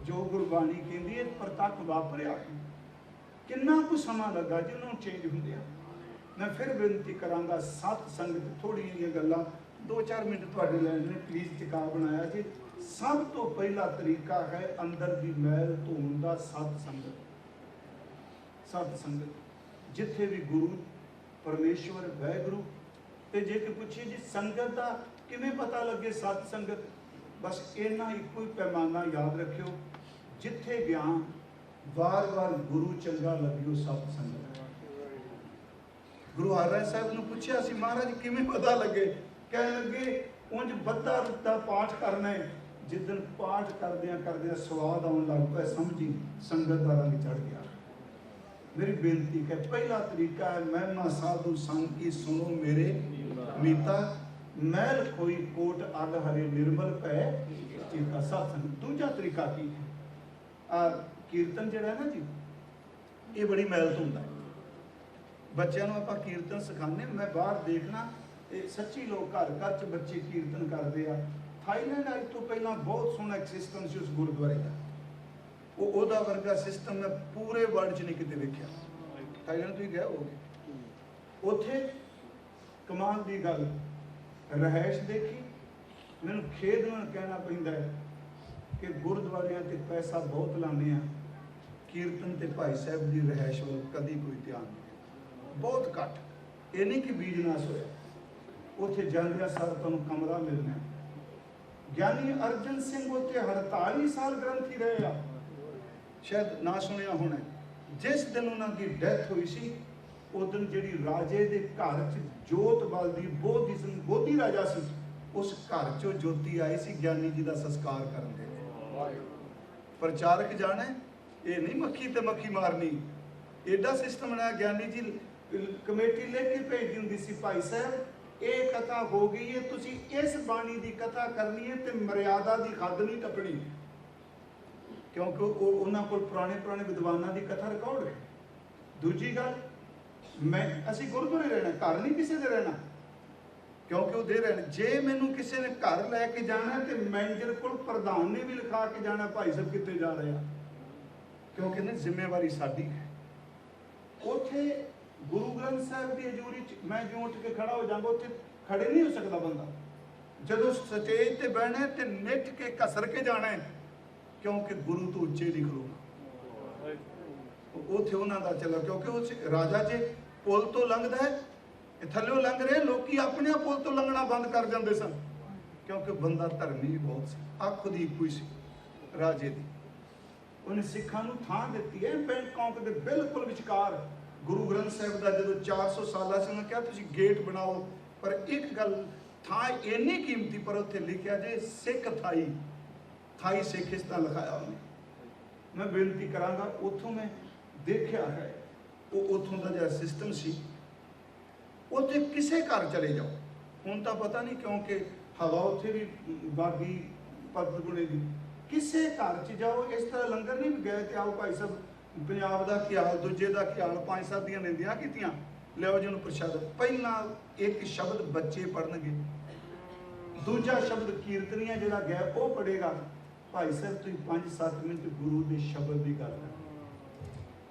ਜੋ ਗੁਰਬਾਣੀ ਕਹਿੰਦੀ ਹੈ ਪ੍ਰਤੱਖ ਵਾਪਰਿਆ। ਕਿੰਨਾ ਕੁ ਸਮਾਂ ਲੱਗਾ ਜਿਹਨੂੰ ਚੇਂਜ ਹੁੰਦੇ ਆ। ਮੈਂ ਫਿਰ ਬੇਨਤੀ ਕਰਾਂਗਾ ਸਤ ਸੰਗਤ, ਥੋੜ੍ਹੀਆਂ ਜਿਹੀਆਂ ਗੱਲਾਂ 2-4 ਮਿੰਟ ਤੁਹਾਡੇ ਲੈਣ ਨੇ ਪਲੀਜ਼ ਟਿਕਾ ਬਣਾਇਆ ਜੀ। ਸਭ ਤੋਂ ਪਹਿਲਾ ਤਰੀਕਾ ਹੈ ਅੰਦਰ ਦੀ ਮੈਲ ਧੋਣ ਦਾ ਸਤ ਸੰਗਤ। ਸਤ ਸੰਗਤ ਜਿੱਥੇ ਵੀ ਗੁਰੂ ਪਰਮੇਸ਼ਵਰ ਵਾਹਿਗੁਰੂ। ਤੇ ਜੇ ਕਿ ਪੁੱਛੀਏ ਜੀ ਸੰਗਤ ਦਾ ਕਿਵੇਂ ਪਤਾ ਲੱਗੇ ਸਤ ਸੰਗਤ, ਬਸ ਇਹਨਾਂ ਇੱਕੋ ਹੀ ਪੈਮਾਨਾ ਯਾਦ ਰੱਖਿਓ, ਜਿੱਥੇ ਗਿਆਨ ਵਾਰ-ਵਾਰ ਗੁਰੂ ਚੰਗਾ ਲੱਗਿਓ ਸਤ ਸੰਗਤ। ਗੁਰੂ ਹਰਿਰਾਏ ਸਾਹਿਬ ਨੂੰ ਪੁੱਛਿਆ ਸੀ ਮਹਾਰਾਜ ਕਿਵੇਂ ਪਤਾ ਲੱਗੇ, ਕਹਿਣ ਲੱਗੇ ਉਂਝ ਬੱਧਾ ਰੁੱਤਾ ਪਾਠ ਕਰਨਾ ਹੈ, ਜਿੱਦਣ ਪਾਠ ਕਰਦਿਆਂ ਸਵਾਦ ਆਉਣ ਲੱਗ ਪਿਆ ਸਮਝੀ ਸੰਗਤ ਦਾ ਰੰਗ ਚੜ ਗਿਆ। ਮੇਰੀ ਬੇਨਤੀ ਹੈ ਪਹਿਲਾ ਤਰੀਕਾ ਹੈ ਮਹਿਮਾ ਸਾਧੂ ਸੰਗ ਕੀ ਸੁਣੋ ਮੇਰੇ ਮੀਤਾ, ਮੈਲ ਕੋਈ ਕੋਟ ਅਗ ਹਰੇ ਨਿਰਮਲ ਭੈ ਚੇਤਾ ਸਤਸੰਗ। ਦੂਜਾ ਤਰੀਕਾ ਕੀ ਹੈ, ਕੀਰਤਨ ਜਿਹੜਾ ਹੈ ਨਾ ਜੀ, ਇਹ ਬੜੀ ਮੈਲ ਧੋਂਦਾ ਹੈ। ਬੱਚਿਆਂ ਨੂੰ ਆਪਾਂ ਕੀਰਤਨ ਸਿਖਾਉਂਦੇ, ਮੈਂ ਬਾਹਰ ਦੇਖਣਾ ਇਹ ਸੱਚੀ ਲੋਕ ਘਰ ਘਰ 'ਚ ਬੱਚੇ ਕੀਰਤਨ ਕਰਦੇ ਆ। ਥਾਈਲੈਂਡ ਅੱਜ ਤੋਂ ਪਹਿਲਾਂ ਬਹੁਤ ਸੋਹਣਾ ਇੱਕ ਸਿਸਟਮ ਸੀ ਉਸ ਗੁਰਦੁਆਰੇ ਦਾ, ਉਹਦਾ ਵਰਗਾ ਸਿਸਟਮ ਮੈਂ ਪੂਰੇ ਵਰਲਡ 'ਚ ਨਹੀਂ ਕਿਤੇ ਵੇਖਿਆ। ਥਾਈਲੈਂਡ ਤੁਸੀਂ ਗਏ ਹੋਗੇ, ਉੱਥੇ ਕਮਾਲ ਦੀ ਗੱਲ ਰਹਿائش ਦੇਖੀ। ਮੈਨੂੰ ਖੇਦ ਨਾਲ ਕਹਿਣਾ ਪੈਂਦਾ ਹੈ ਕਿ ਗੁਰਦੁਆਰਿਆਂ ਤੇ ਪੈਸਾ ਬਹੁਤ ਲਾਉਂਦੇ ਆ, ਕੀਰਤਨ ਤੇ ਭਾਈ ਸਾਹਿਬ ਦੀ ਰਹਿائش ਵੱਲ ਕਦੀ ਕੋਈ ਧਿਆਨ ਨਹੀਂ, ਬਹੁਤ ਘੱਟ। ਇਹ ਨਹੀਂ ਕਿ ਬੀਜਨਾਸ ਹੋਇਆ, ਉੱਥੇ ਜਾਂਦਿਆਂ ਸਾਰ ਤੁਹਾਨੂੰ ਕਮਰਾ ਮਿਲਣਾ। ਗਿਆਨੀ ਅਰਜਨ ਸਿੰਘ ਉੱਥੇ 48 ਸਾਲ ਗ੍ਰੰਥੀ ਰਹੇ ਆ, ਸ਼ਾਇਦ ਨਾ ਸੁਣਿਆ ਹੋਣਾ। ਜਿਸ ਦਿਨ ਉਹਨਾਂ ਦੀ ਡੈਥ ਹੋਈ ਸੀ ਉਸ ਦਿਨ ਜਿਹੜੀ ਰਾਜੇ ਦੇ ਘਰ 'ਚ ਜੋਤ ਬਲਦੀ ਬੋਧੀ ਰਾਜਾ ਸੀ, ਉਸ ਘਰ 'ਚੋਂ ਜੋਤੀ ਆਈ ਸੀ ਗਿਆਨੀ ਜੀ ਦਾ ਸੰਸਕਾਰ ਕਰਨ ਦੇ। ਪ੍ਰਚਾਰਕ ਜਾਣੇ ਇਹ ਨਹੀਂ ਮੱਖੀ ਤੇ ਮੱਖੀ ਮਾਰਨੀ, ਐਡਾ ਸਿਸਟਮ ਬਣਾਇਆ। ਗਿਆਨੀ ਜੀ ਕਮੇਟੀ ਲੈ ਕੇ ਭੇਜਦੀ ਹੁੰਦੀ ਸੀ, ਭਾਈ ਸਾਹਿਬ ਇਹ ਕਥਾ ਹੋ ਗਈ ਹੈ, ਤੁਸੀਂ ਇਸ ਬਾਣੀ ਦੀ ਕਥਾ ਕਰਨੀ ਹੈ ਤੇ ਮਰਿਆਦਾ ਦੀ ਹੱਦ ਨਹੀਂ ਟੱਪਣੀ, ਕਿਉਂਕਿ ਉਹਨਾਂ ਕੋਲ ਪੁਰਾਣੇ ਵਿਦਵਾਨਾਂ ਦੀ ਕਥਾ ਰਿਕਾਰਡ ਹੈ। ਦੂਜੀ ਗੱਲ, ਅਸੀਂ ਗੁਰਦੁਆਰੇ ਰਹਿਣਾ, ਘਰ ਨਹੀਂ ਕਿਸੇ ਦੇ ਰਹਿਣਾ, ਕਿਉਂਕਿ ਉਹ ਦੇ ਰਹੇ। ਜੇ ਮੈਨੂੰ ਕਿਸੇ ਨੇ ਘਰ ਲੈ ਕੇ ਜਾਣਾ ਤੇ ਮੈਨੇਜਰ ਕੋਲ ਪ੍ਰਧਾਨ ਨੇ ਵੀ ਲਿਖਾ ਕੇ ਜਾਣਾ ਭਾਈ ਸਾਹਿਬ ਕਿੱਥੇ ਜਾ ਰਹੇ ਆ, ਕਿਉਂਕਿ ਨਾ ਜ਼ਿੰਮੇਵਾਰੀ ਸਾਡੀ ਹੈ। ਉੱਥੇ ਗੁਰੂ ਗ੍ਰੰਥ ਸਾਹਿਬ ਦੀ ਹਜ਼ੂਰੀ 'ਚ ਮੈਂ ਜਿਉਂ ਉੱਠ ਕੇ ਖੜਾ ਹੋ ਜਾਵਾਂਗਾ, ਉੱਥੇ ਖੜੇ ਨਹੀਂ ਹੋ ਸਕਦਾ ਬੰਦਾ। ਜਦੋਂ ਸਟੇਜ ਤੇ ਬਹਿਣਾ ਤੇ ਨਿੱਠ ਕੇ ਘਸਰ ਕੇ ਜਾਣਾ ਹੈ, ਕਿਉਂਕਿ ਗੁਰੂ ਤੋਂ ਉੱਚੇ ਨਹੀਂ ਖਲੋਣਾ। ਉੱਥੇ ਉਹਨਾਂ ਦਾ ਚੱਲਾ, ਕਿਉਂਕਿ ਉਸ ਰਾਜਾ ਜੇ ਪੁਲ ਤੋਂ ਲੰਘਦਾ ਹੈ, ਥੱਲੇ ਲੰਘ ਰਹੇ ਲੋਕੀ ਆਪਣੇ ਆਪ ਪੁਲ ਤੋਂ ਲੰਘਣਾ ਬੰਦ ਕਰ ਜਾਂਦੇ ਸਨ, ਕਿਉਂਕਿ ਬੰਦਾ ਧਰਮੀ ਬਹੁਤ ਸੀ, ਅੱਖ ਦੀ ਇੱਕੋ ਹੀ ਸੀ ਰਾਜੇ ਦੀ। ਉਹਨੇ ਸਿੱਖਾਂ ਨੂੰ ਥਾਂ ਦਿੱਤੀ ਹੈ ਬੈਂਕਾਕ ਦੇ ਬਿਲਕੁਲ ਵਿਚਕਾਰ। ਗੁਰੂ ਗ੍ਰੰਥ ਸਾਹਿਬ ਦਾ ਜਦੋਂ 400 ਸਾਲਾ ਸੀ, ਉਹਨੇ ਕਿਹਾ ਤੁਸੀਂ ਗੇਟ ਬਣਾਓ, ਪਰ ਇੱਕ ਗੱਲ, ਥਾਂ ਇੰਨੀ ਕੀਮਤੀ, ਪਰ ਉੱਥੇ ਲਿਖਿਆ ਜੇ ਸਿੱਖ ਥਾਈ ਸਿੱਖ ਇਸ ਤਰ੍ਹਾਂ ਲਿਖਾਇਆ ਉਹਨੇ। ਮੈਂ ਬੇਨਤੀ ਕਰਾਂਗਾ, ਉੱਥੋਂ ਮੈਂ ਦੇਖਿਆ ਹੈ ਉਹ ਉੱਥੋਂ ਦਾ ਜਿਹੜਾ ਸਿਸਟਮ ਸੀ, ਉੱਥੇ ਕਿਸੇ ਘਰ ਚਲੇ ਜਾਓ, ਹੁਣ ਤਾਂ ਪਤਾ ਨਹੀਂ ਕਿਉਂਕਿ ਹਵਾ ਉੱਥੇ ਵੀ ਬਾਗੀ ਪਦਗੁਣੇ ਦੀ, ਕਿਸੇ ਘਰ 'ਚ ਜਾਓ ਇਸ ਤਰ੍ਹਾਂ ਲੰਗਰ ਨਹੀਂ ਗਏ ਤੇ ਆਓ ਭਾਈ ਸਾਹਿਬ ਪੰਜਾਬ ਦਾ ਕੀ ਹਾਲ, ਦੂਜੇ ਦਾ ਕੀ ਹਾਲ, 5-7 ਦੀਆਂ ਨਿੰਦਿਆਂ ਕੀਤੀਆਂ, ਲਿਆਓ ਜੀ ਨੂੰ ਪ੍ਰਸ਼ਾਦ। ਪਹਿਲਾਂ ਇੱਕ ਸ਼ਬਦ ਬੱਚੇ ਪੜ੍ਹਨਗੇ, ਦੂਜਾ ਸ਼ਬਦ ਕੀਰਤਨੀਆਂ ਜਿਹੜਾ ਗਿਆ ਉਹ ਪੜ੍ਹੇਗਾ। ਭਾਈ ਸਾਹਿਬ ਤੁਸੀਂ 5-7 ਮਿੰਟ ਗੁਰੂ ਦੇ ਸ਼ਬਦ ਦੀ ਗੱਲ ਕਰੋ।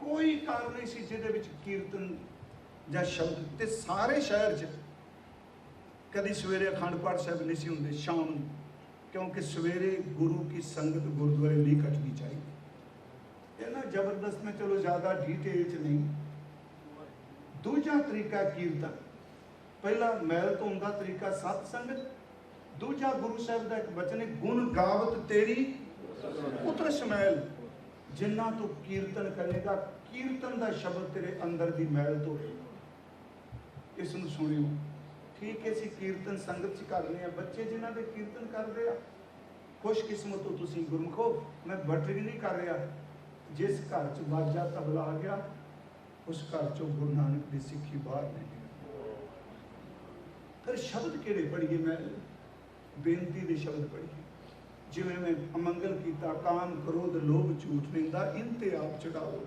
ਕੋਈ ਕਾਰਨ ਨਹੀਂ ਸੀ ਜਿਹਦੇ ਵਿੱਚ ਕੀਰਤਨ ਜਾਂ ਸ਼ਬਦ, ਤੇ ਸਾਰੇ ਸ਼ਹਿਰ 'ਚ ਕਦੀ ਸਵੇਰੇ ਅਖੰਡ ਪਾਠ ਸਾਹਿਬ ਨਹੀਂ ਸੀ ਹੁੰਦੇ, ਸ਼ਾਮ ਨੂੰ, ਕਿਉਂਕਿ ਸਵੇਰੇ ਗੁਰੂ ਕੀ ਸੰਗਤ ਗੁਰਦੁਆਰੇ ਨਹੀਂ ਕੱਟਣੀ ਚਾਹੀਦੀ। ਇਹ ਨਾ ਜ਼ਬਰਦਸਤ में, चलो ज़्यादा डिटेल 'ਚ ਨਹੀਂ। ਦੂਜਾ ਤਰੀਕਾ ਕੀਰਤਨ, ਪਹਿਲਾ ਮੈਲ ਧੋਣ ਦਾ ਤਰੀਕਾ ਸਤ ਸੰਗਤ, ਦੂਜਾ ਗੁਰੂ ਸਾਹਿਬ ਦਾ ਇੱਕ ਬਚਨ ਹੈ, ਗੁਣ ਗਾਵਤ ਤੇਰੀ ਉਤਰ ਸਮੈਲ। ਜਿੰਨਾ ਤੂੰ ਕੀਰਤਨ ਕਰੇਗਾ, ਕੀਰਤਨ ਦਾ ਸ਼ਬਦ ਤੇਰੇ ਅੰਦਰ ਦੀ ਮੈਲ ਧੋਏ। ਇਸ ਨੂੰ ਸੁਣਿਓ, ਠੀਕ ਹੈ, ਅਸੀਂ ਕੀਰਤਨ ਸੰਗਤ 'ਚ ਕਰਨੇ ਆ, ਬੱਚੇ ਜਿਨ੍ਹਾਂ ਦੇ ਕੀਰਤਨ ਕਰਦੇ ਆ, ਖੁਸ਼ਕਿਸਮਤ ਹੋ ਤੁਸੀਂ ਗੁਰਮੁਖੋ। ਮੈਂ ਬਟਰਿੰਗ ਨਹੀਂ ਕਰ ਰਿਹਾ, ਜਿਸ ਘਰ 'ਚ ਬਾਜਾ ਤਬਲਾ ਆ ਗਿਆ, ਉਸ ਘਰ 'ਚੋਂ ਗੁਰੂ ਨਾਨਕ ਦੀ ਸਿੱਖੀ ਬਾਹਰ ਨਹੀਂ ਗਈ। ਫਿਰ ਸ਼ਬਦ ਕਿਹੜੇ ਪੜ੍ਹੀਏ? ਮੈਂ ਬੇਨਤੀ ਦੇ ਸ਼ਬਦ ਪੜ੍ਹੀਏ, ਜਿਵੇਂ ਮੈਂ ਅਮੰਗਲ ਕੀਤਾ, ਕਾਮ ਕ੍ਰੋਧ ਲੋਭ ਝੂਠ ਨਿੰਦਾ ਇਨ ਤੇ ਆਪ ਚੜਾਓ।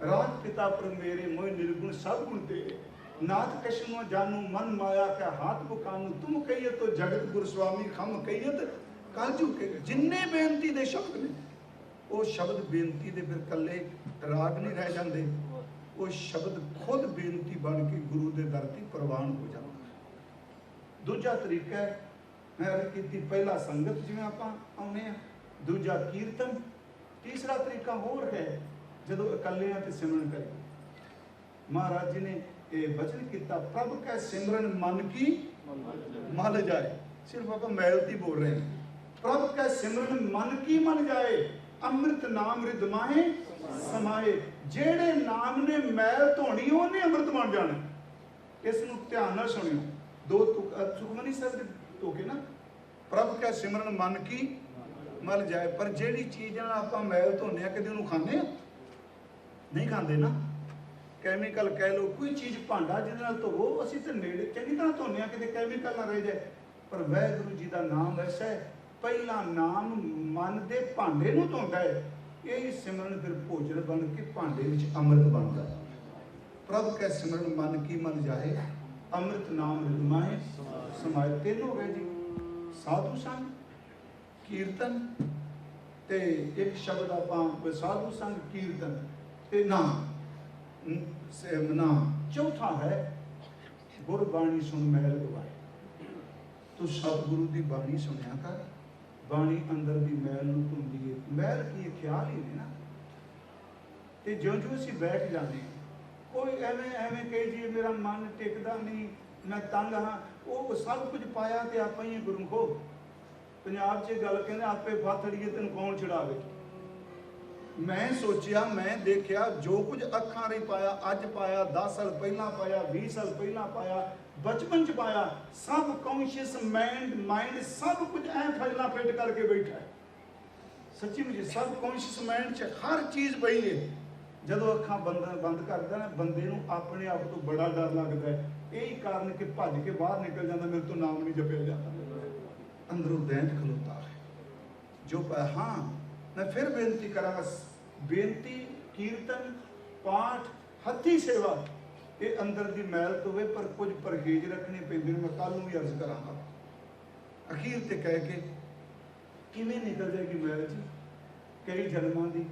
ਰਾਜ ਪਿਤਾ ਪਰ ਮੇਰੇ ਮੋਹ ਨਿਰਗੁਣ ਸਭ ਗੁਣ ਤੇਰੇ, ਨਾਥ ਕਸ਼ਨੋ ਜਾਨੂ ਮਨ ਮਾਇਆ ਕਾ ਹਾथ बुकानु, तुम कहिए तो जगत गुरु स्वामी खम कहियत कलयुग के जिन्ने बेनती दे शब्द ने वो शब्द बेनती दे फिर कल्ले राग नहीं रह जाते, वो शब्द खुद बेनती बन के गुरु के दर ते प्रवान हो जाता। दूजा तरीका है मैं अर्ज की, पहला संगत जिवें आपां आउने आ, दूजा कीर्तन, तीसरा तरीका होर है जदों इकल्ले ते सिमरन करिए। महाराज जी ने ये वचन किया, प्रभ कै सिमरन मन की मल जाए। सिर्फ आप मैलती बोल रहे हैं, प्रभ कै सिमरन मन की मल जाए, अमृत नाम रिदमाए समाए। जेड़े नाम ने मैल धोनी उन्हें अमृत बन जाना। इस ध्यान नाल सुनियो, दो सुखमनी साहब धोके ना, प्रभ कै सिमरन मन की मल जाए। पर जेड़ी चीज़ आप मैल धोने कभी उन्होंने खाने नहीं खाते ना, कैमिकल कह लो, कोई चीज़ भांडा जिहदे धोवो असीं तो नेड़े चंगी तरह धोने कि कैमिकल ना रह जाए। पर वाहिगुरू जी का नाम ऐसा है, पहला नाम मन के भांडे नूं धोंदा है, यही सिमरन फिर भोजन बन के भांडे विच अमृत बनता है। प्रभ कै सिमरन मन की मल जाए, अमृत नाम रिदमाए समाए। तीन हो गए जी, साधु संग, कीर्तन ते एक शब्द आपां साधु संग कीर्तन ते नाम। चौथा है गुरबाणी सुन मैल गवाए। तू सतगुरु की बाणी सुनिया कर, बाणी अंदर की मैल नूं धुंदी है। मैल की ख्याल ही ने ना, ते ज्यों ज्यों असीं बैठ जाते कोई एवें एवें कहे जी मेरा मन टिकदा नहीं, मैं तंग हाँ, वो सब कुछ पाया तो आप ही गुरमुखो। पंजाब च गल कहते आपे फाथड़िए तेन कौन छड़ावे। मैं सोचिया, मैं देखिया जो कुछ अखां नहीं पाया, अज पाया, 10 साल पहला पाया, 20 साल पहला पाया, बचपन च पाया, सब कॉन्शियस माइंड सब कुछ ऐ फजला फिट करके बैठा है। सच्ची मुझे सब कॉन्शियस माइंड च हर चीज़ पई है। जदों अखां बंद करदा ना, बंदे नूं अपने आप तो बड़ा डर लगता है। यही कारण कि भज के बाहर निकल जाता, मेरे तो नाम नहीं जपिया जाता, अंदरों दैंत खलोता है जो। हाँ मैं फिर बेनती करांगा, बेनती कीर्तन पाठ हथी सेवा ये अंदर की मैल तो वे, पर कुछ परहेज रखने पैंदे ने। मैं कल भी अर्ज करांगा अखीर ते कह के किवें निकल जाएगी मैल जी। कई जन्मां दी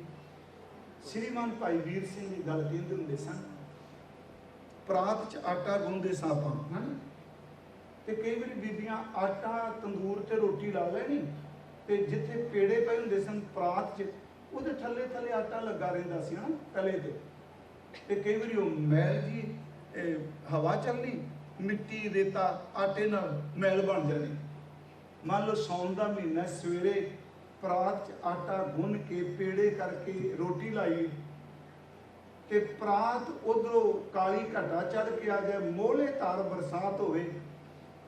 श्रीमान भाई वीर सिंह की गल कहते होंदे सन, परात च आटा गुंदे सां आपां है ना, ते कई बार बीबियां आटा तंदूर ते रोटी ला लैनी, ते जिथे पेड़े पे होंदे सन परात च, उहदे थल्ले थल्ले आटा लगा रहिंदा सी ना तले ते कई बार वो मैल जी हवा चलनी, मिट्टी रेता आटे नाल मैल बन जानी। मान लो सौन का महीना, सवेरे परात च आटा गुन के पेड़े करके रोटी लाई, ते परात उधरों काली घटा चढ़ के आ जाए, मोहले तार बरसात होवे,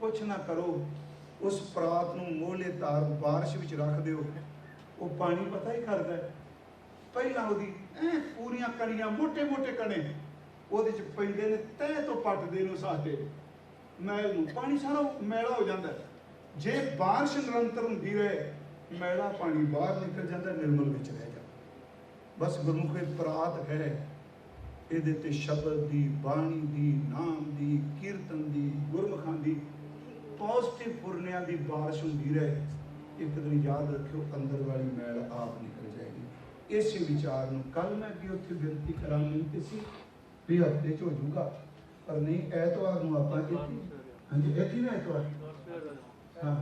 कुछ ना करो उस परात नूं मोहले तार बारिश विच रख दिओ, वो पानी पता ही करदा है। पहला उहदी पूरियां कणियां मोटे मोटे कणे उहदे च पैंदे ने, तह तो पटदे ने उस आटे मैल नूं, पानी सारा मैला हो जाता है। जे बारिश निरंतर हुंदी रहे, मैला पानी बाहर निकल जाता, निर्मल विच रह जाता। बस गुरमुख परात है, ਇਹਦੇ ਤੇ शब्द ਦੀ, बाणी ਦੀ, नाम ਦੀ, कीर्तन ਦੀ, गुरमुखां ਦੀ पॉजिटिव फुरनियां ਦੀ बारिश ਹੁੰਦੀ ਰਹੇ। एक दिन याद रखियो, अंदर वाली मैल आप निकल जाएगी। इस विचार ਨੂੰ कल मैं भी ਉੱਥੇ ਬੇਨਤੀ ਕਰਾਂਗੀ ਤੇ ਸੀ ਵੀ ਹਫਤੇ ਚ ਹੋ ਜਾਊਗਾ, ਪਰ ਨਹੀਂ ਐਤਵਾਰ ਨੂੰ ਆਪਾਂ ਹਾਂਜੀ ਇੱਥੇ ਨਾ ਐਤਵਾਰ, हाँ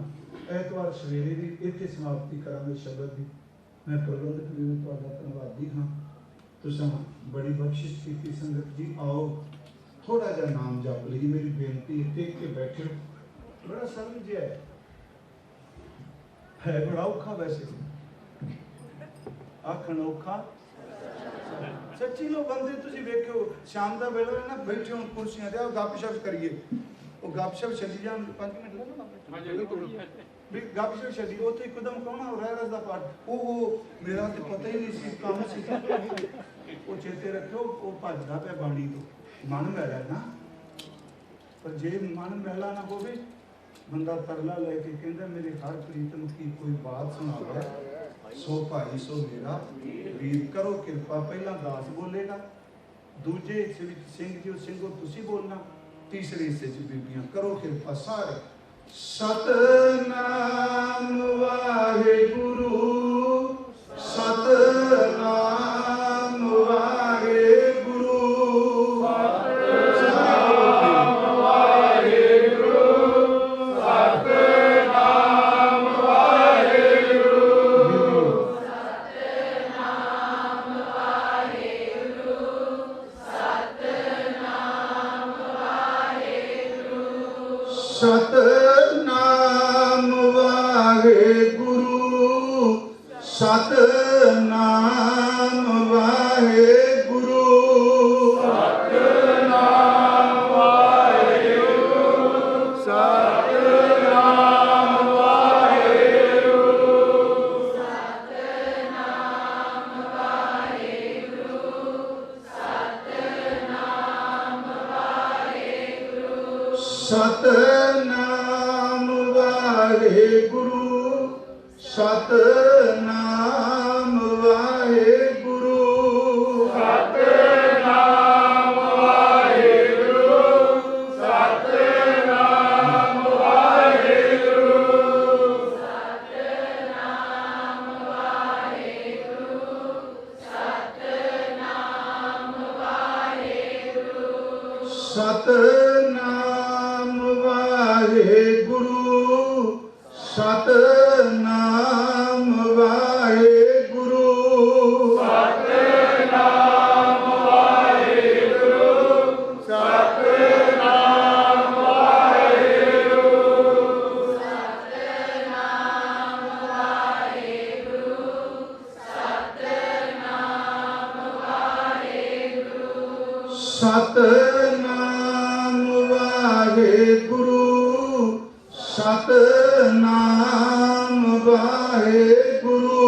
ਐਤਵਾਰ ਸਵੇਰੇ ਦੀ ਇੱਥੇ ਸਮਾਪਤੀ ਕਰਾਂਗੇ ਸ਼ਬਦ ਦੀ। मैं प्रबंधक भी ਤੁਹਾਡਾ ਧੰਨਵਾਦੀ ਹਾਂ, तुसां बड़ी बख्शिश की संगत जी। आओ थोड़ा जा नाम जप ली, मेरी बेनती टेक के बैठे। बड़ा सरल जिहा है बड़ा औखा, वैसे आखण औखा सच्ची। लो बंदे तुसीं वेखियो शाम दा वेला ना बैठे हो कुर्सियां ते गपशप करिए, वो गपशप छड्डी जाण 5 मिनट लगो भी गपशप छड्डी, उत्थे एकदम कौन हो रहा रस दा पाठ, ओह मेरा तो पता ही नहीं सी काम सी। वो चेते रखो, वो भजदा पे बाणी तो मन मैला ना, पर जे मन मैला ना होवे, बंदा तरला लेके कहंदा मेरे हर प्रीतम की कोई बात सुनावे, सो भाई सो मेरा वीर, करो कृपा। पहला दास बोलेगा, दूजे हिस्से विच सिंह जी ਸਿੰਘੋ ਤੁਸੀਂ बोलना, तीसरे हिस्से च बीबियां। करो कृपा सारे। सतनाम वा ਸਤਿਨਾਮ ਵਾਹਿਗੁਰੂ। ਸਤਿਨਾਮ ਵਾਹਿਗੁਰੂ, ਸਤਿਨਾਮ ਵਾਹਿਗੁਰੂ, ਸਤਿਨਾਮ ਵਾਹਿਗੁਰੂ, ਸਤਿਨਾਮ ਵਾਹਿਗੁਰੂ, ਸਤਿਨਾਮ ਵਾਹਿਗੁਰੂ। ਸਤਿਨਾਮ ਵਾਹਿਗੁਰੂ। ਸਤਿਨਾਮ ਵਾਹਿਗੁਰੂ, ਸਤਿਨਾਮ ਵਾਹਿਗੁਰੂ, ਸਤਿਨਾਮ ਵਾਹਿਗੁਰੂ, ਸਤਿਨਾਮ ਵਾਹਿਗੁਰੂ, ਸਤਿਨਾਮ ਵਾਹਿਗੁਰੂ। ਸਤਿਨਾਮ ਵਾਹਿਗੁਰੂ। ਸਤਿਨਾਮ ਵਾਹਿਗੁਰੂ, ਸਤਿਨਾਮ ਵਾਹਿਗੁਰੂ,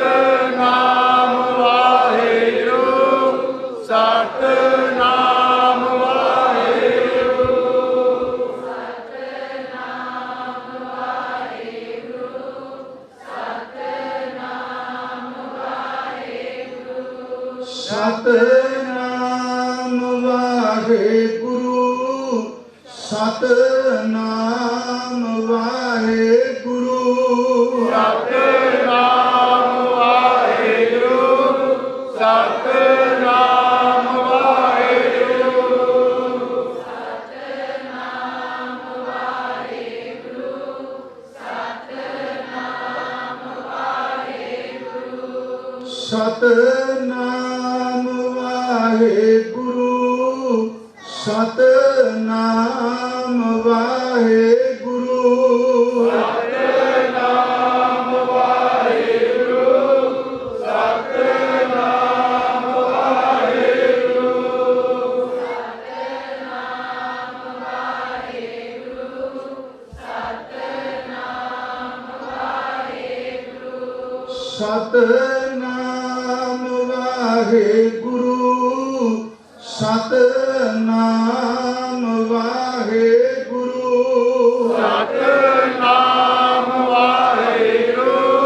ਸਤਿਨਾਮ ਵਾਹਿਗੁਰੂ, ਸਤਿਨਾਮ ਵਾਹਿਗੁਰੂ, ਸਤਿਨਾਮ ਵਾਹਿਗੁਰੂ। ਸਤਿਨਾਮ ਵਾਹਿਗੁਰੂ। ਸਤਿਨਾਮ ਵਾਹਿਗੁਰੂ, ਸਤਿਨਾਮ ਵਾਹਿਗੁਰੂ, ਸਤਿਨਾਮ ਵਾਹਿਗੁਰੂ, ਸਤਿਨਾਮ ਵਾਹਿਗੁਰੂ, ਸਤਿਨਾਮ ਵਾਹਿਗੁਰੂ। ਸਤਿਨਾਮ ਵਾਹਿਗੁਰੂ। ਸਤਿਨਾਮ ਵਾਹਿਗੁਰੂ, ਸਤਿਨਾਮ ਵਾਹਿਗੁਰੂ, ਸਤਿਨਾਮ ਵਾਹਿਗੁਰੂ, ਸਤਿਨਾਮ ਵਾਹਿਗੁਰੂ, ਸਤਿਨਾਮ ਵਾਹਿਗੁਰੂ। ਸਤਿਨਾਮ ਵਾਹਿਗੁਰੂ। ਸਤਿਨਾਮ ਵਾਹਿਗੁਰੂ, ਸਤਿਨਾਮ ਵਾਹਿਗੁਰੂ, ਸਤਿਨਾਮ ਵਾਹਿਗੁਰੂ, ਸਤਿਨਾਮ ਵਾਹਿਗੁਰੂ,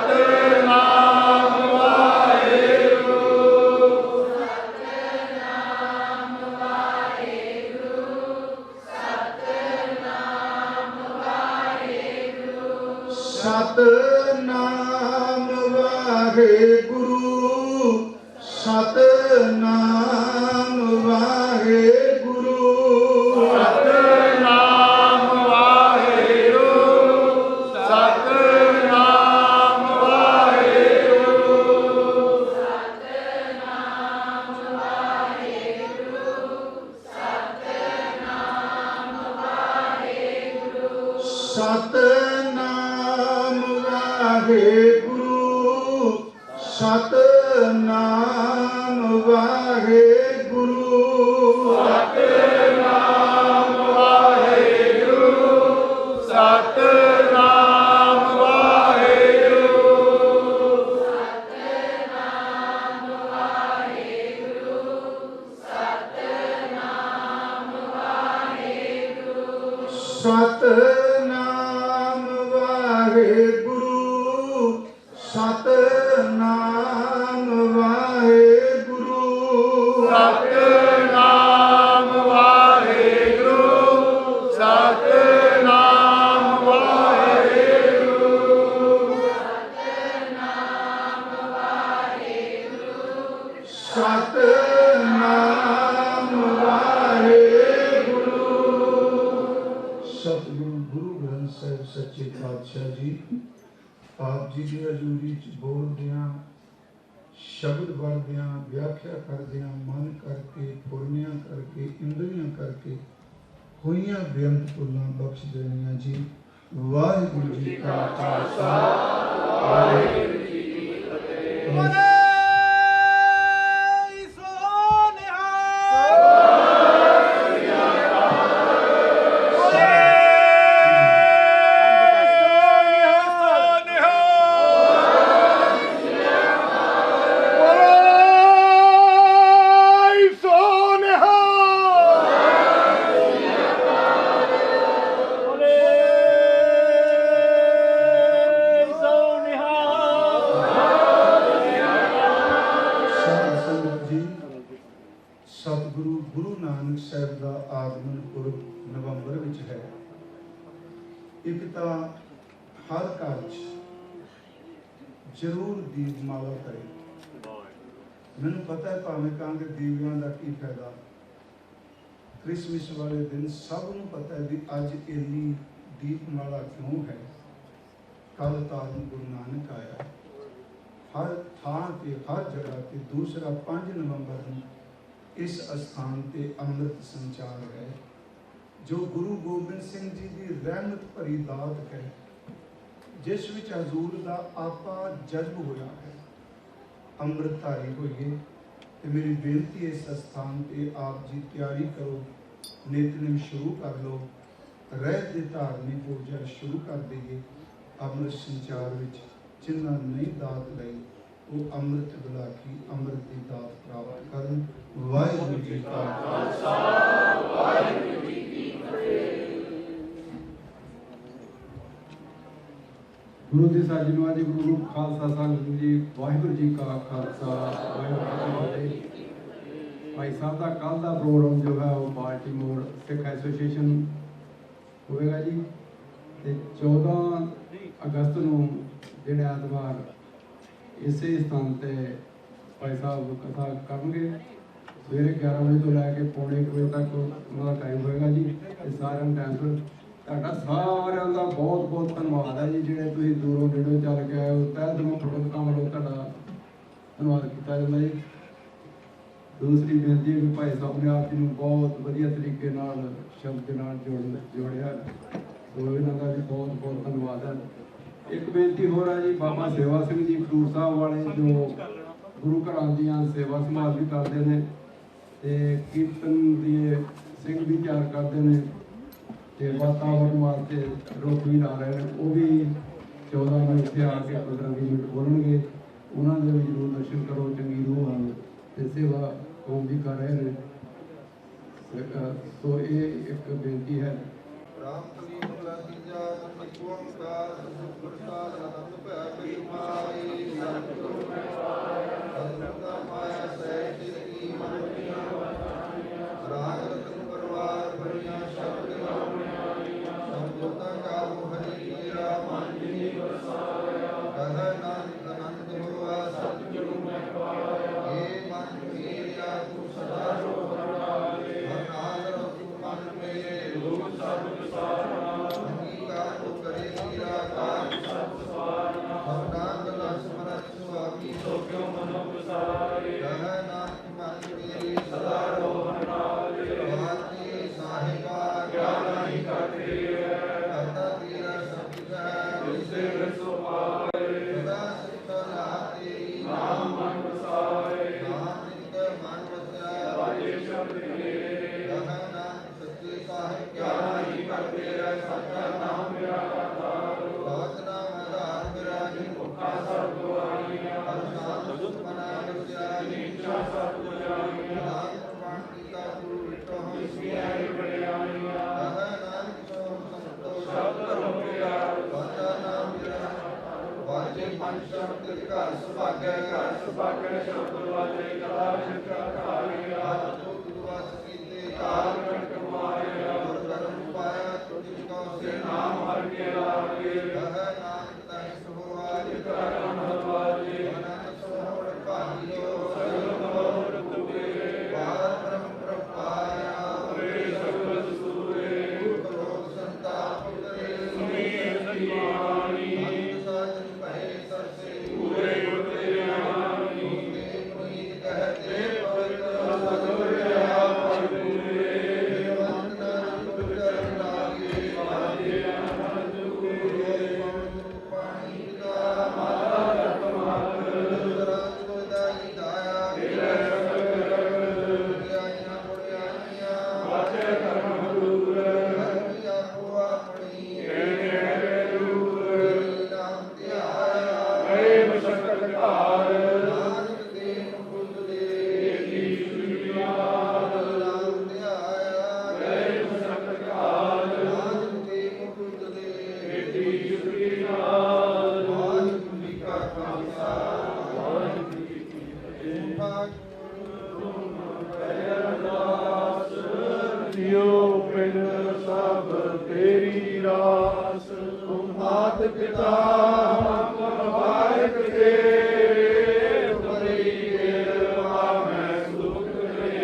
ਸਤਿਨਾਮ ਵਾਹਿਗੁਰੂ। ਸਤਿਨਾਮ ਵਾਹਿਗੁਰੂ। ਸਤਿਨਾਮ ਵਾਹਿਗੁਰੂ, ਸਤਿਨਾਮ ਵਾਹਿਗੁਰੂ, ਸਤਿਨਾਮ ਵਾਹਿਗੁਰੂ, ਸਤਿਨਾਮ ਵਾਹਿਗੁਰੂ, ਸਤਿਨਾਮ ਵਾਹਿਗੁਰੂ। ਸਤਿਨਾਮ ਵਾਹਿਗੁਰੂ। ਸਤਿਨਾਮ ਵਾਹਿਗੁਰੂ, ਸਤਿਨਾਮ ਵਾਹਿਗੁਰੂ, ਸਤਿਨਾਮ ਵਾਹਿਗੁਰੂ, ਸਤਿਨਾਮ ਵਾਹਿਗੁਰੂ, ਸਤਿਨਾਮ ਵਾਹਿਗੁਰੂ। ਸਤਿਨਾਮ ਵਾਹਿਗੁਰੂ। ਸਤਿਨਾਮ ਵਾਹਿਗੁਰੂ, ਸਤਿਨਾਮ ਵਾਹਿਗੁਰੂ, ਸਤਿਨਾਮ ਵਾਹਿਗੁਰੂ, ਸਤਿਨਾਮ ਵਾਹਿਗੁਰੂ, ਸਤਿਨਾਮ ਵਾਹਿਗੁਰੂ। ਸਤਿਨਾਮ ਵਾਹਿਗੁਰੂ। ਸਤਿਨਾਮ ਵਾਹਿਗੁਰੂ, ਸਤਿਨਾਮ ਵਾਹਿਗੁਰੂ, ਸਤਿਨਾਮ ਵਾਹਿਗੁਰੂ, ਸਤਿਨਾਮ ਵਾਹਿਗੁਰੂ। ਸਤਿਗੁਰੂ ਗੁਰੂ ਗ੍ਰੰਥ ਸਾਹਿਬ ਸੱਚੇ ਪਾਤਸ਼ਾਹ ਜੀ ਆਪ ਜੀ ਦੀ ਹਜ਼ੂਰੀ ਚ ਬੋਲਦਿਆਂ, ਸ਼ਬਦ ਪੜ੍ਹਦਿਆਂ, ਵਿਆਖਿਆ ਕਰਦਿਆਂ, ਮਨ ਕਰਕੇ, ਫੁਰਨਿਆਂ ਕਰਕੇ, ਇੰਦਰੀਆਂ ਕਰਕੇ ਹੋਈਆਂ ਬੇਅੰਤ ਭੁੱਲਾਂ ਬਖਸ਼ ਦੇਣੀਆਂ ਜੀ। ਵਾਹਿਗੁਰੂ ਜੀ ਕਾ ਖਾਲਸਾ, ਵਾਹਿਗੁਰੂ ਜੀ ਕੀ ਫਤਿਹ। ਬੋਲੇ ਸੋ ਨਿਹਾਲ। ਸਾਧ ਸੰਗਤ ਜੀ, ਸਤਿਗੁਰੂ ਗੁਰੂ ਨਾਨਕ ਸਾਹਿਬ ਦਾ ਆਗਮਨ ਪੁਰਬ ਨਵੰਬਰ ਵਿੱਚ ਹੈ। ਇੱਕ ਤਾਂ ਹਰ ਘਰ 'ਚ ਜ਼ਰੂਰ ਦੀਪਮਾਲਾ ਕਰੇ। ਮੈਨੂੰ ਪਤਾ ਹੈ ਭਾਵੇਂ ਕਹਾਂਗੇ ਦੀਵਿਆਂ ਦਾ ਕੀ ਫਾਇਦਾ। ਕ੍ਰਿਸਮਸ ਵਾਲੇ ਦਿਨ ਸਭ ਨੂੰ ਪਤਾ ਹੈ ਵੀ ਅੱਜ ਇੰਨੀ ਦੀਪਮਾਲਾ ਕਿਉਂ ਹੈ। ਕੱਲ੍ਹ ਤਾਰਨ ਗੁਰੂ ਨਾਨਕ ਆਇਆ। ਹਰ ਥਾਂ ਤੇ ਹਰ ਜਗ੍ਹਾ ਤੇ। ਦੂਸਰਾ 5 ਨਵੰਬਰ ਨੂੰ ਇਸ ਅਸਥਾਨ ਤੇ ਅੰਮ੍ਰਿਤ ਸੰਚਾਰ ਹੈ, ਜੋ ਗੁਰੂ ਗੋਬਿੰਦ ਸਿੰਘ ਜੀ ਦੀ ਰਹਿਮਤ ਭਰੀ ਦਾਤ ਹੈ, ਜਿਸ ਵਿੱਚ ਹਜ਼ੂਰ ਦਾ ਆਪਾ ਜਨਮ ਹੋਇਆ ਹੈ। ਅੰਮ੍ਰਿਤਧਾਰੀ ਹੋਈਏ। ਤੇ ਮੇਰੀ ਬੇਨਤੀ ਇਸ ਅਸਥਾਨ ਤੇ ਆਪ ਜੀ ਤਿਆਰੀ ਕਰੋ, ਨਿਤਨੇਮ ਸ਼ੁਰੂ ਕਰ ਲਓ, ਰਹਿਤ ਦੇ ਧਾਰਨੀ ਪੂਜਾ ਸ਼ੁਰੂ ਕਰ ਦਈਏ। ਅੰਮ੍ਰਿਤ ਸੰਚਾਰ ਵਿੱਚ ਜਿਨ੍ਹਾਂ ਨਹੀਂ ਦਾਤ ਲਈ ਉਹ ਅੰਮ੍ਰਿਤ ਬੁਲਾਕੀ ਅੰਮ੍ਰਿਤ ਦੀ ਦਾਤ ਪ੍ਰਾਪਤ ਕਰਨ। ਵਾਹਿਗੁਰੂ ਜੀ ਕਾ ਖਾਲਸਾ, ਵਾਹਿਗੁਰੂ ਜੀ ਕੀ ਫਤਿਹ। ਗੁਰੂ ਦੀ ਸਾਜਨਵਾ ਜੀ, ਗੁਰੂ ਖਾਲਸਾ ਸੰਗਤ ਜੀ, ਵਾਹਿਗੁਰੂ ਜੀ ਕਾ ਖਾਲਸਾ, ਵਾਹਿਗੁਰੂ ਜੀ ਕੀ ਫਤਿਹ। ਭਾਈ ਸਾਹਿਬ ਦਾ ਕੱਲ੍ਹ ਦਾ ਪ੍ਰੋਗਰਾਮ ਜੋ ਹੈ ਉਹ ਬਾਲਟੀਮੋਰ ਸਿੱਖ ਐਸੋਸੀਏਸ਼ਨ ਹੋਵੇਗਾ ਜੀ, ਤੇ 14 ਅਗਸਤ ਨੂੰ ਜਿਹੜੇ ਐਤਵਾਰ ਇਸੇ ਸਥਾਨ ਤੇ ਭਾਈ ਸਾਹਿਬ ਕਥਾ ਕਰਨਗੇ। ਸਵੇਰੇ 11 ਵਜੇ ਤੋਂ ਲੈ ਕੇ ਪੌਣੇ 1 ਵਜੇ ਤੱਕ ਉਹਨਾਂ ਦਾ ਟਾਈਮ ਹੋਏਗਾ ਜੀ। ਤੇ ਸਾਰਿਆਂ ਨੂੰ ਟਾਈਮ ਸਿਰ ਤੁਹਾਡਾ ਸਾਰਿਆਂ ਦਾ ਬਹੁਤ ਬਹੁਤ ਧੰਨਵਾਦ ਹੈ ਜੀ, ਜਿਹੜੇ ਤੁਸੀਂ ਦੂਰੋਂ ਨੇੜੋਂ ਚੱਲ ਕੇ ਆਏ ਹੋ। ਤਹਿ ਦਿਲੋਂ ਪ੍ਰਬੰਧਕਾਂ ਵੱਲੋਂ ਤੁਹਾਡਾ ਧੰਨਵਾਦ ਕੀਤਾ ਜਾਂਦਾ ਜੀ। ਦੂਸਰੀ ਬੇਨਤੀ ਹੈ ਕਿ ਭਾਈ ਸਾਹਿਬ ਨੇ ਆਪ ਜੀ ਨੂੰ ਬਹੁਤ ਵਧੀਆ ਤਰੀਕੇ ਨਾਲ ਸ਼ਬਦ ਦੇ ਨਾਲ ਜੋੜਿਆ, ਸੋ ਇਹਨਾਂ ਦਾ ਵੀ ਬਹੁਤ ਬਹੁਤ ਧੰਨਵਾਦ ਹੈ। ਇੱਕ ਬੇਨਤੀ ਹੋਰ ਹੈ ਜੀ, ਬਾਬਾ ਸੇਵਾ ਸਿੰਘ ਜੀ ਖਡੂਰ ਸਾਹਿਬ ਵਾਲੇ, ਜੋ ਗੁਰੂ ਘਰਾਂ ਦੀਆਂ ਸੇਵਾ ਸੰਭਾਲ ਵੀ ਕਰਦੇ ਨੇ ਤੇ ਕੀਰਤਨ ਦੀ ਸਿੰਘ ਵੀ ਤਿਆਰ ਕਰਦੇ ਨੇ ਤੇ ਵਾਤਾਵਰਨ ਵਾਸਤੇ ਰੁੱਖ ਵੀ ਲਾ ਰਹੇ ਨੇ। ਉਹ ਵੀ 14 ਨੂੰ ਇੱਥੇ ਆ ਕੇ 15-20 ਮਿੰਟ ਬੋਲਣਗੇ। ਉਹਨਾਂ ਦੇ ਵੀ ਜ਼ਰੂਰ ਦਰਸ਼ਨ ਕਰੋ, ਚੰਗੀ ਰੂਹ ਹਨ ਤੇ ਸੇਵਾ ਕੌਮ ਵੀ ਕਰ ਰਹੇ ਨੇ। ਸੋ ਇਹ ਇੱਕ ਬੇਨਤੀ ਹੈ। ਰਾਮ ਕਲੀ ਮੁਲਾ ਕੀਜਾ ਨਿਕ ਓੰਕਾਰ ਸੁਖਪ੍ਰਸਾਦ ਆਨੰਦ ਭੈ ਪਈ ਮਾਈ ਸਤਿਗੁਰੂ ਮੈਂ ਪਾਇਆ ਅਨੰਦਾ ਮਾਇਆ ਸਹਿ ਕੀ ਮਨ ਦੀਆਂ ਵਤਾਈਆਂ ਰਾਗ ਰਤਨ ਪਰਵਾਰ ਭਰੀਆਂ ਸ਼ਬਦ ਗਾਉਣੀਆਂ ਸੰਤੋਤਾ ਕਾਲ ਹਰੀ ਤੇਰਾ ਮਨ ਜੀ ਵਸਾਇਆ ਕਹ ਨਾਨਕ ਆਨੰਦ ਹੋਆ ਸਤਿਗੁਰੂ ਮੈਂ ਪਾਇਆ ਏ ਮਨ ਮੇਰਿਆ ਤੂੰ ਸਦਾ ਰੋਹ ਰਾਲੇ ਹਰ ਤੂੰ ਮਨ ਮੇਰੇ ਲੋਕ ਸਭ ਘਰ ਸੁਭਾਗੈ ਸ਼ਬਦ ਵਾਜੇ ਕਲਾ ਸ਼ਿਕਾ ਖਾਲਿਆ ਦੁਖ ਦੁਆਸ ਕੀਤੇ ਕਾਲ ਕਟ ਕਮਾਇਆ ਗੁਰ ਕਰਮ ਪਾਇਆ ਤੁਝ ਕੋ ਸੇ ਨਾਮ ਹਰ ਕੇ ਲਾਗੇ ਕਹ ਨਾਨਕ ਤਹਿ ਸੁਭਾਜ ਕਰ ਅਨਹਦ ਵਾਜੇ ਅਨੰਦ ਸੋਹਣ ਭਾਲਿਓ ਸਗਲ ਮੋਰ ਤੁਗੇ ਬਾਰ ਬ੍ਰਹਮ ਪ੍ਰਪਾਇਆ ਹੋਏ ਸਗਲ ਸੂਰੇ ਦੁਖ ਰੋਗ ਸੰਤਾਪ ਕਰੇ ਸੁਨੀਰ ਸਤਿਵਾਣੀ ਅੰਤ ਸਾਜਨ ਭਏ ਸਰਸੇ ਪੂਰੇ ਗੁਰ ਤੇਰੇ ਆਣੀ ਪੁਨੀਤ ਕਹਤੇ ਪਵਿੱਤਰ ਸਤਿਗੁਰ ਆਪ ਪੂਰੇ ਵੰਦਨ ਗੁਰ ਕਰਨ ਲਾਗੇ ਵਾਜੇ ਅਨੰਦ ਗੁਰੂ मुबारक दे तुम्हारी कृपा में सुख दे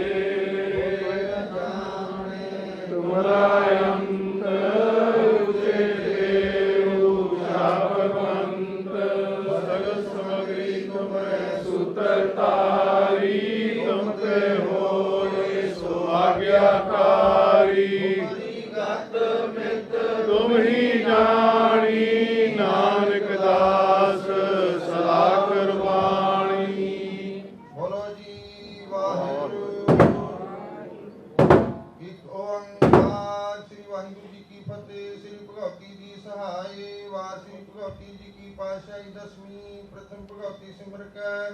तुम्हारा अंत उसे देव शापवंत सगल समग्री तुम्हें सूत्रधारी तुम ते हो सो आज्ञाकारी तुम ही जानी नानक दास सदा करवाणी। बोलो जी वाहिगुरु। एक ओंकार श्री वाहिगुरु जी की फतेह। श्री भगवती जी सहाय वार श्री भगवती जी की पातशाही दसवीं प्रथम भगवती सिमर कर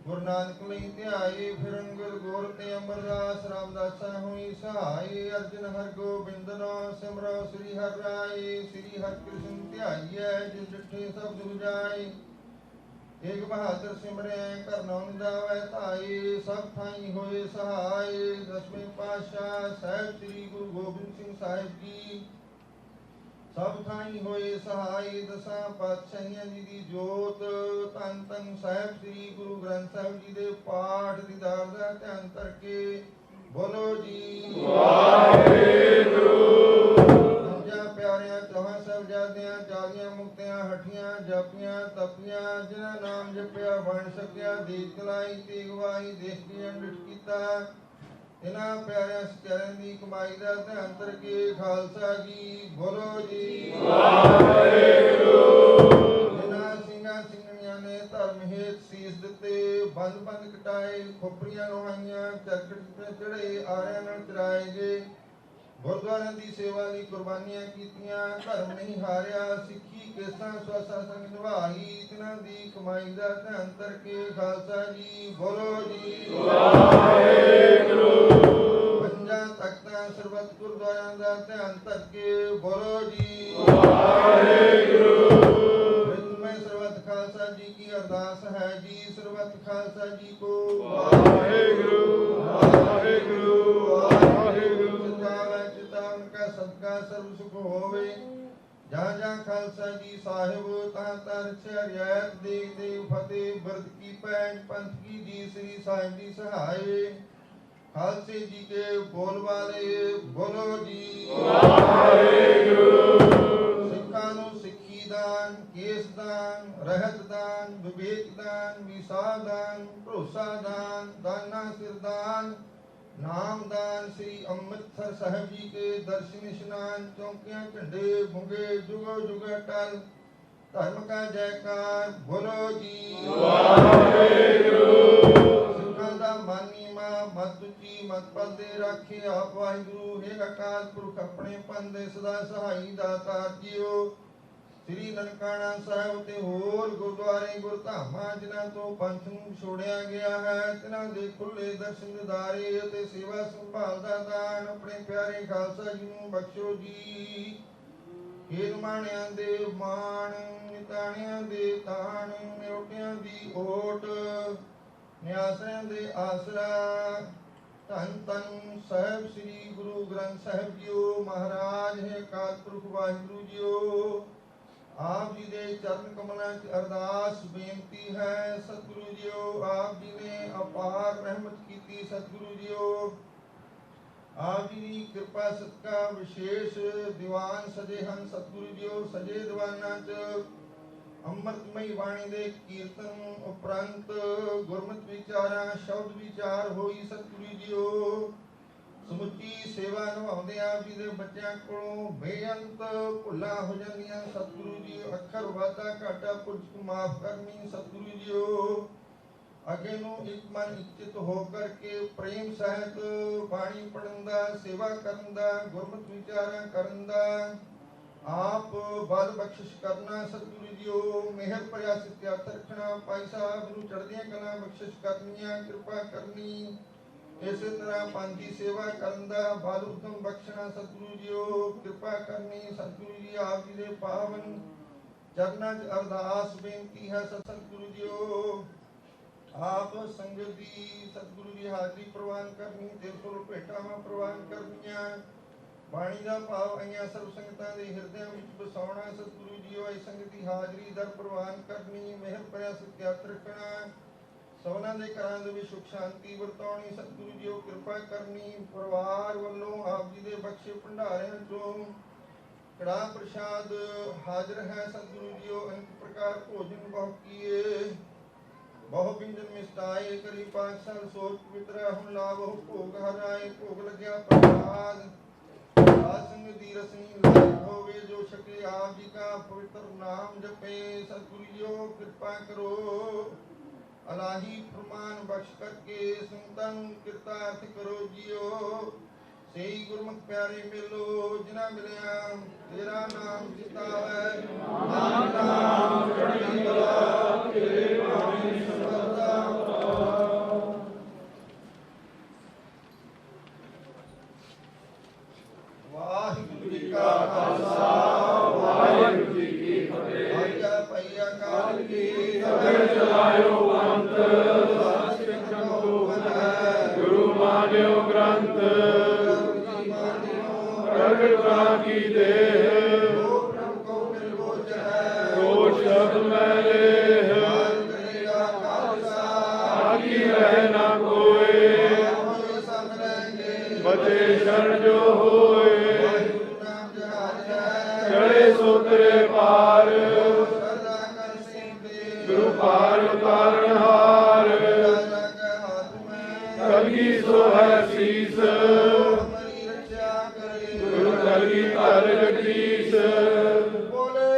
गुरु नानक लई ध्याये फिर अंगद गोर ते अमरदास रामदासा हुई सहाय अर्जुन हर गोबिंद नो सिमरो श्री हर राय श्री हर कृष्ण ध्याये जिस डिठे सब दुजाए एक बहादुर सिमरे करनौ निदावै ताये सब ठाई होए सहाय दसवें पातशाह साहिब श्री गुरु गोबिंद सिंह साहिब जी सब ठाई होए सहाय दसां पातशाहियां जी दी जोत धन धन साहिब श्री गुरु ग्रंथ साहिब जी दे पाठ दीदार दा ध्यान करके बोलो जी वाहिगुरु। पंजा प्यारियां चौहां साहिबजादियां चालियां मुक्तियां हठियां जापियां तपियां जिन्हां नाम जपिया बन सकिया देश कलाई तेग वाही देश की अंडित कीता इन्हां प्यारियां सचारियां दी कमाई दा ध्यान करके खालसा जी बोलो जी वाहिगुरु। जिन्हां ਸਿੰਘਾਂ ਸਿੰਘਣੀਆਂ ने धर्म हेत सीस दिते बंद बंद कटाए खोपड़ियां नोहाइयां चरखट ते चढ़े आरियां नाल चराए गए गुरुद्वारियां दी सेवा ਲਈ ਕੁਰਬਾਨੀਆਂ ਕੀਤੀਆਂ ਧਰਮ ਨਹੀਂ ਹਾਰਿਆ ਸਿੱਖੀ ਕੇਸਾਂ ਸਵਾਸਾਂ ਸੰਗ ਨਿਭਾਈ ਤਿਨਾਂ ਦੀ ਕਮਾਈ ਦਾ ਧਿਆਨ ਕਰਕੇ ਖਾਲਸਾ ਜੀ ਬੋਲੋ ਜੀ ਵਾਹਿਗੁਰੂ। ਪੰਜਾਂ ਤਖਤਾਂ ਸਰਬੱਤ ਗੁਰਦੁਆਰਿਆਂ ਦਾ ਧਿਆਨ ਕਰਕੇ ਬੋਲੋ ਜੀ ਵਾਹਿਗੁਰੂ। ਮੈਂ ਸਰਬੱਤ ਖਾਲਸਾ ਜੀ ਕੀ ਅਰਦਾਸ ਹੈ ਜੀ ਸਰਬੱਤ ਖਾਲਸਾ ਜੀ ਕੋ ਵਾਹਿਗੁਰੂ ਵਾਹਿਗੁਰੂ ਵਾਹਿਗੁਰੂ। उनका सदका सर्व सुख होवे जहाँ जहाँ खालसा जी साहिब तहाँ तहाँ रक्षा रियायत देख देव फतेह व्रत की पैंज पंथ की जी श्री साहिब जी सहाय खालसे जी के बोल वाले बोलो जी वाहिगुरु। सिक्खां नूं सिक्खी दान केस दान रहत दान विवेक दान विसार दान भरोसा दान दाना सिर दान नाम दान श्री अमृतसर साहिब जी के दर्शन स्नान चौकियां झंडे बुंगे जुगो जुग टल धर्म का जयकार बोलो जी वाहिगुरु। सिखां दा मानी मां मत उची मत पलदे राखे आप वाहिगुरु हे अकाल पुरख अपने पंदे सदा सहाई दातार जियो श्री ननकाना साहिब ते होर गुरुद्वारे गुरधामां जिन्हां तो पंथ ਨੂੰ ਛੋੜਿਆ ਗਿਆ ਹੈ ਤਿਨਾਂ ਦੇ ਖੁੱਲੇ ਦਰਸ਼ਨ ਦਿਦਾਰੇ ਅਤੇ ਸੇਵਾ ਸੰਭਾਲ ਦਾ ਦਾਨ ਆਪਣੇ ਪਿਆਰੇ ਖਾਲਸਾ ਜੀ ਨੂੰ ਬਖਸ਼ੋ ਜੀ। ਖੇਲ ਮਾਣਿਆਂ ਦੇ ਮਾਣ ਨਿਤਾਣਿਆਂ ਦੇ ਤਾਣ ਨਿਉਟਿਆਂ ਦੀ ਓਟ ਨਿਆਸਰਿਆਂ ਦੇ ਆਸਰਾ ਧੰਨ ਧੰਨ ਸਾਹਿਬ ਸ੍ਰੀ ਗੁਰੂ ਗ੍ਰੰਥ ਸਾਹਿਬ ਜੀਓ ਮਹਾਰਾਜ ਹੈ ਅਕਾਲ ਪੁਰਖ ਵਾਹਿਗੁਰੂ ਜੀਓ आप जी दे चरण कमलों की अरदास बेनती है सतगुरु जीओ आप जी ने अपार रहमत की थी सतगुरु जीओ आप जी की कृपा सदका विशेष दीवान सजे हैं सतगुरु जीओ सजे दीवाना च अमृतमयी वाणी दे कीर्तन उपरंत गुरमत विचारा शब्द विचार होई सतगुरु जीओ ਸਮੁੱਚੀ ਸੇਵਾ ਨਿਭਾਉਂਦੇ ਆਪ ਜੀ ਦੇ ਬੱਚਿਆਂ ਕੋਲੋਂ ਬੇਅੰਤ ਭੁੱਲਾਂ ਹੋ ਜਾਂਦੀਆਂ ਸਤਿਗੁਰੂ ਜੀ ਅੱਖਰ ਵਾਧਾ ਘਾਟਾ ਪੁਰਖ ਮਾਫ ਕਰਨੀ ਸਤਿਗੁਰੂ ਜੀਓ ਅੱਗੇ ਨੂੰ ਇੱਕ ਮਨ ਇੱਛਿਤ ਹੋ ਕਰਕੇ ਪ੍ਰੇਮ ਸਹਿਤ ਬਾਣੀ ਪੜਨ ਦਾ ਸੇਵਾ ਕਰਨ ਦਾ ਗੁਰਮਤਿ ਵਿਚਾਰਾਂ ਕਰਨ ਦਾ ਆਪ ਬਲ ਬਖਸ਼ਿਸ਼ ਕਰਨਾ ਸਤਿਗੁਰੂ ਜੀਓ ਮਿਹਰ ਭਰਿਆ ਸਤਿਆਤ ਰੱਖਣਾ ਭਾਈ ਸਾਹਿਬ ਨੂੰ ਚੜ੍ਹਦੀਆਂ ਕਲਾਂ ਬਖਸ਼ਿਸ਼ ਕਰਨੀਆਂ ਕਿਰਪਾ ਕਰਨੀ ਇਸੇ ਤਰ੍ਹਾਂ ਪੰਜ ਦੀ ਸੇਵਾ ਕਰਨ ਦਾ ਬਲ ਉਦਮ ਬਖਸ਼ਣਾ ਸਤਿਗੁਰੂ ਜੀਓ ਕਿਰਪਾ ਕਰਨੀ ਸਤਿਗੁਰੂ ਜੀ ਆਪ ਜੀ ਦੇ ਪਾਵਨ ਚਰਨਾਂ 'ਚ ਅਰਦਾਸ ਬੇਨਤੀ ਹੈ ਸਤਿਗੁਰੂ ਜੀਓ ਆਪ ਸੰਗਤ ਦੀ ਸਤਿਗੁਰੂ ਜੀ ਹਾਜ਼ਰੀ ਪ੍ਰਵਾਨ ਕਰਨੀ ਤੇ ਸੁਰ ਭੇਟਾਵਾਂ ਪ੍ਰਵਾਨ ਕਰਨੀਆਂ ਬਾਣੀ ਦਾ ਭਾਵ ਆਈਆਂ ਸਰਬ ਸੰਗਤਾਂ ਦੇ ਹਿਰਦਿਆਂ ਵਿੱਚ ਵਸਾਉਣਾ। ਸਤਿਗੁਰੂ ਜੀਓ ਆਈ ਸੰਗਤ ਦੀ ਹਾਜ਼ਰੀ ਦਰ ਪ੍ਰਵਾਨ ਕਰਨੀ, ਮਿਹਰ ਭਰਿਆ ਸਤਿਕਾਰ ਰੱਖਣਾ, ਸਭਨਾਂ ਦੇ ਘਰਾਂ ਦੇ ਵਿੱਚ ਸੁਖ ਸ਼ਾਂਤੀ ਵਰਤਾਉਣੀ। ਸਤਿਗੁਰੂ ਜੀਓ ਕਿਰਪਾ ਕਰਨੀ। ਪਰਿਵਾਰ ਵੱਲੋਂ ਆਪ ਜੀ ਦੇ ਬਖਸ਼ੇ ਭੰਡਾਰਿਆਂ ਚੋਂ ਕੜਾਹ ਪ੍ਰਸ਼ਾਦ ਹਾਜ਼ਰ ਹੈ। ਸਤਿਗੁਰੂ ਜੀਓ ਅਨੇਕ ਪ੍ਰਕਾਰ ਭੋਜਨ ਬਹੁ ਕੀਏ, ਬਹੁ ਬਿੰਜਨ ਮਿਸਟਾਏ, ਕਰੀ ਪਾਕ ਸਾਲ ਸੋਚ ਪਵਿੱਤਰ ਹੁਣ ਲਾਭ ਭੋਗ ਹਰਾਏ। ਭੋਗ ਲੱਗਿਆ ਪ੍ਰਸਾਦ संग दी रसनी लायक होवे, जो छके आप जी का पवित्र नाम जपे। सतगुरु जियो कृपा करो, अलाही फरमान बख्श करके संतन कृतार्थ करो जियो। सही गुरमुख प्यारे मिलो, जिना मिलिया तेरा नाम जितावे, नाम नाम चढ़ी कला तेरे नाम सदा। वाहिगुरु जी का खालसा, वाहिगुरु जी की फतेह। आज्ञा पइया काल की, सगल चलायो पंथ, सिखन को गुरु मान्यो ग्रंथ। प्रगट करा की देह, जो प्रभु को मिल गोचर है, जो शब्द में लेह। करेगा खालसा, आगी रह ना कोई, सब रहेंगे बचे शरण जो होए। चढ़े सोतरे पार, गुरु पार उतारण हार। कलगी सो है शीस, गुरु कलगी कर जगदीश। बोले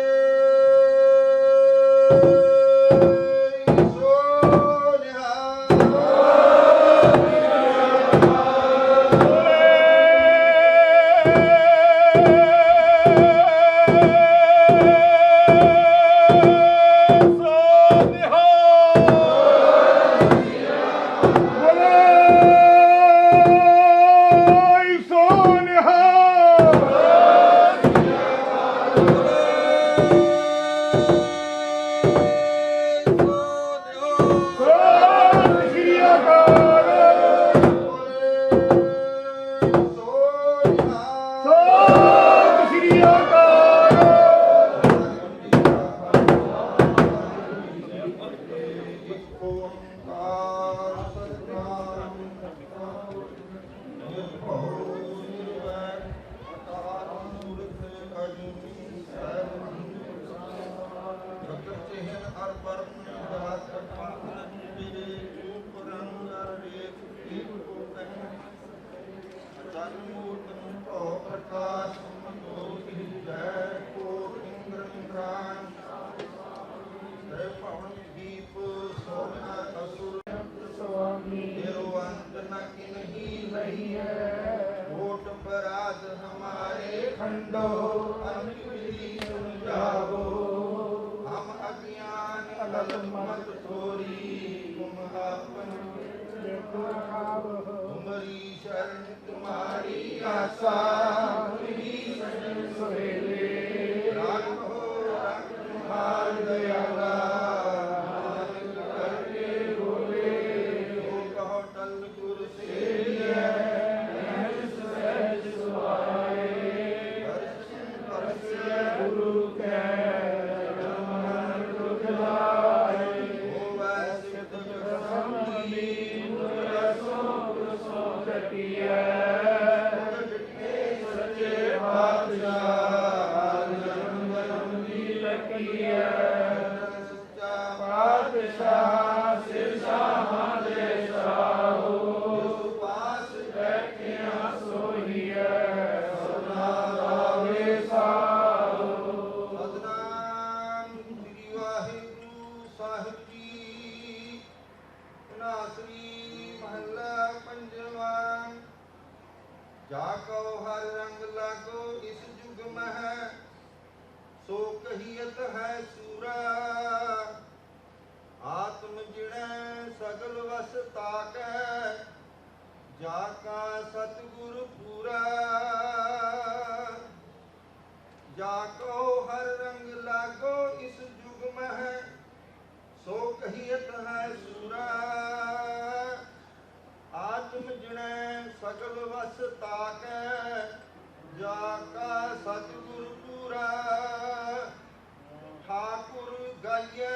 गाइए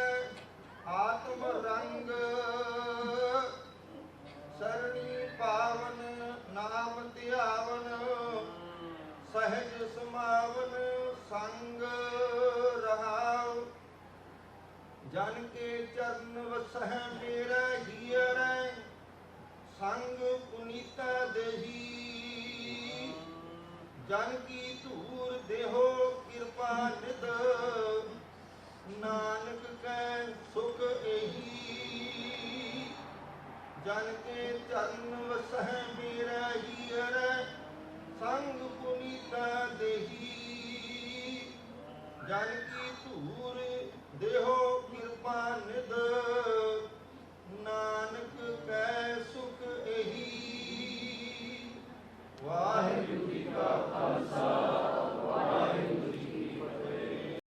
आत्म रंग सरणी पावन नाम ध्यावन सहज समावन संग रहाव जन के चरण वसह मेरा हियर संग पुनीता देही जन की धूर देहो कृपा निध नानक कै सुख एही जन के चरण वसह मेरा हियर संग पुनीता देही जन की धूर देहो कृपा निध